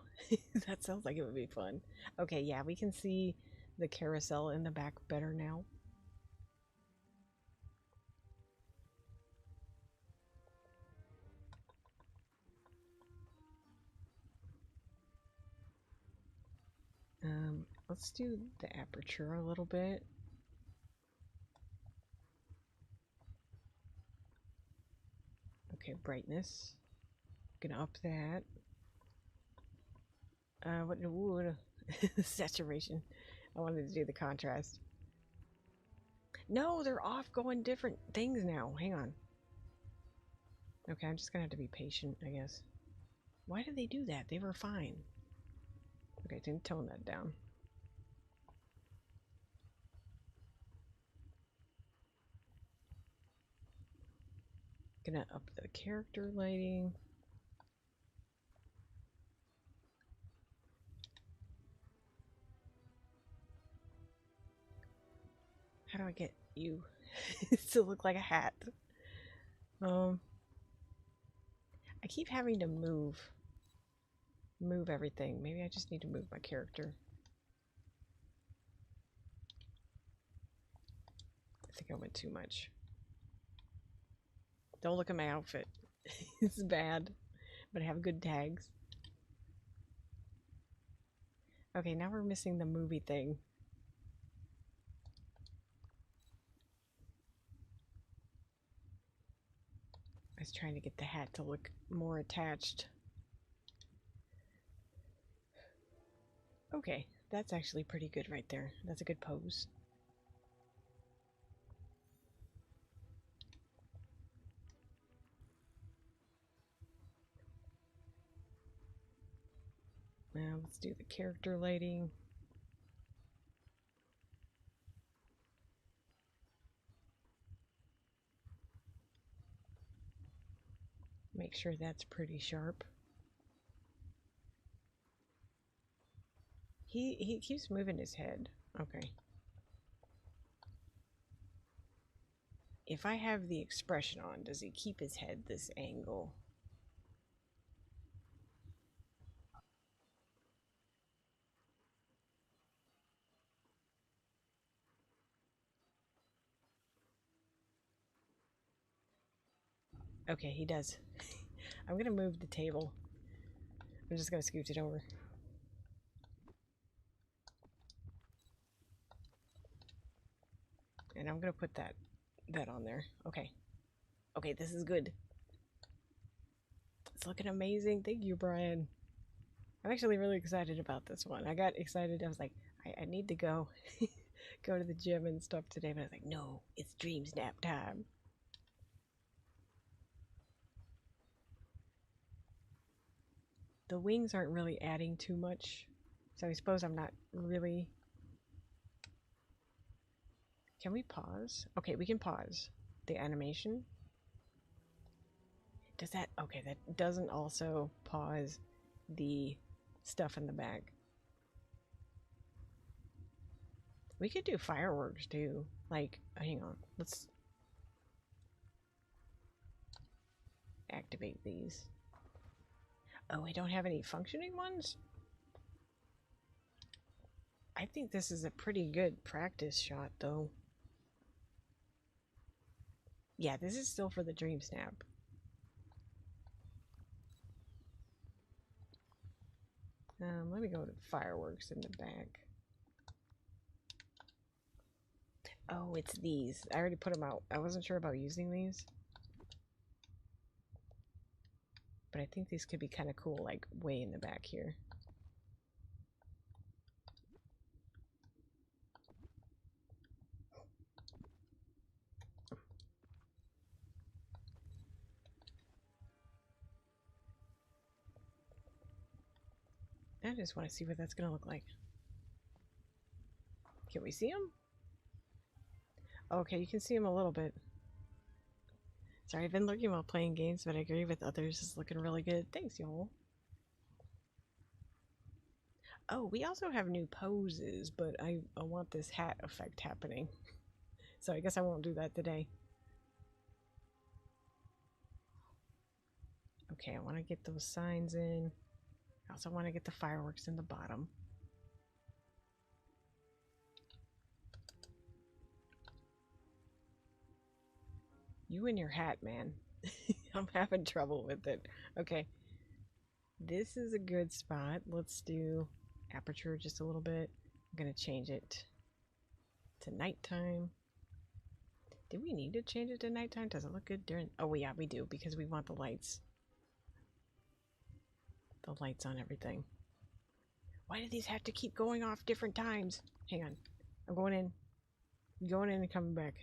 S1: That sounds like it would be fun. Okay, yeah, we can see the carousel in the back better now. Let's do the aperture a little bit. Okay, brightness. Gonna up that. What saturation. I wanted to do the contrast. No, they're off going different things now. Hang on. Okay, I'm just gonna have to be patient, I guess. Why did they do that? They were fine. Okay, didn't tone that down. Gonna up the character lighting. How do I get you to look like a hat? I keep having to move everything. Maybe I just need to move my character. I think I went too much. Don't look at my outfit. It's bad, but I have good tags. Okay, now we're missing the movie thing. I was trying to get the hat to look more attached. Okay, that's actually pretty good right there. That's a good pose. Now let's do the character lighting. Make sure that's pretty sharp. He keeps moving his head. Okay. If I have the expression on, does he keep his head this angle? Okay, he does. I'm gonna move the table. I'm just gonna scoot it over. And I'm gonna put that on there. Okay. Okay, this is good. It's looking amazing. Thank you, Brian. I'm actually really excited about this one. I got excited. I was like, I need to go go to the gym and stuff today, but I was like, no, it's Dreamsnap time. The wings aren't really adding too much, so I suppose I'm not really... Can we pause? Okay, we can pause the animation. Does that... Okay, that doesn't also pause the stuff in the back. We could do fireworks too. Like, hang on. Let's activate these. Oh, we don't have any functioning ones? I think this is a pretty good practice shot, though. Yeah, this is still for the Dreamsnap. Let me go to fireworks in the back. Oh, it's these. I already put them out. I wasn't sure about using these. But I think these could be kind of cool, like way in the back here. I just want to see what that's going to look like. Can we see them? Okay, you can see them a little bit. Sorry, I've been looking while playing games, but I agree with others. It's looking really good. Thanks, y'all. Oh, we also have new poses, but I want this hat effect happening. So I guess I won't do that today. Okay, I want to get those signs in. I also want to get the fireworks in the bottom. You and your hat, man. I'm having trouble with it. Okay. This is a good spot. Let's do aperture just a little bit. I'm going to change it to nighttime. Do we need to change it to nighttime? Does it look good during... Oh, yeah, we do, because we want the lights. The lights on everything. Why do these have to keep going off different times? Hang on. I'm going in. Going in and coming back.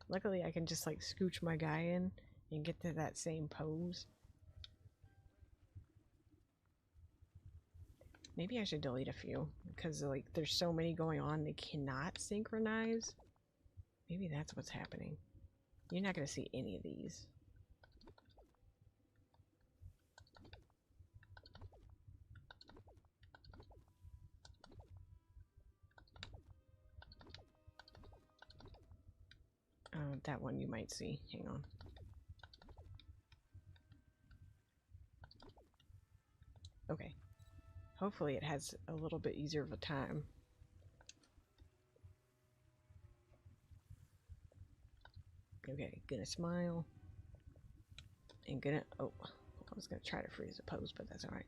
S1: Luckily, I can just, like, scooch my guy in and get to that same pose. Maybe I should delete a few, because, like, there's so many going on, they cannot synchronize. Maybe that's what's happening. You're not going to see any of these. That one you might see. Hang on. Okay. Hopefully it has a little bit easier of a time. Okay, gonna smile. And gonna... Oh, I was gonna try to freeze the pose, but that's alright.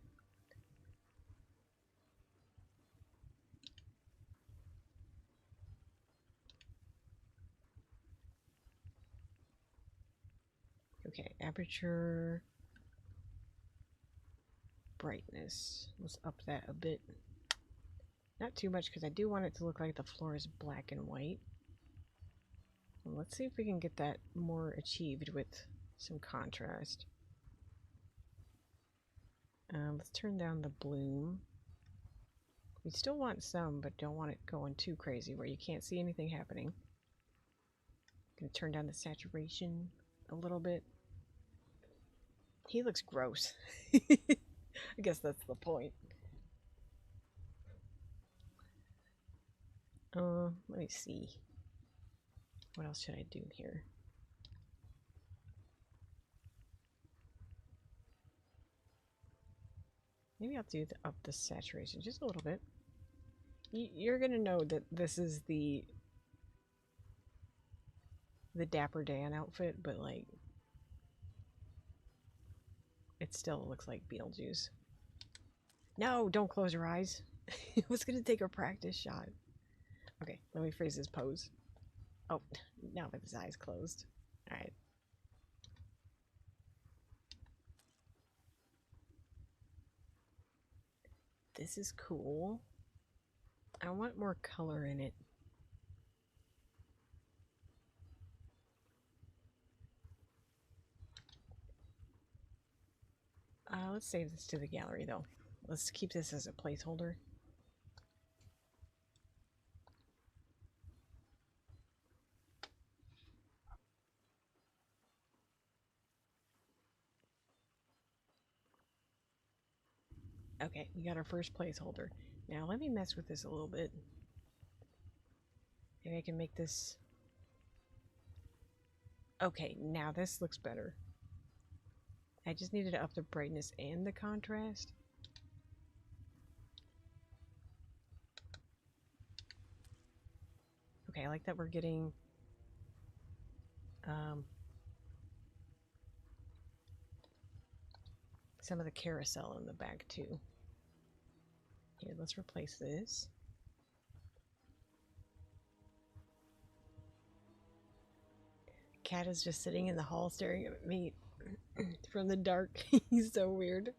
S1: Okay, aperture... brightness. Let's up that a bit. Not too much, because I do want it to look like the floor is black and white. Well, let's see if we can get that more achieved with some contrast. Let's turn down the bloom. We still want some, but don't want it going too crazy where you can't see anything happening. Gonna turn down the saturation a little bit. He looks gross. I guess that's the point. Let me see. What else should I do here? Maybe I'll do up the saturation just a little bit. You're gonna know that this is the Dapper Dan outfit, but like it still looks like Beetlejuice. No, don't close your eyes. I was gonna take a practice shot. Okay, let me freeze his pose. Oh, now with his eyes closed. Alright. This is cool. I want more color in it. Let's save this to the gallery though. let's keep this as a placeholder. Okay, we got our first placeholder. Now let me mess with this a little bit. Maybe I can make this... Okay, now this looks better. I just needed to up the brightness and the contrast. Okay, I like that we're getting some of the carousel in the back too. Here, let's replace this. Cat is just sitting in the hall staring at me from the dark. He's so weird.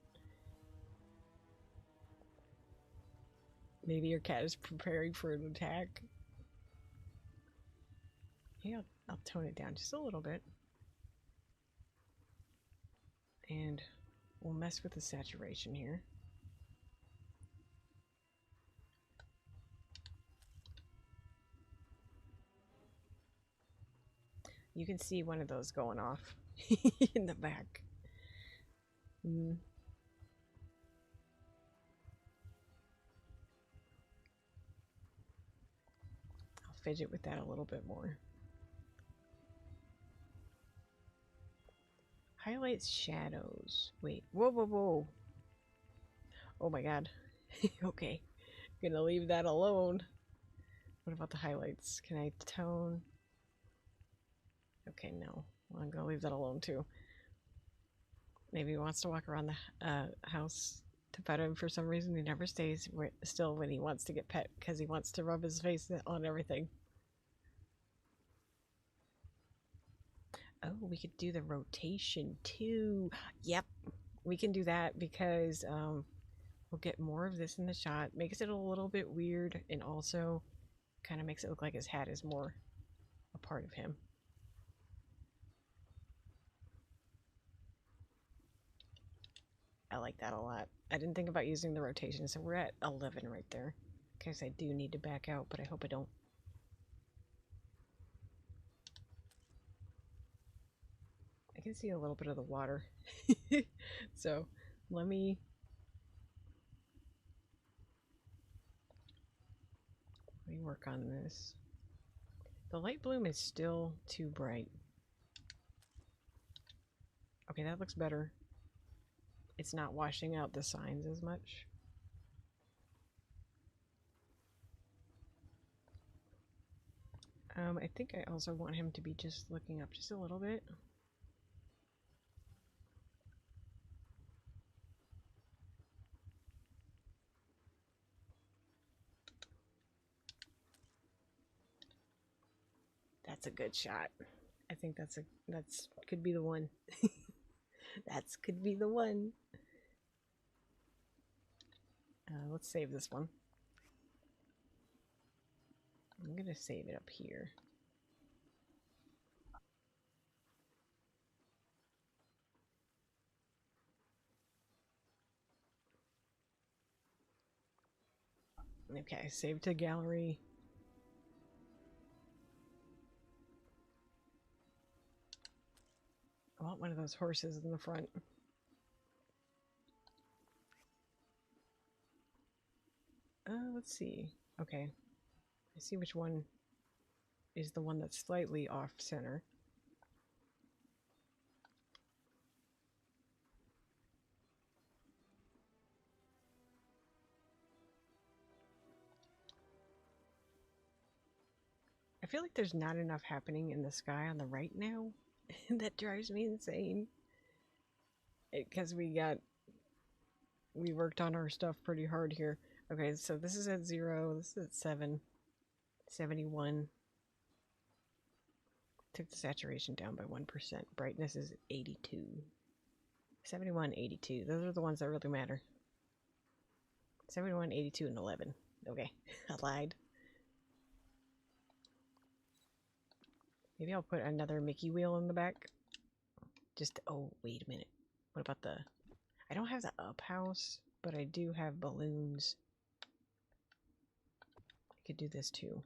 S1: Maybe your cat is preparing for an attack. Yeah, I'll tone it down just a little bit. And we'll mess with the saturation here. You can see one of those going off in the back. I'll fidget with that a little bit more. Highlights shadows. Wait, whoa, whoa, whoa. Oh my god. Okay, gonna leave that alone. What about the highlights? Can I tone? Okay, no. Well, I'm gonna leave that alone too. Maybe he wants to walk around the house to pet him for some reason. He never stays still when he wants to get pet because he wants to rub his face on everything. Oh, we could do the rotation too. Yep, we can do that because we'll get more of this in the shot. Makes it a little bit weird and also kind of makes it look like his hat is more a part of him. I like that a lot. I didn't think about using the rotation, so we're at 11 right there. In case I do need to back out, but I hope I don't. I can see a little bit of the water. So let me work on this. The light bloom is still too bright. Okay, that looks better. It's not washing out the signs as much. I think I also want him to be just looking up just a little bit. That's a good shot. I think that's could be the one. That's could be the one. Let's save this one. I'm gonna save it up here. Okay, save to gallery. I want one of those horses in the front. Let's see. Okay. I see which one is the one that's slightly off center. I feel like there's not enough happening in the sky on the right now. That drives me insane. Because we worked on our stuff pretty hard here. Okay, so this is at 0, this is at 7, 71. Took the saturation down by 1%. Brightness is 82. 71, 82. Those are the ones that really matter. 71, 82, and 11. Okay, I lied. Maybe I'll put another Mickey wheel in the back. Just, oh, wait a minute. What about the... I don't have the up house. but I do have balloons. I could do this too.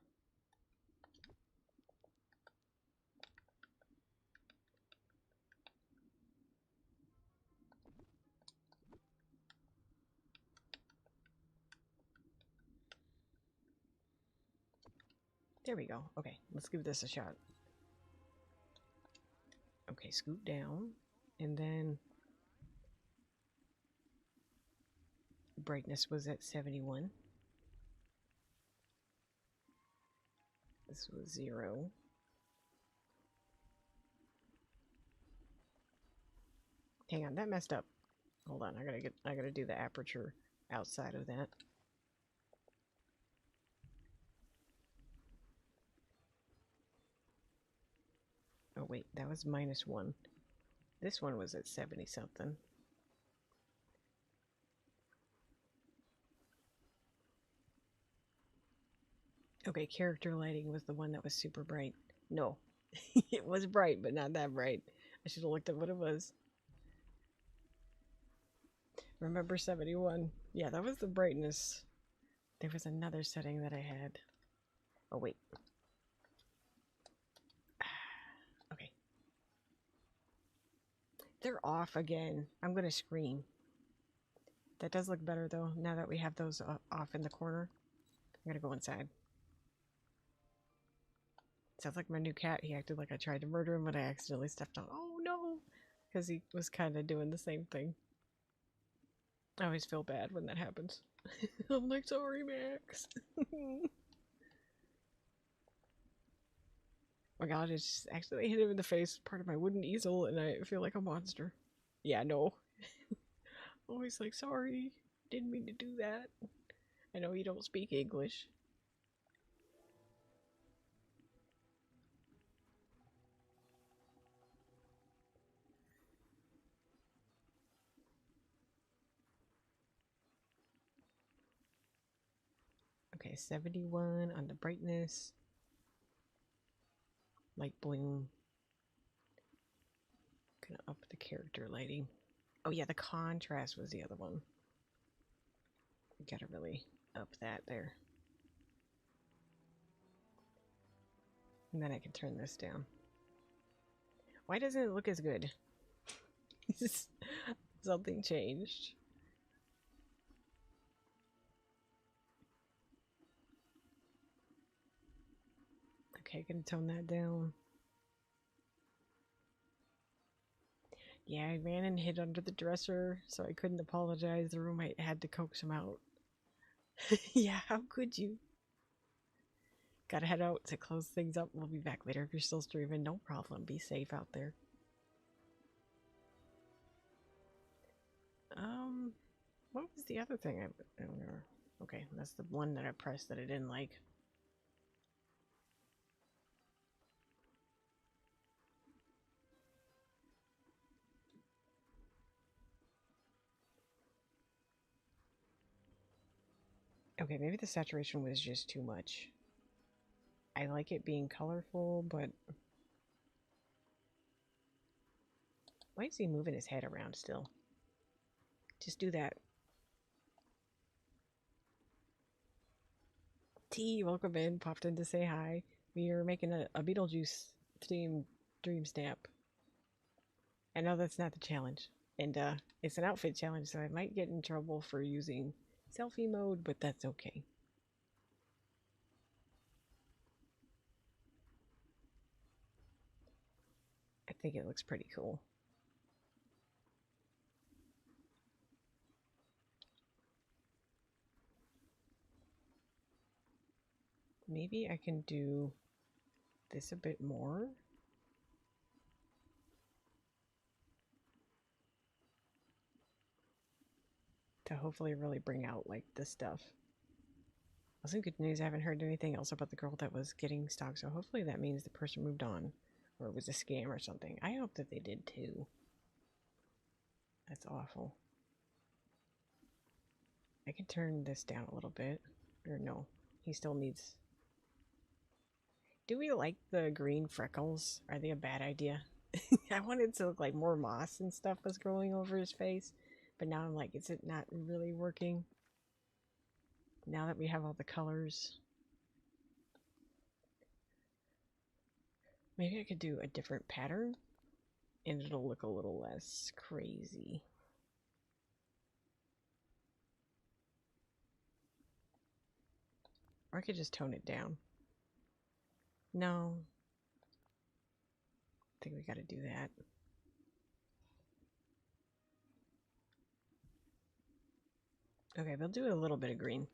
S1: There we go. Okay, let's give this a shot. Okay, scoot down, and then brightness was at 71. This was 0. Hang on, that messed up. Hold on, I gotta do the aperture outside of that. Oh wait, that was -1. This one was at 70 something. Okay, character lighting was the one that was super bright. No, it was bright, but not that bright. I should have looked at what it was. Remember 71? Yeah, that was the brightness. There was another setting that I had. Oh, wait. Okay. They're off again. I'm going to scream. That does look better, though, now that we have those off in the corner. I'm going to go inside. Sounds like my new cat. He acted like I tried to murder him, but I accidentally stepped on. Oh, no! Because he was kind of doing the same thing. I always feel bad when that happens. I'm like, sorry, Max. Oh my god, I just accidentally hit him in the face, part of my wooden easel, and I feel like a monster. Yeah, no. Always like, sorry, didn't mean to do that. I know you don't speak English. Okay, 71 on the brightness. Light bloom. Gonna up the character lighting. Oh yeah, the contrast was the other one. We gotta really up that there. And then I can turn this down. Why doesn't it look as good? Something changed. Okay, gonna tone that down. Yeah, I ran and hid under the dresser, so I couldn't apologize. The roommate had to coax him out. Yeah, how could you? Gotta head out to close things up. We'll be back later if you're still streaming. No problem. Be safe out there. What was the other thing I don't know. Okay, that's the one that I pressed that I didn't like. Okay, maybe the saturation was just too much. I like it being colorful, but why is he moving his head around still? Just do that. T, welcome in. Popped in to say hi. We are making a Beetlejuice themed Dreamsnap. I know that's not the challenge. And it's an outfit challenge, so I might get in trouble for using selfie mode, but that's okay. I think it looks pretty cool. Maybe I can do this a bit more. To hopefully really bring out like this stuff. Also, good news, I haven't heard anything else about the girl that was getting stalked, so hopefully that means the person moved on. Or it was a scam or something. I hope that they did too. That's awful. I can turn this down a little bit. Or no, he still needs... Do we like the green freckles? Are they a bad idea? I wanted to look like more moss and stuff was growing over his face, but now I'm like, is it not really working? Now that we have all the colors. Maybe I could do a different pattern and it'll look a little less crazy. Or I could just tone it down. No. I think we gotta do that. Okay, we'll do a little bit of green.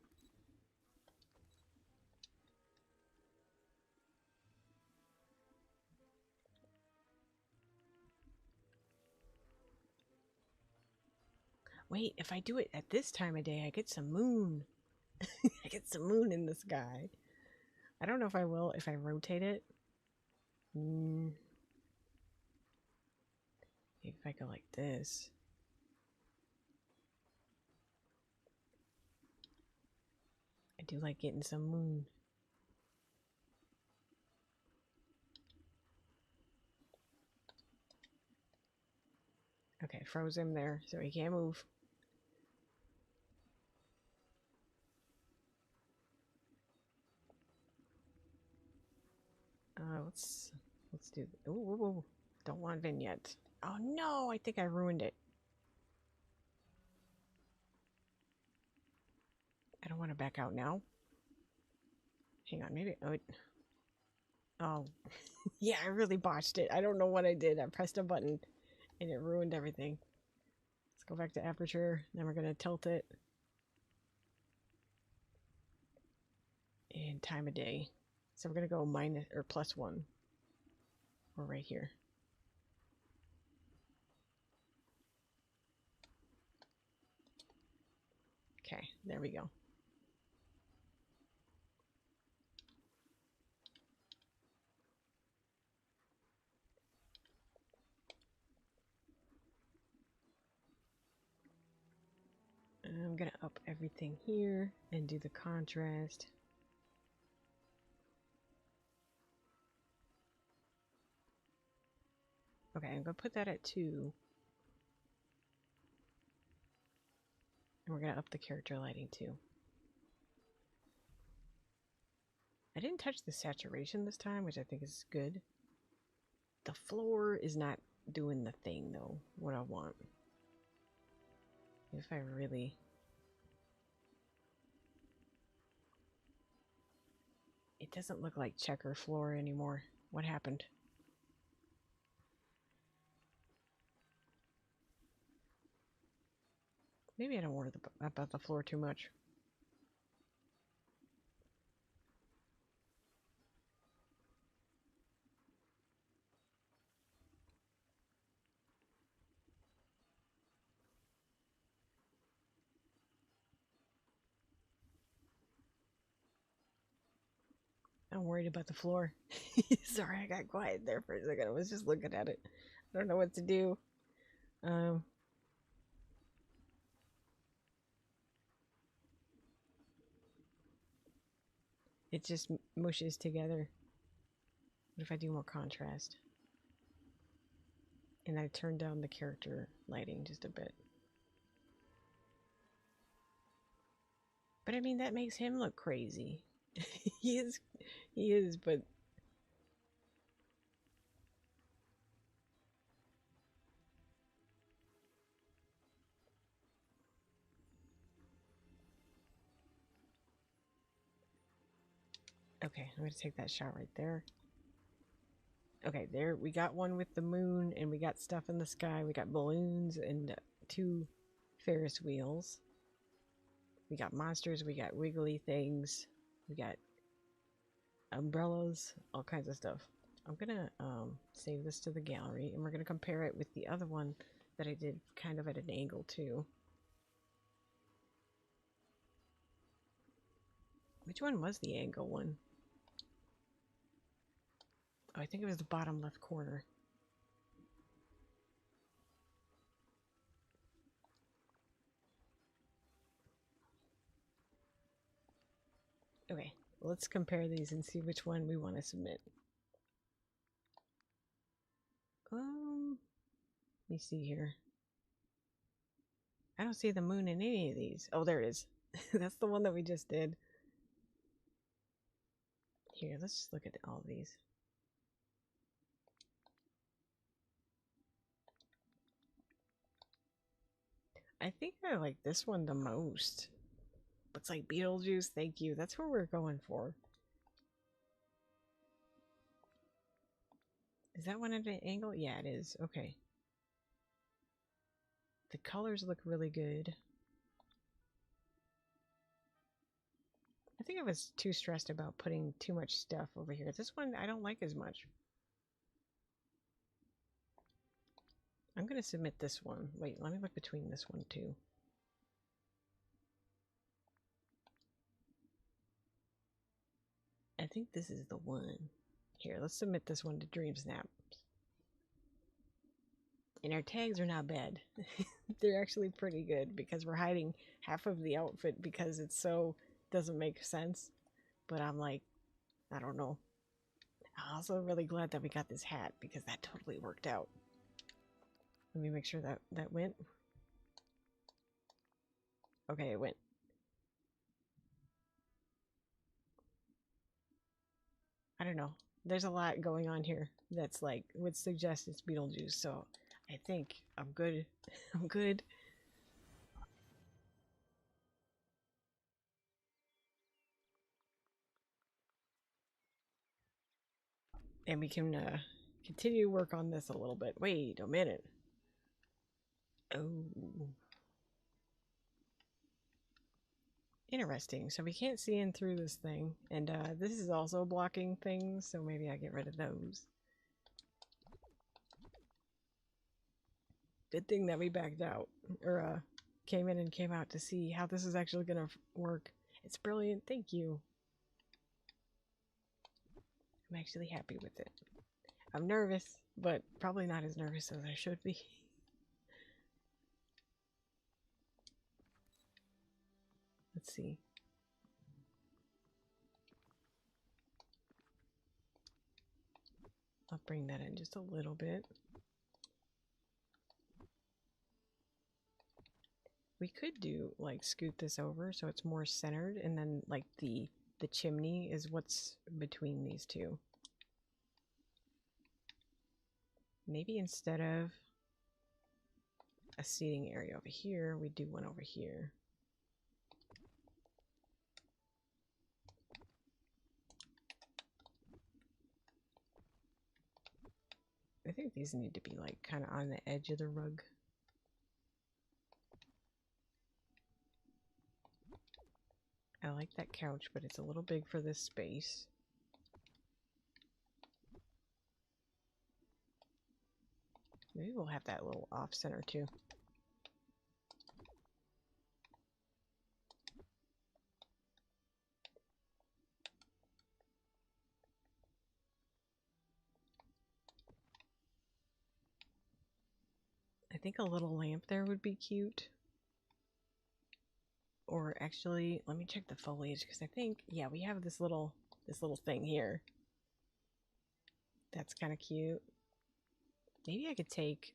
S1: Wait, if I do it at this time of day, I get some moon. I get some moon in the sky. I don't know if I will if I rotate it. If I go like this. I do like getting some moon. Okay, froze him there so he can't move. Let's do. Ooh, don't want vignette. Oh no, I think I ruined it. I don't want to back out now. Hang on, maybe. Oh, yeah, I really botched it. I don't know what I did. I pressed a button and it ruined everything. Let's go back to aperture. Then we're gonna tilt it. And time of day. So we're gonna go minus or +1. We're right here. Okay, there we go. I'm gonna up everything here and do the contrast. Okay, I'm gonna put that at 2. And we're gonna up the character lighting too. I didn't touch the saturation this time, which I think is good. The floor is not doing the thing though, what I want. If I really... It doesn't look like checker floor anymore. What happened? Maybe I don't worry about the floor too much. I'm worried about the floor. Sorry, I got quiet there for a second. I was just looking at it. I don't know what to do. It just mushes together. What if I do more contrast? And I turn down the character lighting just a bit. But I mean, that makes him look crazy. He is, but... Okay, I'm going to take that shot right there. Okay, there, we got one with the moon, and we got stuff in the sky. We got balloons and 2 Ferris wheels. We got monsters, we got wiggly things, we got umbrellas, all kinds of stuff. I'm gonna save this to the gallery, and we're gonna compare it with the other one that I did kind of at an angle too. Which one was the angle one? Oh, I think it was the bottom left corner. Okay, let's compare these and see which one we want to submit. Let me see here. I don't see the moon in any of these. Oh, there it is. That's the one that we just did. Here, let's just look at all of these. I think I like this one the most. Looks like Beetlejuice. Thank you. That's what we're going for. Is that one at an angle? Yeah, it is. Okay. The colors look really good. I think I was too stressed about putting too much stuff over here. This one I don't like as much. I'm going to submit this one. Wait, let me look between this one too. I think this is the one. Here, let's submit this one to Dreamsnap. And our tags are not bad. They're actually pretty good because we're hiding half of the outfit because it's so doesn't make sense. But I'm like, I don't know. I'm also really glad that we got this hat because that totally worked out. Let me make sure that that went. Okay, it went. I don't know. There's a lot going on here that's like would suggest it's Beetlejuice, so I think I'm good. I'm good. And we can continue to work on this a little bit. Wait a minute. Oh. Interesting. So we can't see in through this thing. And this is also blocking things, so maybe I get rid of those. Good thing that we backed out. Or came in and came out to see how this is actually going to work. It's brilliant. Thank you. I'm actually happy with it. I'm nervous, but probably not as nervous as I should be. Let's see. I'll bring that in just a little bit. We could do, like, scoot this over so it's more centered, and then, like, the chimney is what's between these two. Maybe instead of a seating area over here, we do one over here. I think these need to be, like, kind of on the edge of the rug. I like that couch, but it's a little big for this space. Maybe we'll have that little off center too. I think a little lamp there would be cute. Or actually, let me check the foliage because I think, yeah, we have this little thing here. That's kind of cute. Maybe I could take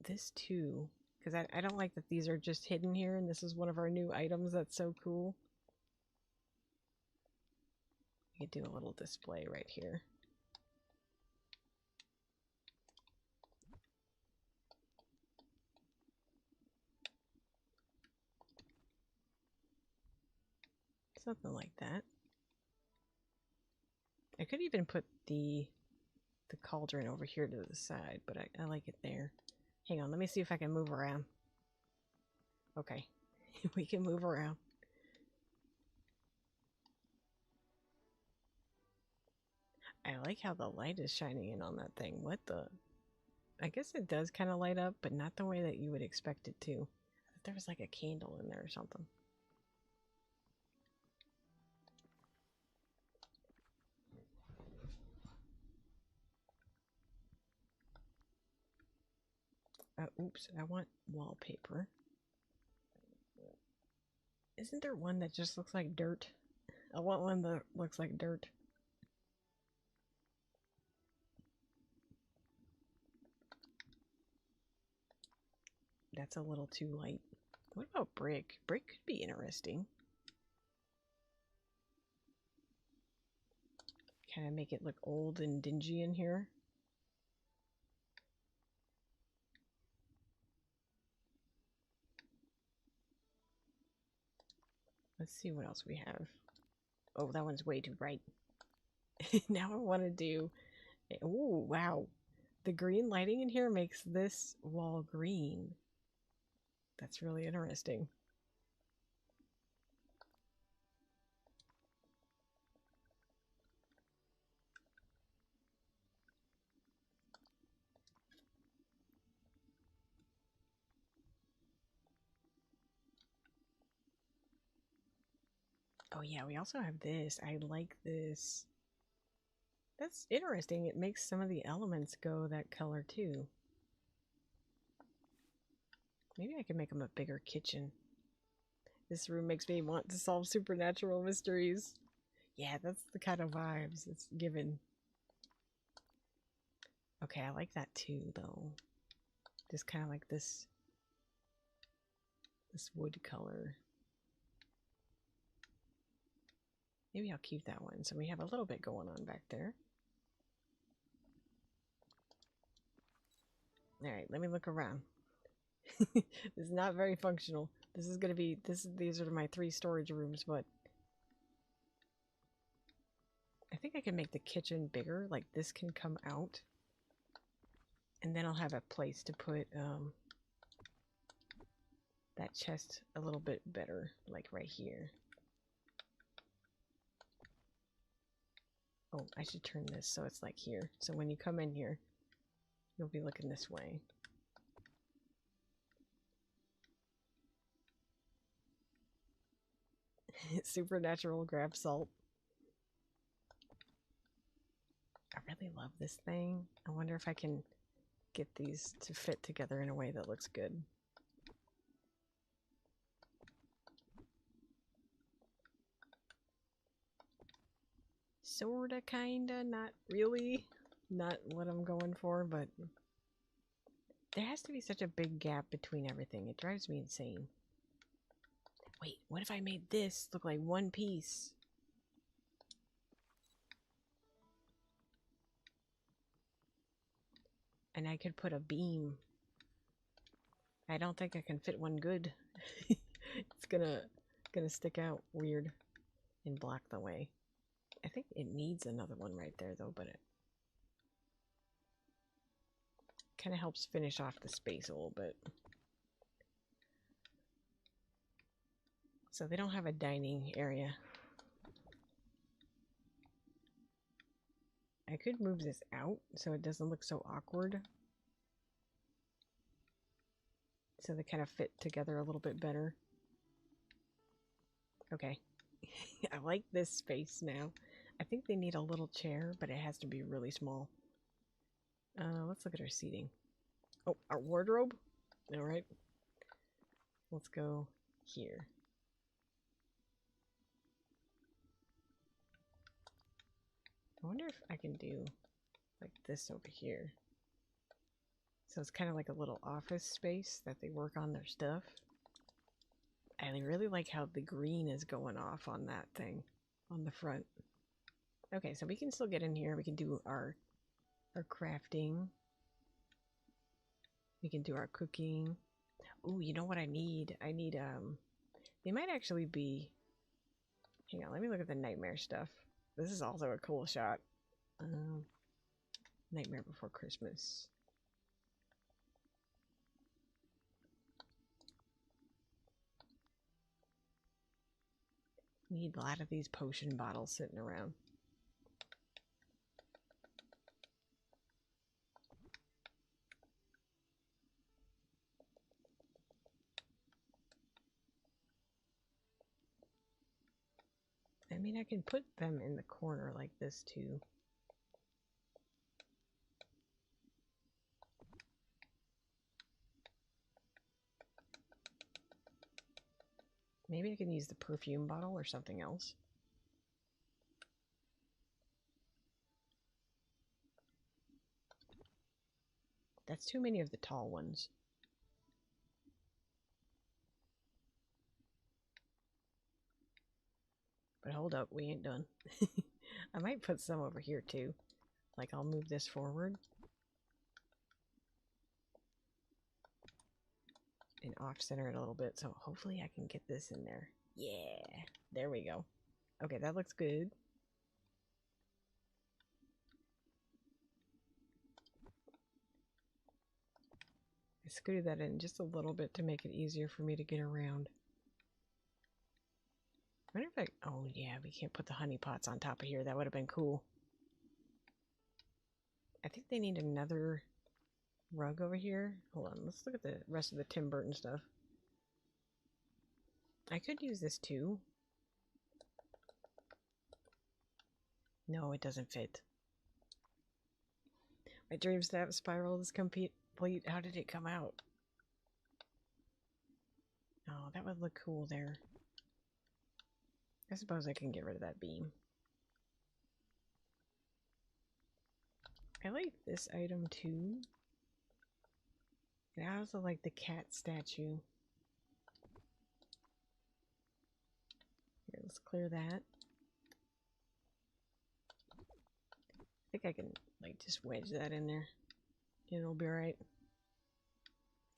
S1: this too, because I don't like that these are just hidden here, and this is one of our new items that's so cool. I could do a little display right here. Something like that. I could even put the cauldron over here to the side, but I like it there. Hang on, let me see if I can move around. Okay, we can move around. I like how the light is shining in on that thing. What the? I guess it does kind of light up, but not the way that you would expect it to. If there was like a candle in there or something. Oops, I want wallpaper. Isn't there one that just looks like dirt? I want one that looks like dirt. That's a little too light. What about brick? Brick could be interesting. Kind of make it look old and dingy in here. Let's see what else we have. Oh, that one's way too bright. Now I want to do... Oh, wow. The green lighting in here makes this wall green. That's really interesting. Oh yeah, we also have this. I like this. That's interesting. It makes some of the elements go that color too. Maybe I can make them a bigger kitchen. This room makes me want to solve supernatural mysteries. Yeah, that's the kind of vibes it's given. Okay, I like that too, though. Just kind of like this wood color. Maybe I'll keep that one. So we have a little bit going on back there. Alright, let me look around. This is not very functional. This is gonna be these are my 3 storage rooms, but I think I can make the kitchen bigger, like this can come out. And then I'll have a place to put that chest a little bit better, like right here. Oh, I should turn this so it's like here. So when you come in here, you'll be looking this way. Supernatural grab salt. I really love this thing. I wonder if I can get these to fit together in a way that looks good. Sorta, kinda, not really. Not what I'm going for, but there has to be such a big gap between everything. It drives me insane. Wait, what if I made this look like one piece? And I could put a beam. I don't think I can fit one good. It's gonna stick out weird and block the way. I think it needs another one right there though, but it kind of helps finish off the space a little bit. So they don't have a dining area. I could move this out so it doesn't look so awkward. So they kind of fit together a little bit better. Okay. I like this space now. I think they need a little chair, but it has to be really small. Let's look at our seating. Oh, our wardrobe? Alright. Let's go here. I wonder if I can do like this over here. So it's kind of like a little office space that they work on their stuff. And I really like how the green is going off on that thing on the front. Okay, so we can still get in here. We can do our crafting. We can do our cooking. Ooh, you know what I need? I need, they might actually be... Hang on, let me look at the nightmare stuff. This is also a cool shot. Nightmare Before Christmas. Need a lot of these potion bottles sitting around. I mean, I can put them in the corner like this too. Maybe I can use the perfume bottle or something else. That's too many of the tall ones. But hold up, we ain't done. I might put some over here too. Like I'll move this forward. And off-center it a little bit, so hopefully I can get this in there. Yeah, there we go. Okay, that looks good. I scooted that in just a little bit to make it easier for me to get around. I wonder if I... Oh yeah, we can't put the honey pots on top of here. That would have been cool. I think they need another rug over here. Hold on, let's look at the rest of the Tim Burton stuff. I could use this too. No, it doesn't fit. My Dreamsnap spiral is complete. How did it come out? Oh, that would look cool there. I suppose I can get rid of that beam. I like this item too. And I also like the cat statue. Here, let's clear that. I think I can, like, just wedge that in there. And it'll be alright.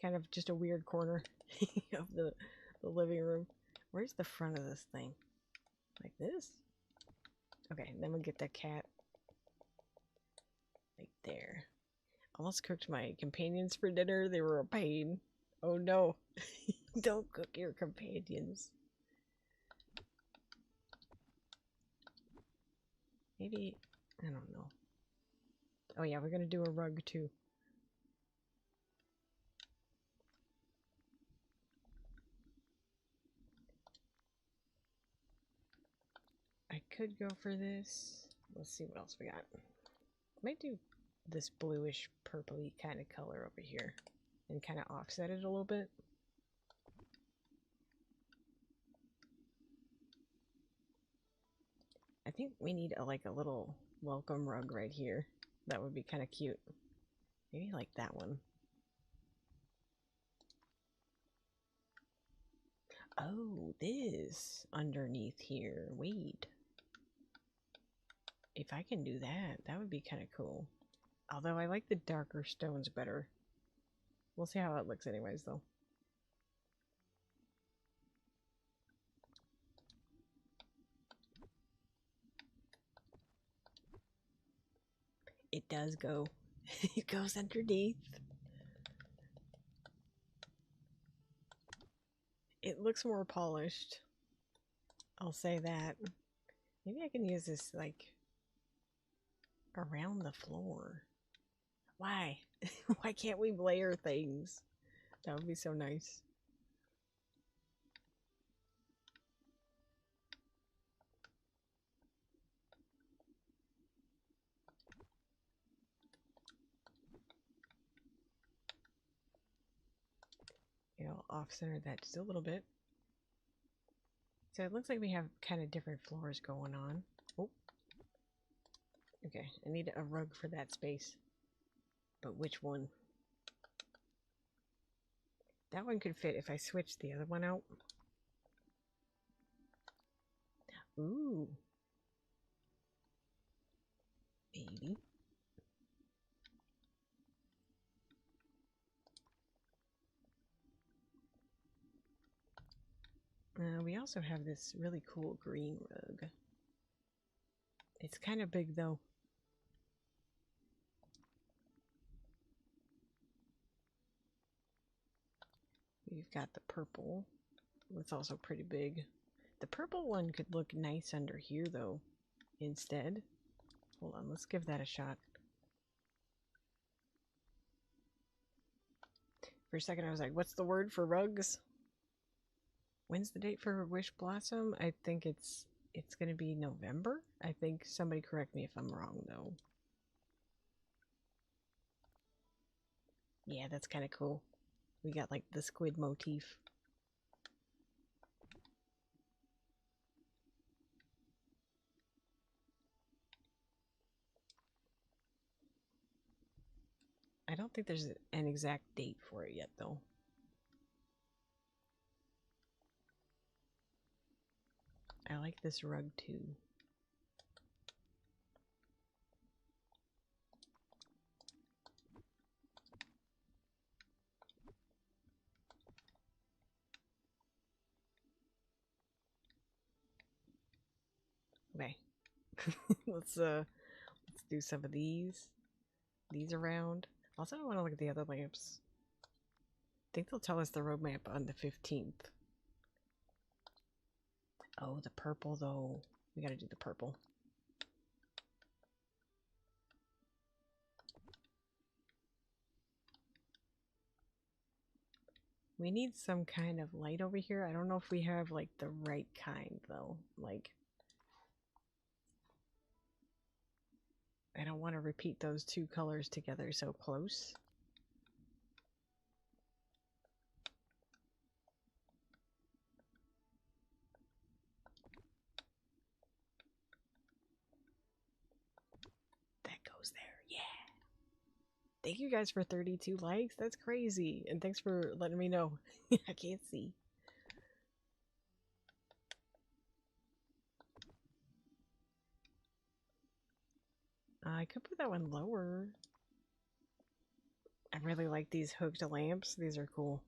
S1: Kind of just a weird corner of the living room. Where's the front of this thing? Like this? Okay, then we'll get that cat. Like there. Almost cooked my companions for dinner. They were a pain. Oh no. Don't cook your companions. Maybe, I don't know. Oh yeah, we're gonna do a rug too. I could go for this. Let's see what else we got. Might do this bluish purpley kind of color over here and kind of offset it a little bit. I think we need like a little welcome rug right here. That would be kind of cute. Maybe like that one. Oh, this underneath here. Wait. If I can do that, that would be kind of cool. Although I like the darker stones better. We'll see how it looks anyways, though. It does go. It goes underneath. It looks more polished. I'll say that. Maybe I can use this, like, around the floor. Why? Why can't we layer things? That would be so nice. You know, off-center that just a little bit. So it looks like we have kind of different floors going on. Oh. Okay, I need a rug for that space. But which one? That one could fit if I switch the other one out. Ooh. Maybe. We also have this really cool green rug. It's kind of big though. We've got the purple. It's also pretty big. The purple one could look nice under here though, instead. Hold on, let's give that a shot. For a second I was like, what's the word for rugs? When's the date for Wish Blossom? I think it's gonna be November. I think somebody correct me if I'm wrong though. Yeah, that's kind of cool. We got like the squid motif. I don't think there's an exact date for it yet though. I like this rug too. Okay. Let's do some of these around. Also, I want to look at the other lamps. I think they'll tell us the roadmap on the 15th. Oh, the purple though. We gotta do the purple. We need some kind of light over here. I don't know if we have like the right kind though. Like, I don't want to repeat those two colors together so close. That goes there. Yeah. Thank you guys for 32 likes. That's crazy. And thanks for letting me know. I can't see. I could put that one lower. I really like these hooked lamps. These are cool.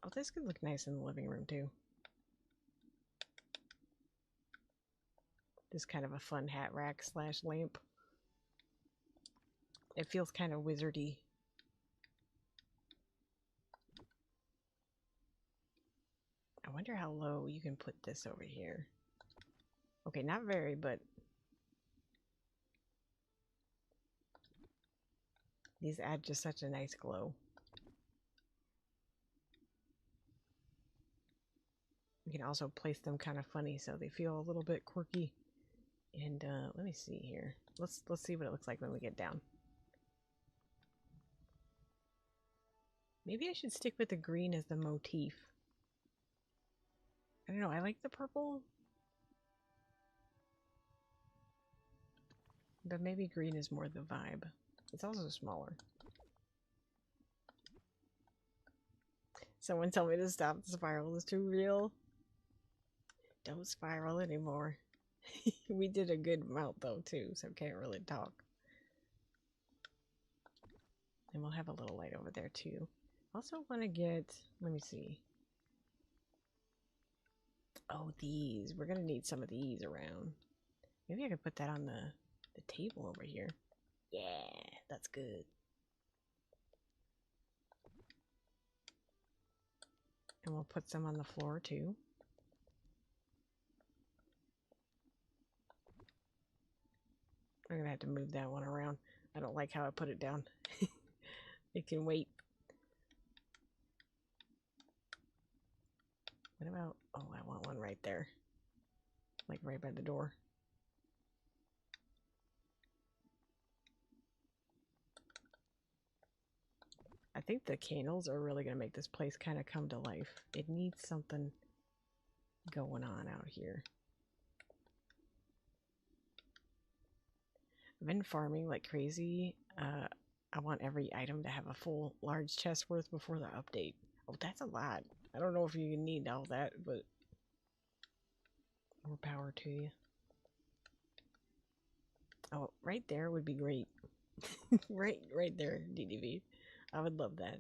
S1: Oh, this could look nice in the living room too. This kind of a fun hat rack slash lamp. It feels kind of wizardy. I wonder how low you can put this over here. Okay, not very, but these add just such a nice glow. You can also place them kind of funny so they feel a little bit quirky. And let me see here. Let's see what it looks like when we get down. Maybe I should stick with the green as the motif. I don't know, I like the purple. But maybe green is more the vibe. It's also smaller. Someone tell me to stop. The spiral is too real. Don't spiral anymore. We did a good amount though too, so can't really talk. And we'll have a little light over there too. Also want to get, let me see. Oh, these. We're gonna need some of these around. Maybe I could put that on the table over here. Yeah, that's good. And we'll put some on the floor too. I'm gonna have to move that one around. I don't like how I put it down. It can wait. What about, oh, I want one right there. Like right by the door. I think the candles are really going to make this place kind of come to life. It needs something going on out here. I've been farming like crazy. I want every item to have a full large chest worth before the update. Oh, that's a lot. I don't know if you need all that, but more power to you. Oh, right there would be great. right there, DDV. I would love that.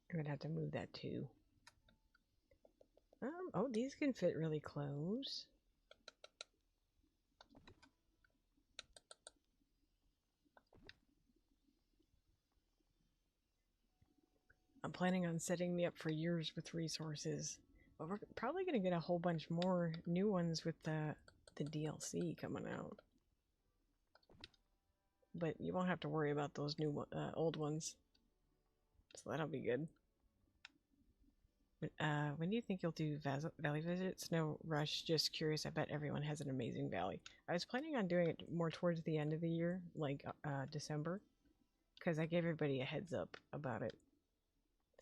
S1: I'm gonna have to move that too. Oh, these can fit really close. I'm planning on setting me up for years with resources. But we're probably going to get a whole bunch more new ones with the DLC coming out. But you won't have to worry about those new old ones. So that'll be good. But, when do you think you'll do valley visits? No rush, just curious. I bet everyone has an amazing valley. I was planning on doing it more towards the end of the year, like December. Because I gave everybody a heads up about it.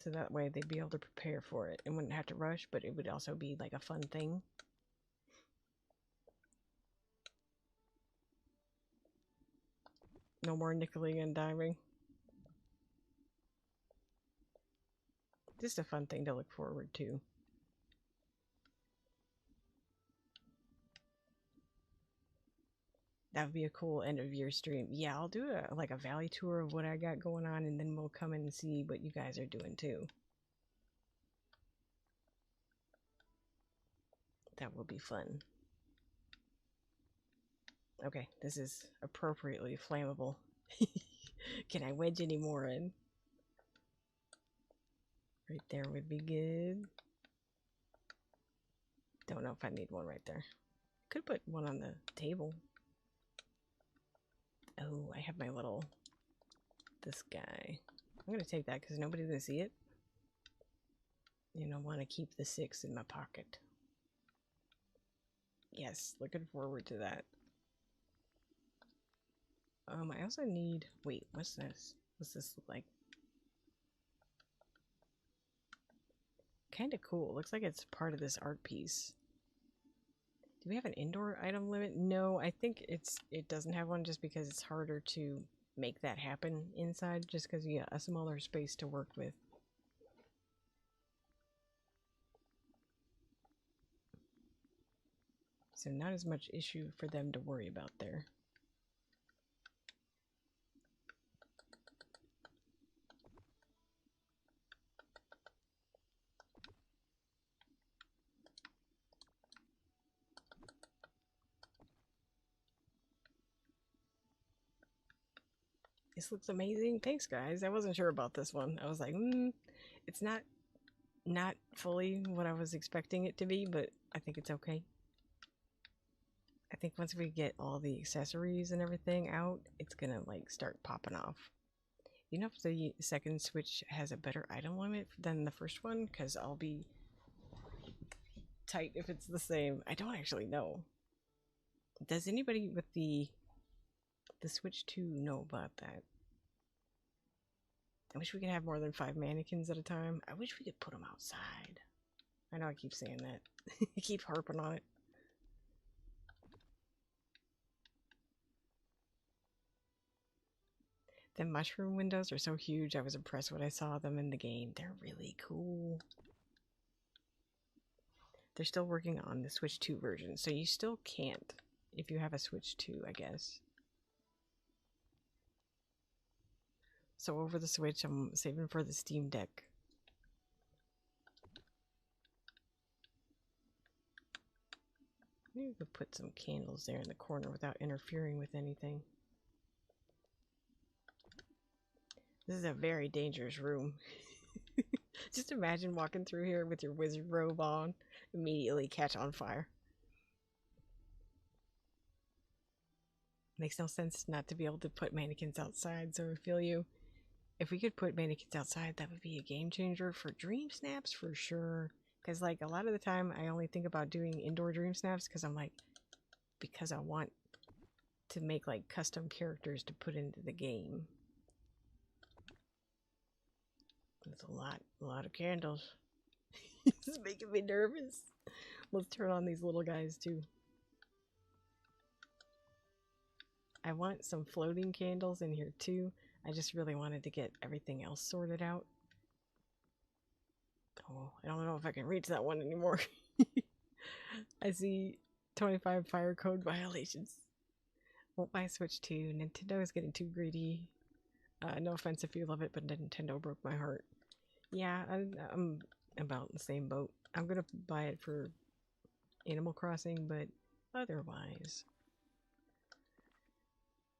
S1: So that way they'd be able to prepare for it and wouldn't have to rush, but it would also be like a fun thing. No more nickeling and diming. Just a fun thing to look forward to. That would be a cool end of year stream. Yeah, I'll do a valley tour of what I got going on, and then we'll come in and see what you guys are doing too. That will be fun. Okay, this is appropriately flammable. Can I wedge any more in? Right there would be good. Don't know if I need one right there. Could put one on the table. Oh, I have my little... this guy. I'm going to take that because nobody's going to see it. And I want to keep the 6 in my pocket. Yes, looking forward to that. I also need... wait, what's this? What's this look like? Kind of cool. Looks like it's part of this art piece. Do we have an indoor item limit? No, I think it doesn't have one just because it's harder to make that happen inside, just because you got a smaller space to work with. So not as much issue for them to worry about there. This looks amazing. Thanks, guys. I wasn't sure about this one. I was like, it's not fully what I was expecting it to be, but I think it's okay. I think once we get all the accessories and everything out, it's gonna like start popping off. You know if the second Switch has a better item limit than the first one? Because I'll be tight if it's the same. I don't actually know. Does anybody with the Switch 2 know about that? I wish we could have more than 5 mannequins at a time. I wish we could put them outside. I know I keep saying that. I keep harping on it. The mushroom windows are so huge. I was impressed when I saw them in the game. They're really cool. They're still working on the Switch 2 version, so you still can't if you have a Switch 2, I guess. So over the Switch, I'm saving for the Steam Deck. Maybe we could put some candles there in the corner without interfering with anything. This is a very dangerous room. Just imagine walking through here with your wizard robe on, immediately catch on fire. Makes no sense not to be able to put mannequins outside, so I feel you. If we could put mannequins outside, that would be a game changer for dream snaps for sure. Because like a lot of the time I only think about doing indoor dream snaps because I'm like, because I want to make like custom characters to put into the game. That's a lot of candles. This is making me nervous. Let's turn on these little guys too. I want some floating candles in here too. I just really wanted to get everything else sorted out. Oh, I don't know if I can reach that one anymore. I see 25 fire code violations. Won't buy a Switch 2. Nintendo is getting too greedy. No offense if you love it, but Nintendo broke my heart. Yeah, I'm about in the same boat. I'm gonna buy it for Animal Crossing, but otherwise,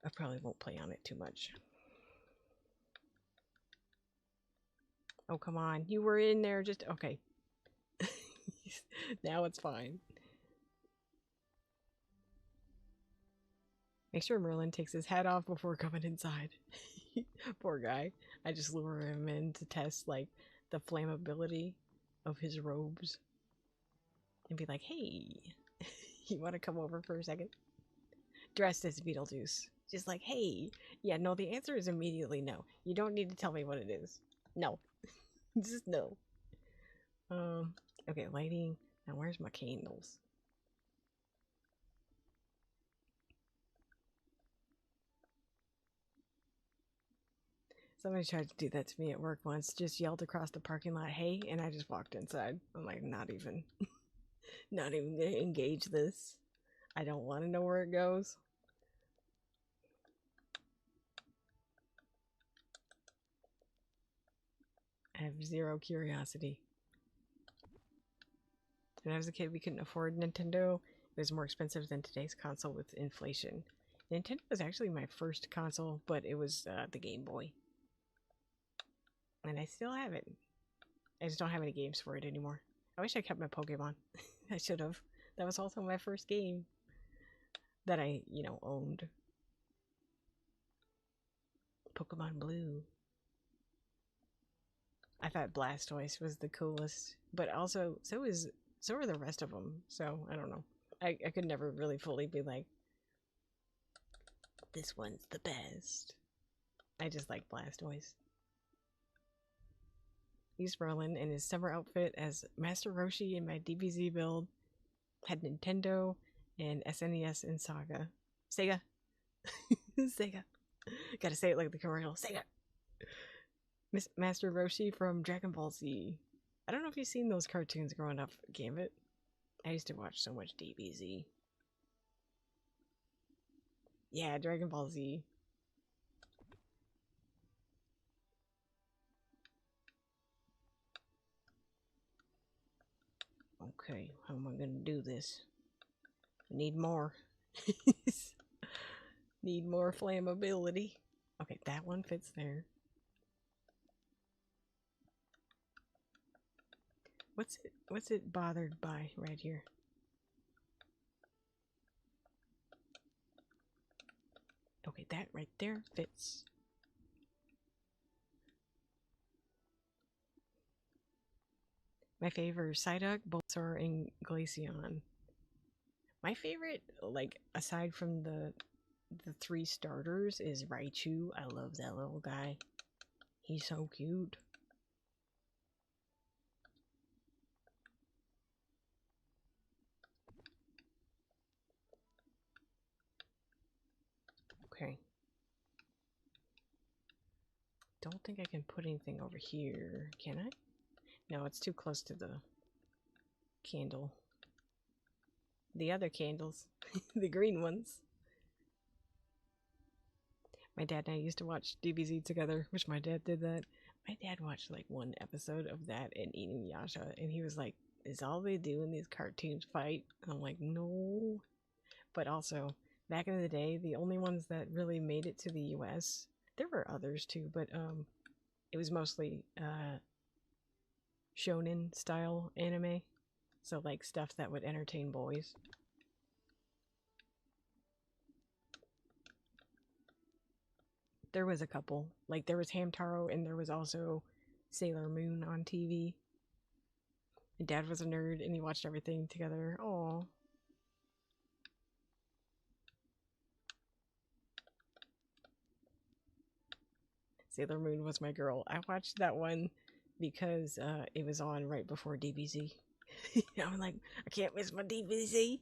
S1: I probably won't play on it too much. Oh, come on. You were in there just... okay. Now it's fine. Make sure Merlin takes his hat off before coming inside. Poor guy. I just lure him in to test, like, the flammability of his robes. And be like, hey, you want to come over for a second? Dressed as Beetlejuice. Just like, hey. Yeah, no, the answer is immediately no. You don't need to tell me what it is. No. Just no. Okay, lighting. Now where's my candles? Somebody tried to do that to me at work once. Just yelled across the parking lot, "Hey," and I just walked inside. I'm like, not even gonna engage this. I don't want to know where it goes. I have zero curiosity. When I was a kid, we couldn't afford Nintendo. It was more expensive than today's console with inflation. Nintendo was actually my first console, but it was the Game Boy. And I still have it. I just don't have any games for it anymore. I wish I kept my Pokemon. I should have. That was also my first game that I, owned. Pokemon Blue. I thought Blastoise was the coolest, but also so are the rest of them. So I don't know. I could never really fully be like, this one's the best. I just like Blastoise. He's Merlin in his summer outfit as Master Roshi in my DBZ build. Had Nintendo and SNES and Sega. Sega. Gotta say it like the commercial. Sega. Master Roshi from Dragon Ball Z. I don't know if you've seen those cartoons growing up, Gambit. I used to watch so much DBZ. Yeah, Dragon Ball Z. Okay, how am I gonna do this? I need more. Need more flammability. Okay, that one fits there. What's it bothered by right here? Okay, that right there fits. My favorite Psyduck, Bulbasaur, and Glaceon. My favorite, like, aside from the three starters, is Raichu. I love that little guy. He's so cute. Okay. Don't think I can put anything over here, can I? No, it's too close to the candle. The other candles. The green ones. My dad and I used to watch DBZ together. Wish my dad did that. My dad watched like one episode of that and Inuyasha, and he was like, "Is all they do in these cartoons fight?" And I'm like, "No." But also, back in the day, the only ones that really made it to the US, there were others too, but it was mostly shonen style anime. So like stuff that would entertain boys. There was a couple. Like there was Hamtaro and there was also Sailor Moon on TV. My dad was a nerd and he watched everything together. Aww. Sailor Moon was my girl. I watched that one because it was on right before DBZ. I'm like, I can't miss my DBZ.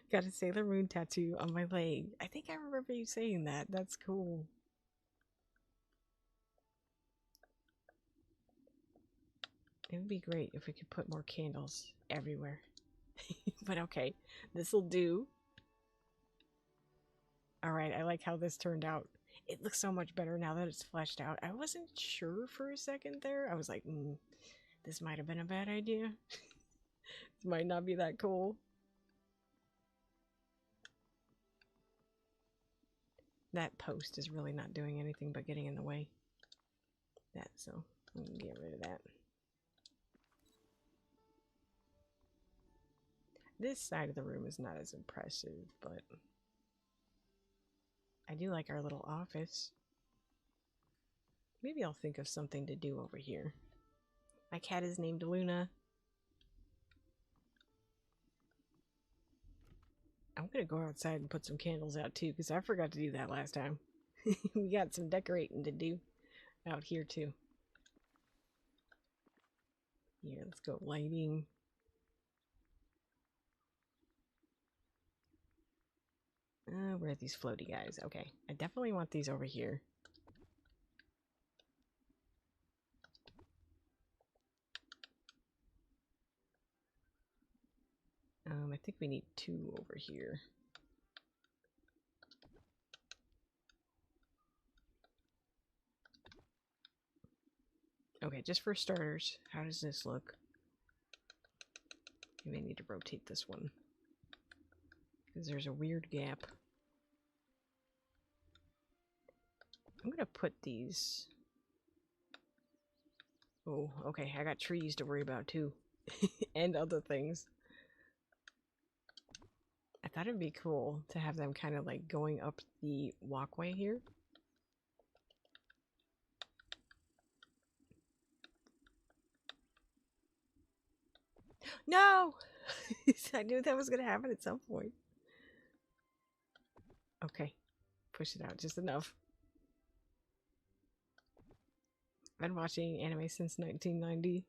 S1: Got a Sailor Moon tattoo on my leg. I think I remember you saying that. That's cool. It would be great if we could put more candles everywhere. But okay, this'll do. Alright, I like how this turned out. It looks so much better now that it's fleshed out. I wasn't sure for a second there. I was like, this might have been a bad idea. This might not be that cool. That post is really not doing anything but getting in the way. So I'm gonna get rid of that. This side of the room is not as impressive, but I do like our little office. Maybe I'll think of something to do over here. My cat is named Luna. I'm gonna go outside and put some candles out too, because I forgot to do that last time. We got some decorating to do out here too. Here, let's go lighting. Where are these floaty guys? Okay, I definitely want these over here. I think we need 2 over here. Okay, just for starters, how does this look? We may need to rotate this one, because there's a weird gap. I'm gonna put these... Oh, okay, I got trees to worry about too. And other things. I thought it'd be cool to have them kind of like going up the walkway here. No! I knew that was gonna happen at some point. Okay, push it out just enough. I've been watching anime since 1990.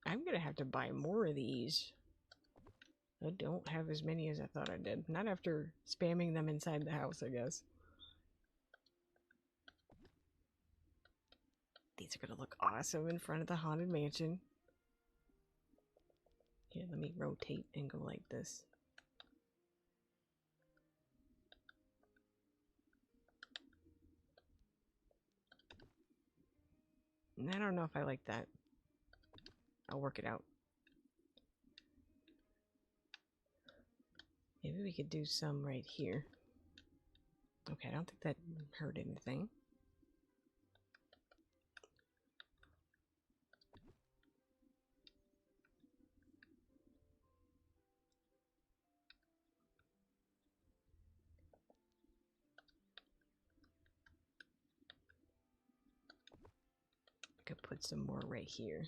S1: I'm gonna have to buy more of these. I don't have as many as I thought I did. Not after spamming them inside the house, I guess. These are gonna look awesome in front of the Haunted Mansion. Here, let me rotate and go like this. And I don't know if I like that. I'll work it out. Maybe we could do some right here. Okay, I don't think that hurt anything. I could put some more right here.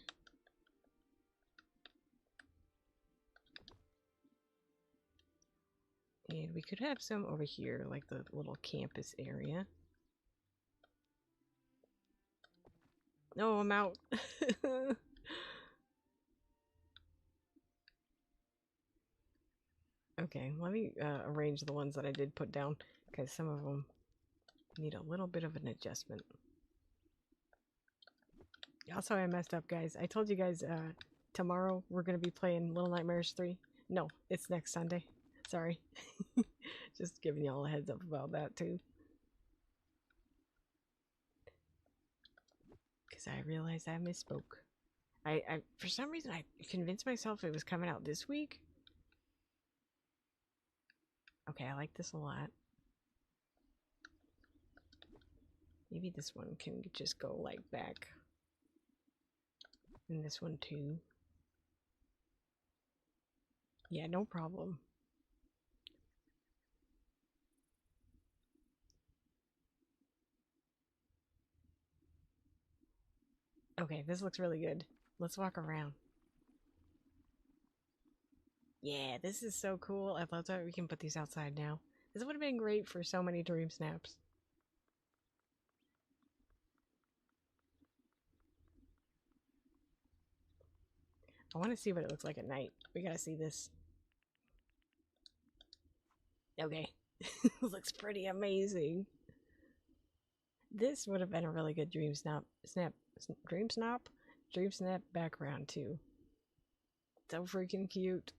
S1: And we could have some over here, like the little campus area. No, I'm out. Okay, let me arrange the ones that I did put down, because some of them need a little bit of an adjustment. Also, I messed up, guys. I told you guys tomorrow we're going to be playing Little Nightmares 3. No, it's next Sunday. Sorry. Just giving y'all a heads up about that, too. Because I realized I misspoke. I for some reason, I convinced myself it was coming out this week. Okay, I like this a lot. Maybe this one can just go, like, back. And this one, too. Yeah, no problem. Okay, this looks really good. Let's walk around. Yeah, this is so cool. I love that we can put these outside now. This would have been great for so many dream snaps. I want to see what it looks like at night. We gotta see this. Okay. Looks pretty amazing. This would have been a really good Dreamsnap background too. So freaking cute.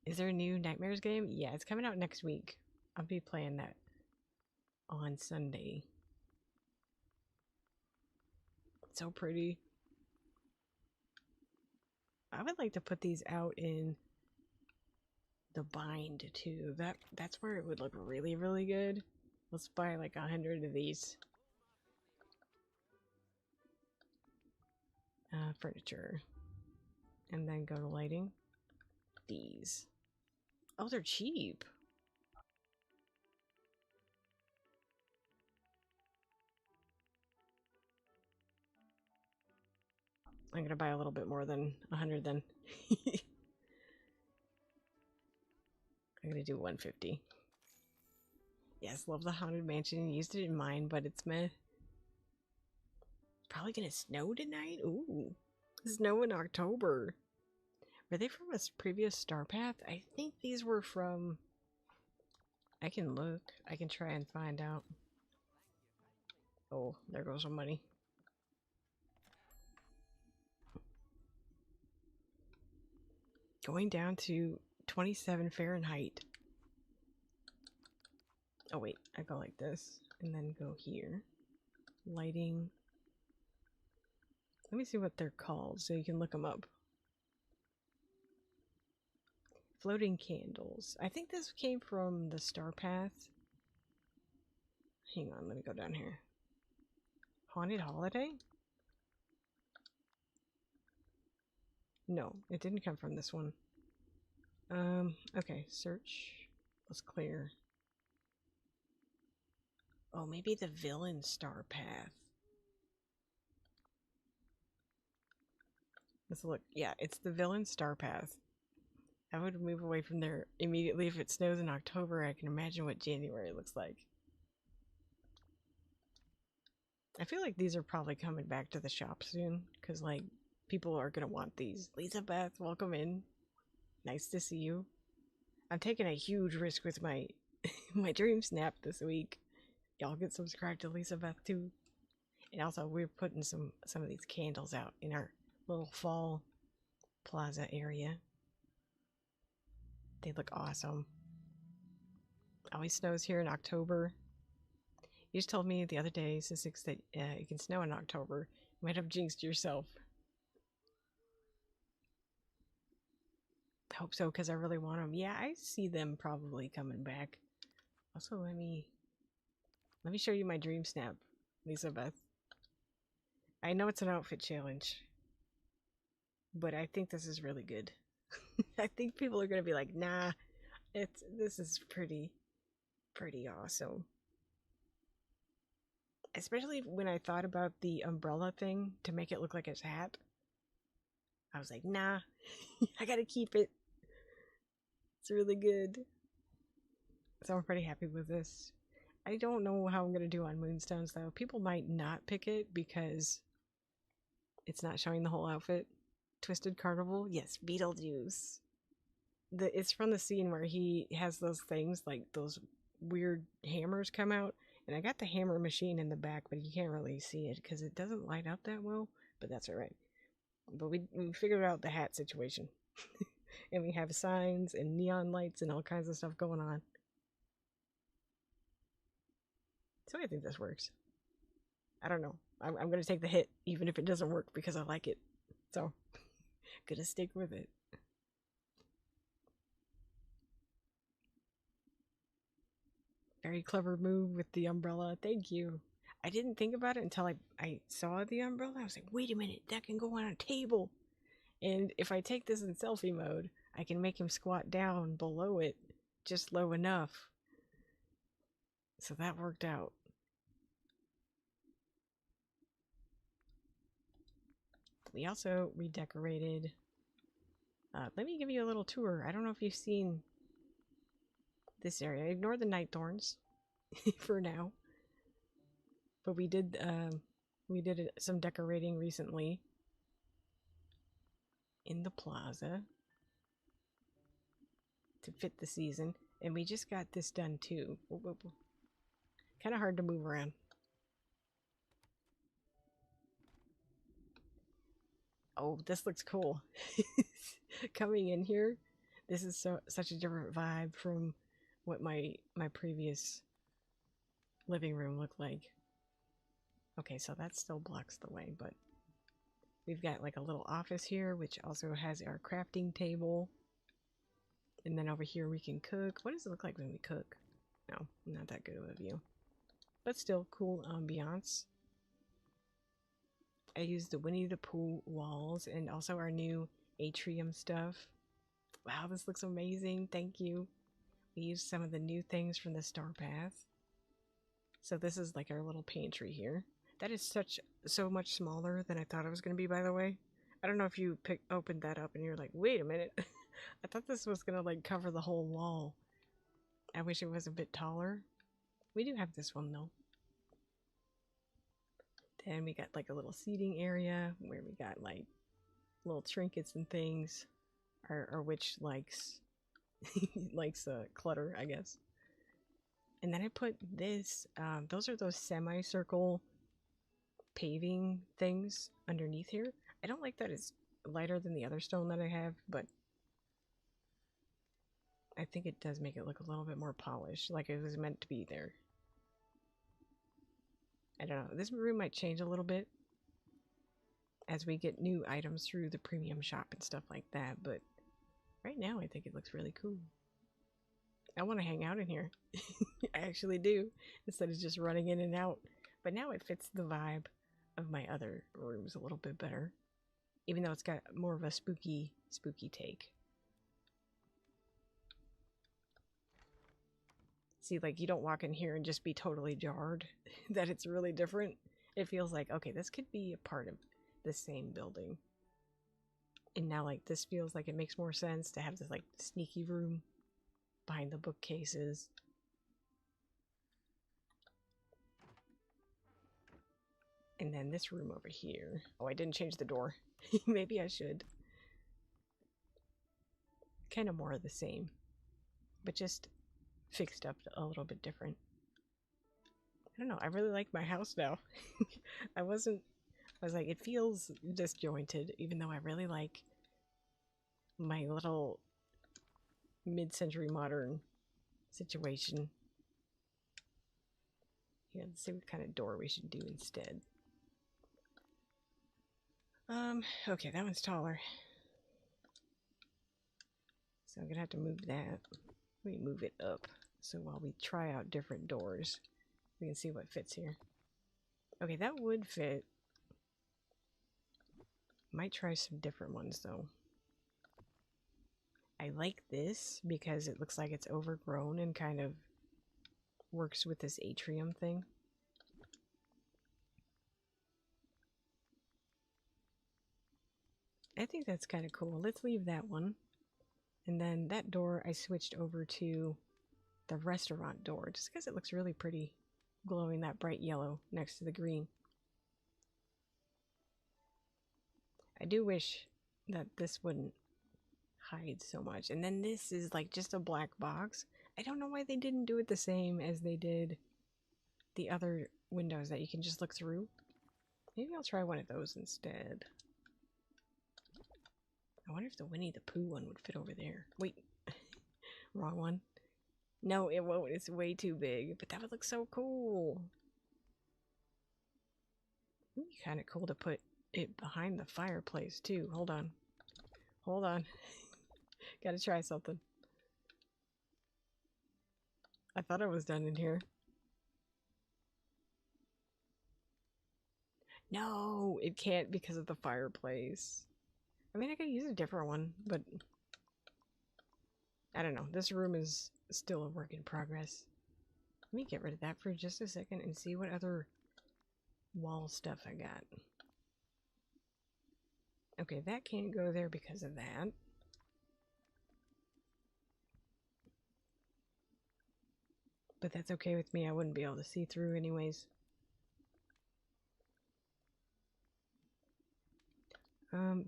S1: Is there a new Nightmares game? Yeah, it's coming out next week. I'll be playing that on Sunday. So pretty. I would like to put these out in the bind too. That's where it would look really, really good. Let's buy like 100 of these. Furniture. And then go to lighting. These. Oh, they're cheap. I'm gonna buy a little bit more than 100 then. I'm gonna do 150. Yes, love the Haunted Mansion. Used it in mine, but it's meh. Probably gonna snow tonight? Ooh. Snow in October. Were they from a previous Star Path? I think these were from... I can look. I can try and find out. Oh, there goes some money. Going down to 27 Fahrenheit. Oh wait, I go like this and then go here. Lighting. Let me see what they're called so you can look them up. Floating candles. I think this came from the Star Path. Hang on, let me go down here. Haunted Holiday? No, it didn't come from this one. Okay, search. Let's clear. Oh, maybe the villain Star Path. Let's look. Yeah, it's the villain Star Path. I would move away from there immediately. If it snows in October, I can imagine what January looks like. I feel like these are probably coming back to the shop soon, because, like, people are going to want these. Elizabeth, welcome in. Nice to see you. I'm taking a huge risk with my my Dreamsnap this week. Y'all get subscribed to Elizabeth too. And also, we're putting some of these candles out in our little fall plaza area. They look awesome. Always snows here in October. You just told me the other day, Sissix, that it can snow in October. You might have jinxed yourself. I hope so, because I really want them. Yeah, I see them probably coming back. Also, let me show you my Dreamsnap, Elizabeth. I know it's an outfit challenge, but I think this is really good. I think people are gonna be like, nah, this is pretty awesome. Especially when I thought about the umbrella thing to make it look like his hat. I was like, nah, I gotta keep it. It's really good. So I'm pretty happy with this. I don't know how I'm gonna do on Moonstones though. People might not pick it because it's not showing the whole outfit. Twisted Carnival? Yes, Beetlejuice. It's from the scene where he has those things, like those weird hammers come out. And I got the hammer machine in the back, but you can't really see it because it doesn't light up that well. But that's alright. But we figured out the hat situation. And we have signs and neon lights and all kinds of stuff going on. So I think this works. I don't know. I'm going to take the hit, even if it doesn't work, because I like it. So, gonna stick with it. Very clever move with the umbrella. Thank you. I didn't think about it until I saw the umbrella. I was like, wait a minute, that can go on a table. And if I take this in selfie mode, I can make him squat down below it just low enough. So that worked out. We also redecorated. Let me give you a little tour. I don't know if you've seen this area. Ignore the night thorns for now. But we did some decorating recently in the plaza to fit the season, and we just got this done too. Kind of hard to move around. Oh, this looks cool. Coming in here, this is such a different vibe from what my previous living room looked like. Okay, so that still blocks the way, but we've got like a little office here, which also has our crafting table. And then over here we can cook. What does it look like when we cook? No, not that good of a view. But still, cool ambiance. I used the Winnie the Pooh walls and also our new atrium stuff. Wow, this looks amazing. Thank you. We used some of the new things from the Star Path. So this is like our little pantry here. That is so much smaller than I thought it was going to be, by the way. I don't know if you opened that up and you're like, wait a minute. I thought this was going to like cover the whole wall. I wish it was a bit taller. We do have this one though. Then we got like a little seating area where we got like little trinkets and things. Our witch likes clutter, I guess. And then I put this. Those are those semicircle paving things underneath here. I don't like that it's lighter than the other stone that I have, but I think it does make it look a little bit more polished, like it was meant to be there. I don't know. This room might change a little bit as we get new items through the premium shop and stuff like that, but right now I think it looks really cool. I want to hang out in here. I actually do, instead of just running in and out. But now it fits the vibe of my other rooms a little bit better, even though it's got more of a spooky take. See, like, you don't walk in here and just be totally jarred that it's really different. It feels like, okay, this could be a part of the same building. And now, like, this feels like it makes more sense to have this, like, sneaky room behind the bookcases. And then this room over here. Oh, I didn't change the door. Maybe I should. Kind of more of the same, but just fixed up a little bit different. I don't know. I really like my house now. I was like, it feels disjointed, even though I really like my little mid-century modern situation. Here, let's see what kind of door we should do instead. Okay, that one's taller. So I'm gonna have to move that. Let me move it up. So while we try out different doors, we can see what fits here. Okay, that would fit. Might try some different ones though. I like this because it looks like it's overgrown and kind of works with this atrium thing. I think that's kind of cool. Let's leave that one. And then that door I switched over to the restaurant door just because it looks really pretty, glowing that bright yellow next to the green. I do wish that this wouldn't hide so much. And then this is like just a black box. I don't know why they didn't do it the same as they did the other windows that you can just look through. Maybe I'll try one of those instead. I wonder if the Winnie the Pooh one would fit over there. Wait, wrong one. No, it won't. It's way too big, but that would look so cool. It'd be kind of cool to put it behind the fireplace too. Hold on. Hold on. Gotta try something. I thought I was done in here. No, it can't because of the fireplace. I mean, I could use a different one, but I don't know. This room is still a work in progress. Let me get rid of that for just a second and see what other wall stuff I got. Okay, that can't go there because of that. But that's okay with me. I wouldn't be able to see through anyways.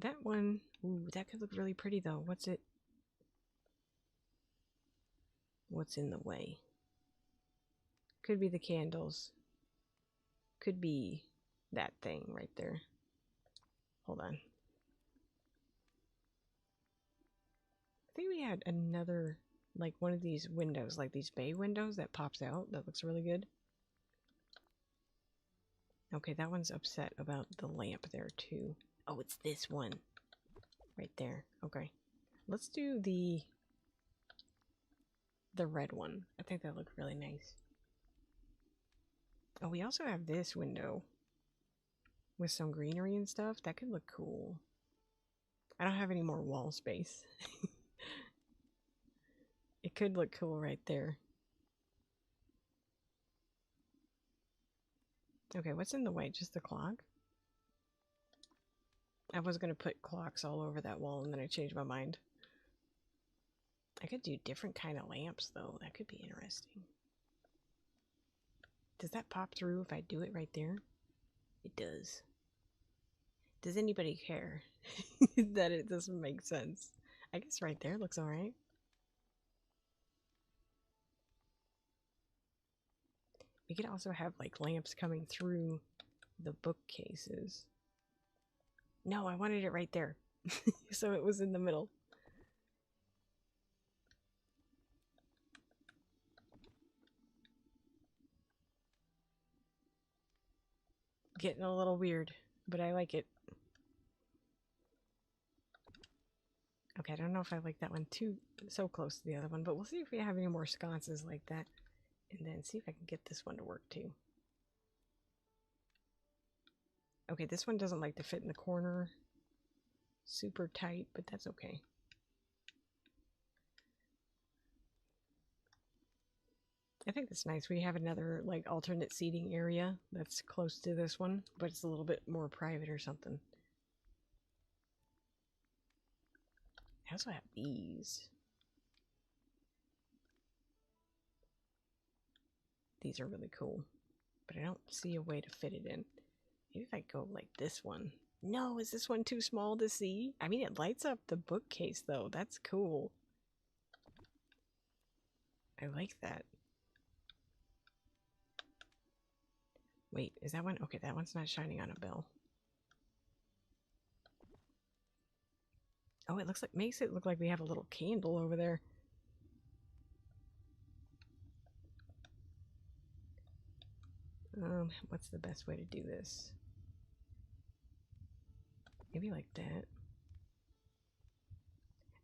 S1: That one, ooh, that could look really pretty though. What's in the way? Could be the candles. Could be that thing right there. Hold on. I think we had another, like one of these windows, like these bay windows that pops out. That looks really good. Okay, that one's upset about the lamp there too. Oh, it's this one. Right there. Okay. Let's do the red one. I think that looked really nice. Oh, we also have this window with some greenery and stuff. That could look cool. I don't have any more wall space. It could look cool right there. Okay, what's in the way? Just the clock? I was going to put clocks all over that wall and then I changed my mind. I could do different kind of lamps though. That could be interesting. Does that pop through if I do it right there? It does. Does anybody care that it doesn't make sense? I guess right there looks alright. We could also have like lamps coming through the bookcases. No, I wanted it right there. So it was in the middle. Getting a little weird, but I like it. Okay, I don't know if I like that one so close to the other one, but we'll see if we have any more sconces like that. And then see if I can get this one to work too. Okay, this one doesn't like to fit in the corner super tight, but that's okay. I think that's nice. We have another like alternate seating area that's close to this one, but it's a little bit more private or something. I also have these. These are really cool, but I don't see a way to fit it in. Maybe if I go like this one. No, is this one too small to see? I mean, it lights up the bookcase though. That's cool. I like that. Wait, is that one? Okay, that one's not shining on a bell. Oh, it looks like, makes it look like we have a little candle over there. What's the best way to do this? Maybe like that.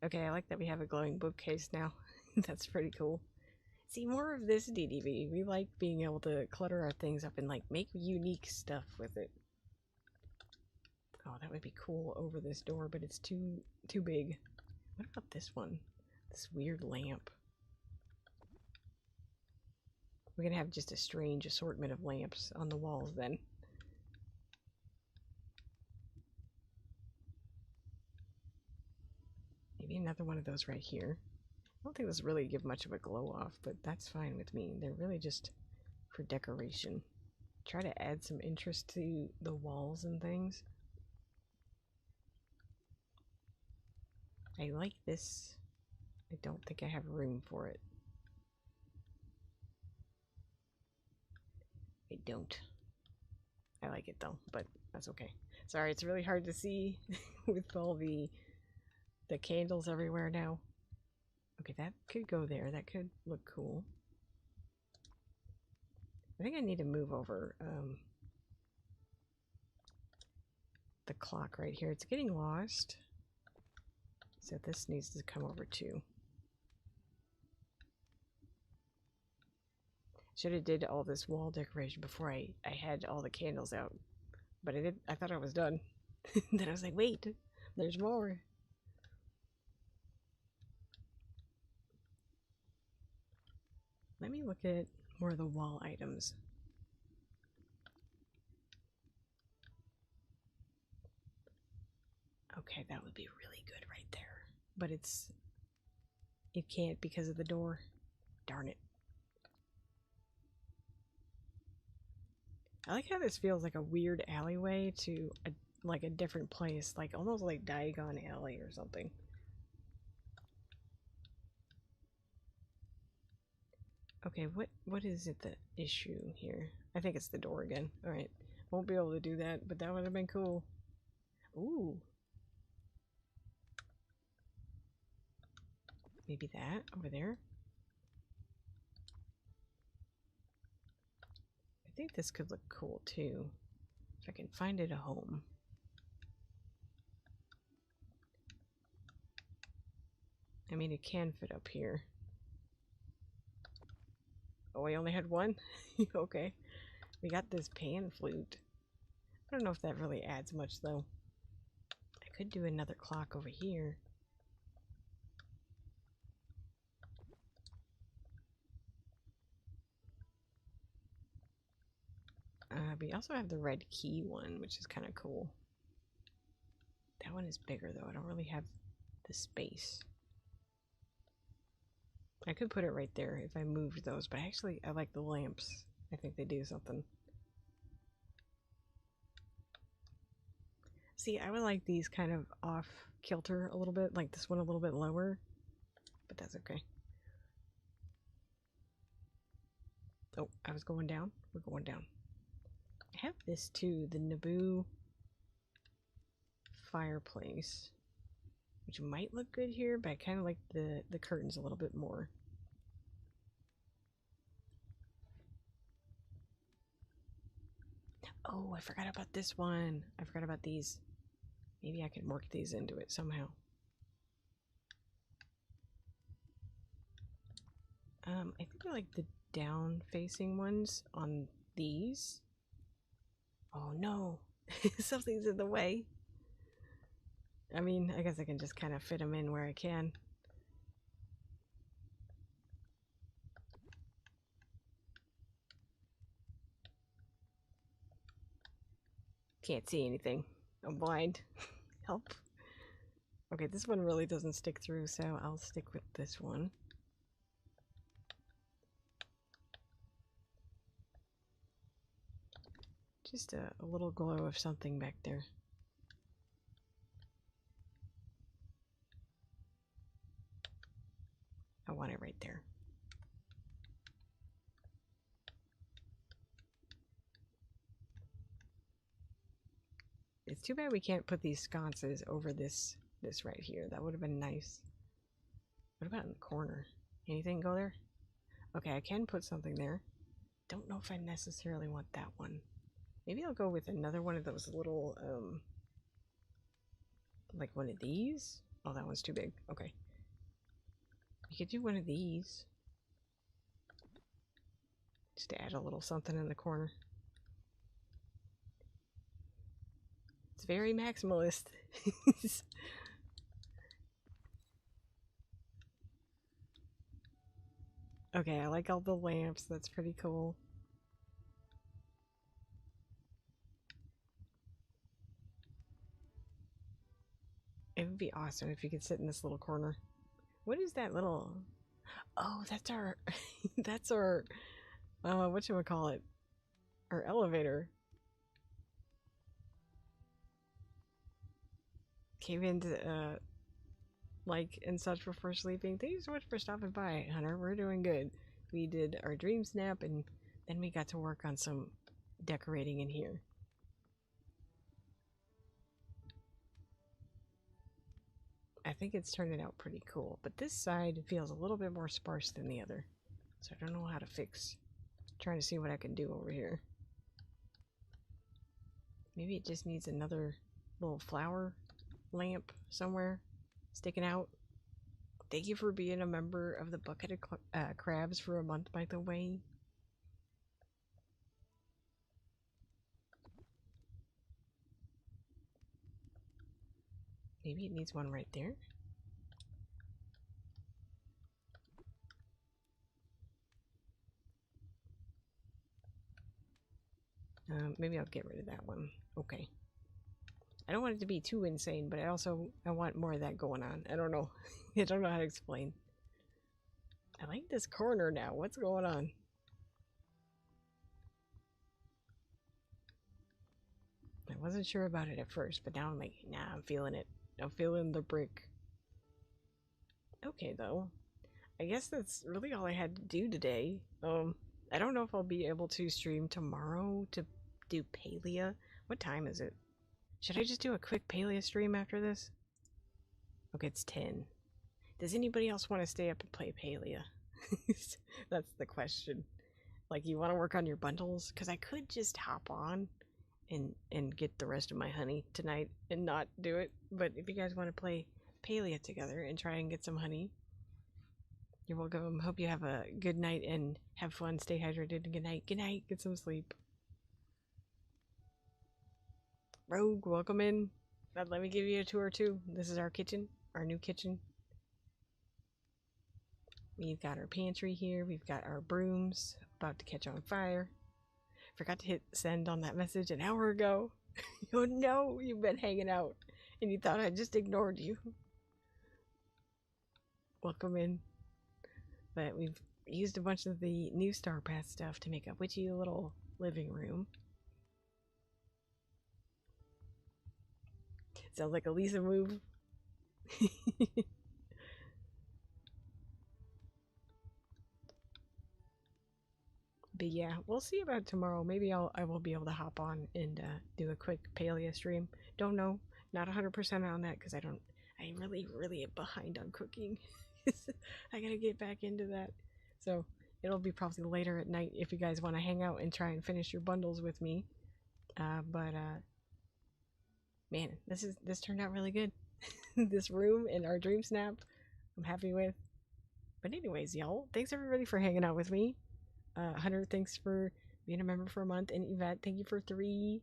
S1: Okay, I like that we have a glowing bookcase now. That's pretty cool. See, more of this DDV. We like being able to clutter our things up and like make unique stuff with it. Oh, that would be cool over this door, but it's too big. What about this one? This weird lamp. We're gonna have just a strange assortment of lamps on the walls then. Maybe another one of those right here. I don't think those really give much of a glow off, but that's fine with me. They're really just for decoration. Try to add some interest to the walls and things. I like this. I don't think I have room for it. I don't. I like it though, but that's okay. Sorry, it's really hard to see with all the candles everywhere now. Okay, that could go there. That could look cool. I think I need to move over the clock right here. It's getting lost. So this needs to come over too. Should have did all this wall decoration before I had all the candles out. But I thought I was done. Then I was like, wait, there's more. Let me look at more of the wall items. Okay, that would be really good right there. But it can't because of the door. Darn it. I like how this feels like a weird alleyway to like a different place, like almost like Diagon Alley or something. Okay, what is it the issue here? I think it's the door again. Alright. Won't be able to do that, but that would have been cool. Ooh. Maybe that over there? I think this could look cool too. If I can find it a home. I mean, it can fit up here. Oh, I only had one? Okay. We got this pan flute. I don't know if that really adds much though. I could do another clock over here. We also have the red key one, which is kind of cool. That one is bigger though. I don't really have the space. I could put it right there if I moved those, but actually I like the lamps. I think they do something. See, I would like these kind of off kilter a little bit, like this one a little bit lower, but that's okay. Oh, I was going down. We're going down. I have this too, the Naboo fireplace, which might look good here, but I kind of like the curtains a little bit more. Oh, I forgot about this one. I forgot about these. Maybe I can work these into it somehow. I think I like the down-facing ones on these. Oh no, something's in the way. I mean, I guess I can just kind of fit them in where I can. Can't see anything. I'm blind. Help. Okay, this one really doesn't stick through, so I'll stick with this one. Just a little glow of something back there. I want it right there. It's too bad we can't put these sconces over this right here. That would have been nice. What about in the corner? Anything go there? Okay, I can put something there. Don't know if I necessarily want that one. Maybe I'll go with another one of those little, like one of these? Oh, that one's too big. Okay. You could do one of these. Just to add a little something in the corner. It's very maximalist. Okay, I like all the lamps. That's pretty cool. It would be awesome if you could sit in this little corner. What is that little... Oh, that's our... that's our... whatchamacallit? Our elevator. Came into, like and such before sleeping. Thank you so much for stopping by, Hunter. We're doing good. We did our Dreamsnap, and then we got to work on some decorating in here. I think it's turning out pretty cool, but this side feels a little bit more sparse than the other, so I don't know how to fix. Trying to see what I can do over here. Maybe it just needs another little flower lamp somewhere sticking out. Thank you for being a member of the Bucket of Crabs for a month, by the way. Maybe it needs one right there. Maybe I'll get rid of that one. Okay. I don't want it to be too insane, but I want more of that going on. I don't know. I don't know how to explain. I like this corner now. What's going on? I wasn't sure about it at first, but now I'm like, nah, I'm feeling it. I'm feeling the brick. Okay, though. I guess that's really all I had to do today. I don't know if I'll be able to stream tomorrow to do Palea. What time is it? Should I just do a quick Palea stream after this? Okay, it's 10. Does anybody else want to stay up and play Palea? That's the question. Like, you want to work on your bundles? Because I could just hop on and get the rest of my honey tonight and not do it. But if you guys want to play Palea together and try and get some honey, you're welcome. Hope you have a good night and have fun. Stay hydrated. Good night. Good night. Get some sleep. Rogue, welcome in. Let me give you a tour too. This is our kitchen, our new kitchen. We've got our pantry here. We've got our brooms about to catch on fire. Forgot to hit send on that message an hour ago. Oh no, you've been hanging out and you thought I just ignored you. Welcome in. But we've used a bunch of the new Star Path stuff to make a witchy little living room. Sounds like a Lisa move. But yeah, we'll see about tomorrow. Maybe I will be able to hop on and do a quick paleo stream. Don't know, not 100% on that because I'm really behind on cooking. I gotta get back into that. So it'll be probably later at night if you guys want to hang out and try and finish your bundles with me. Man, this turned out really good. This room and our Dreamsnap, I'm happy with. But anyways, y'all, thanks everybody for hanging out with me. Hunter, thanks for being a member for a month, and Yvette, thank you for 3.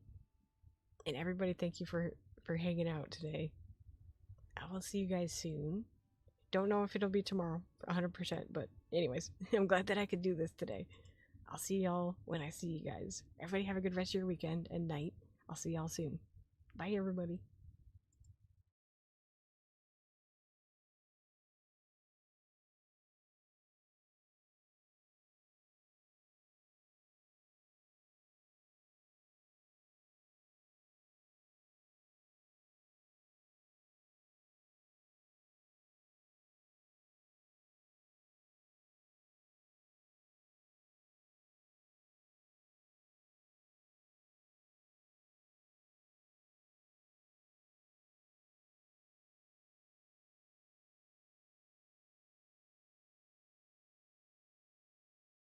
S1: And everybody, thank you for hanging out today. I will see you guys soon. Don't know if it'll be tomorrow, 100%, but anyways, I'm glad that I could do this today. I'll see y'all when I see you guys. Everybody have a good rest of your weekend and night. I'll see y'all soon. Bye, everybody.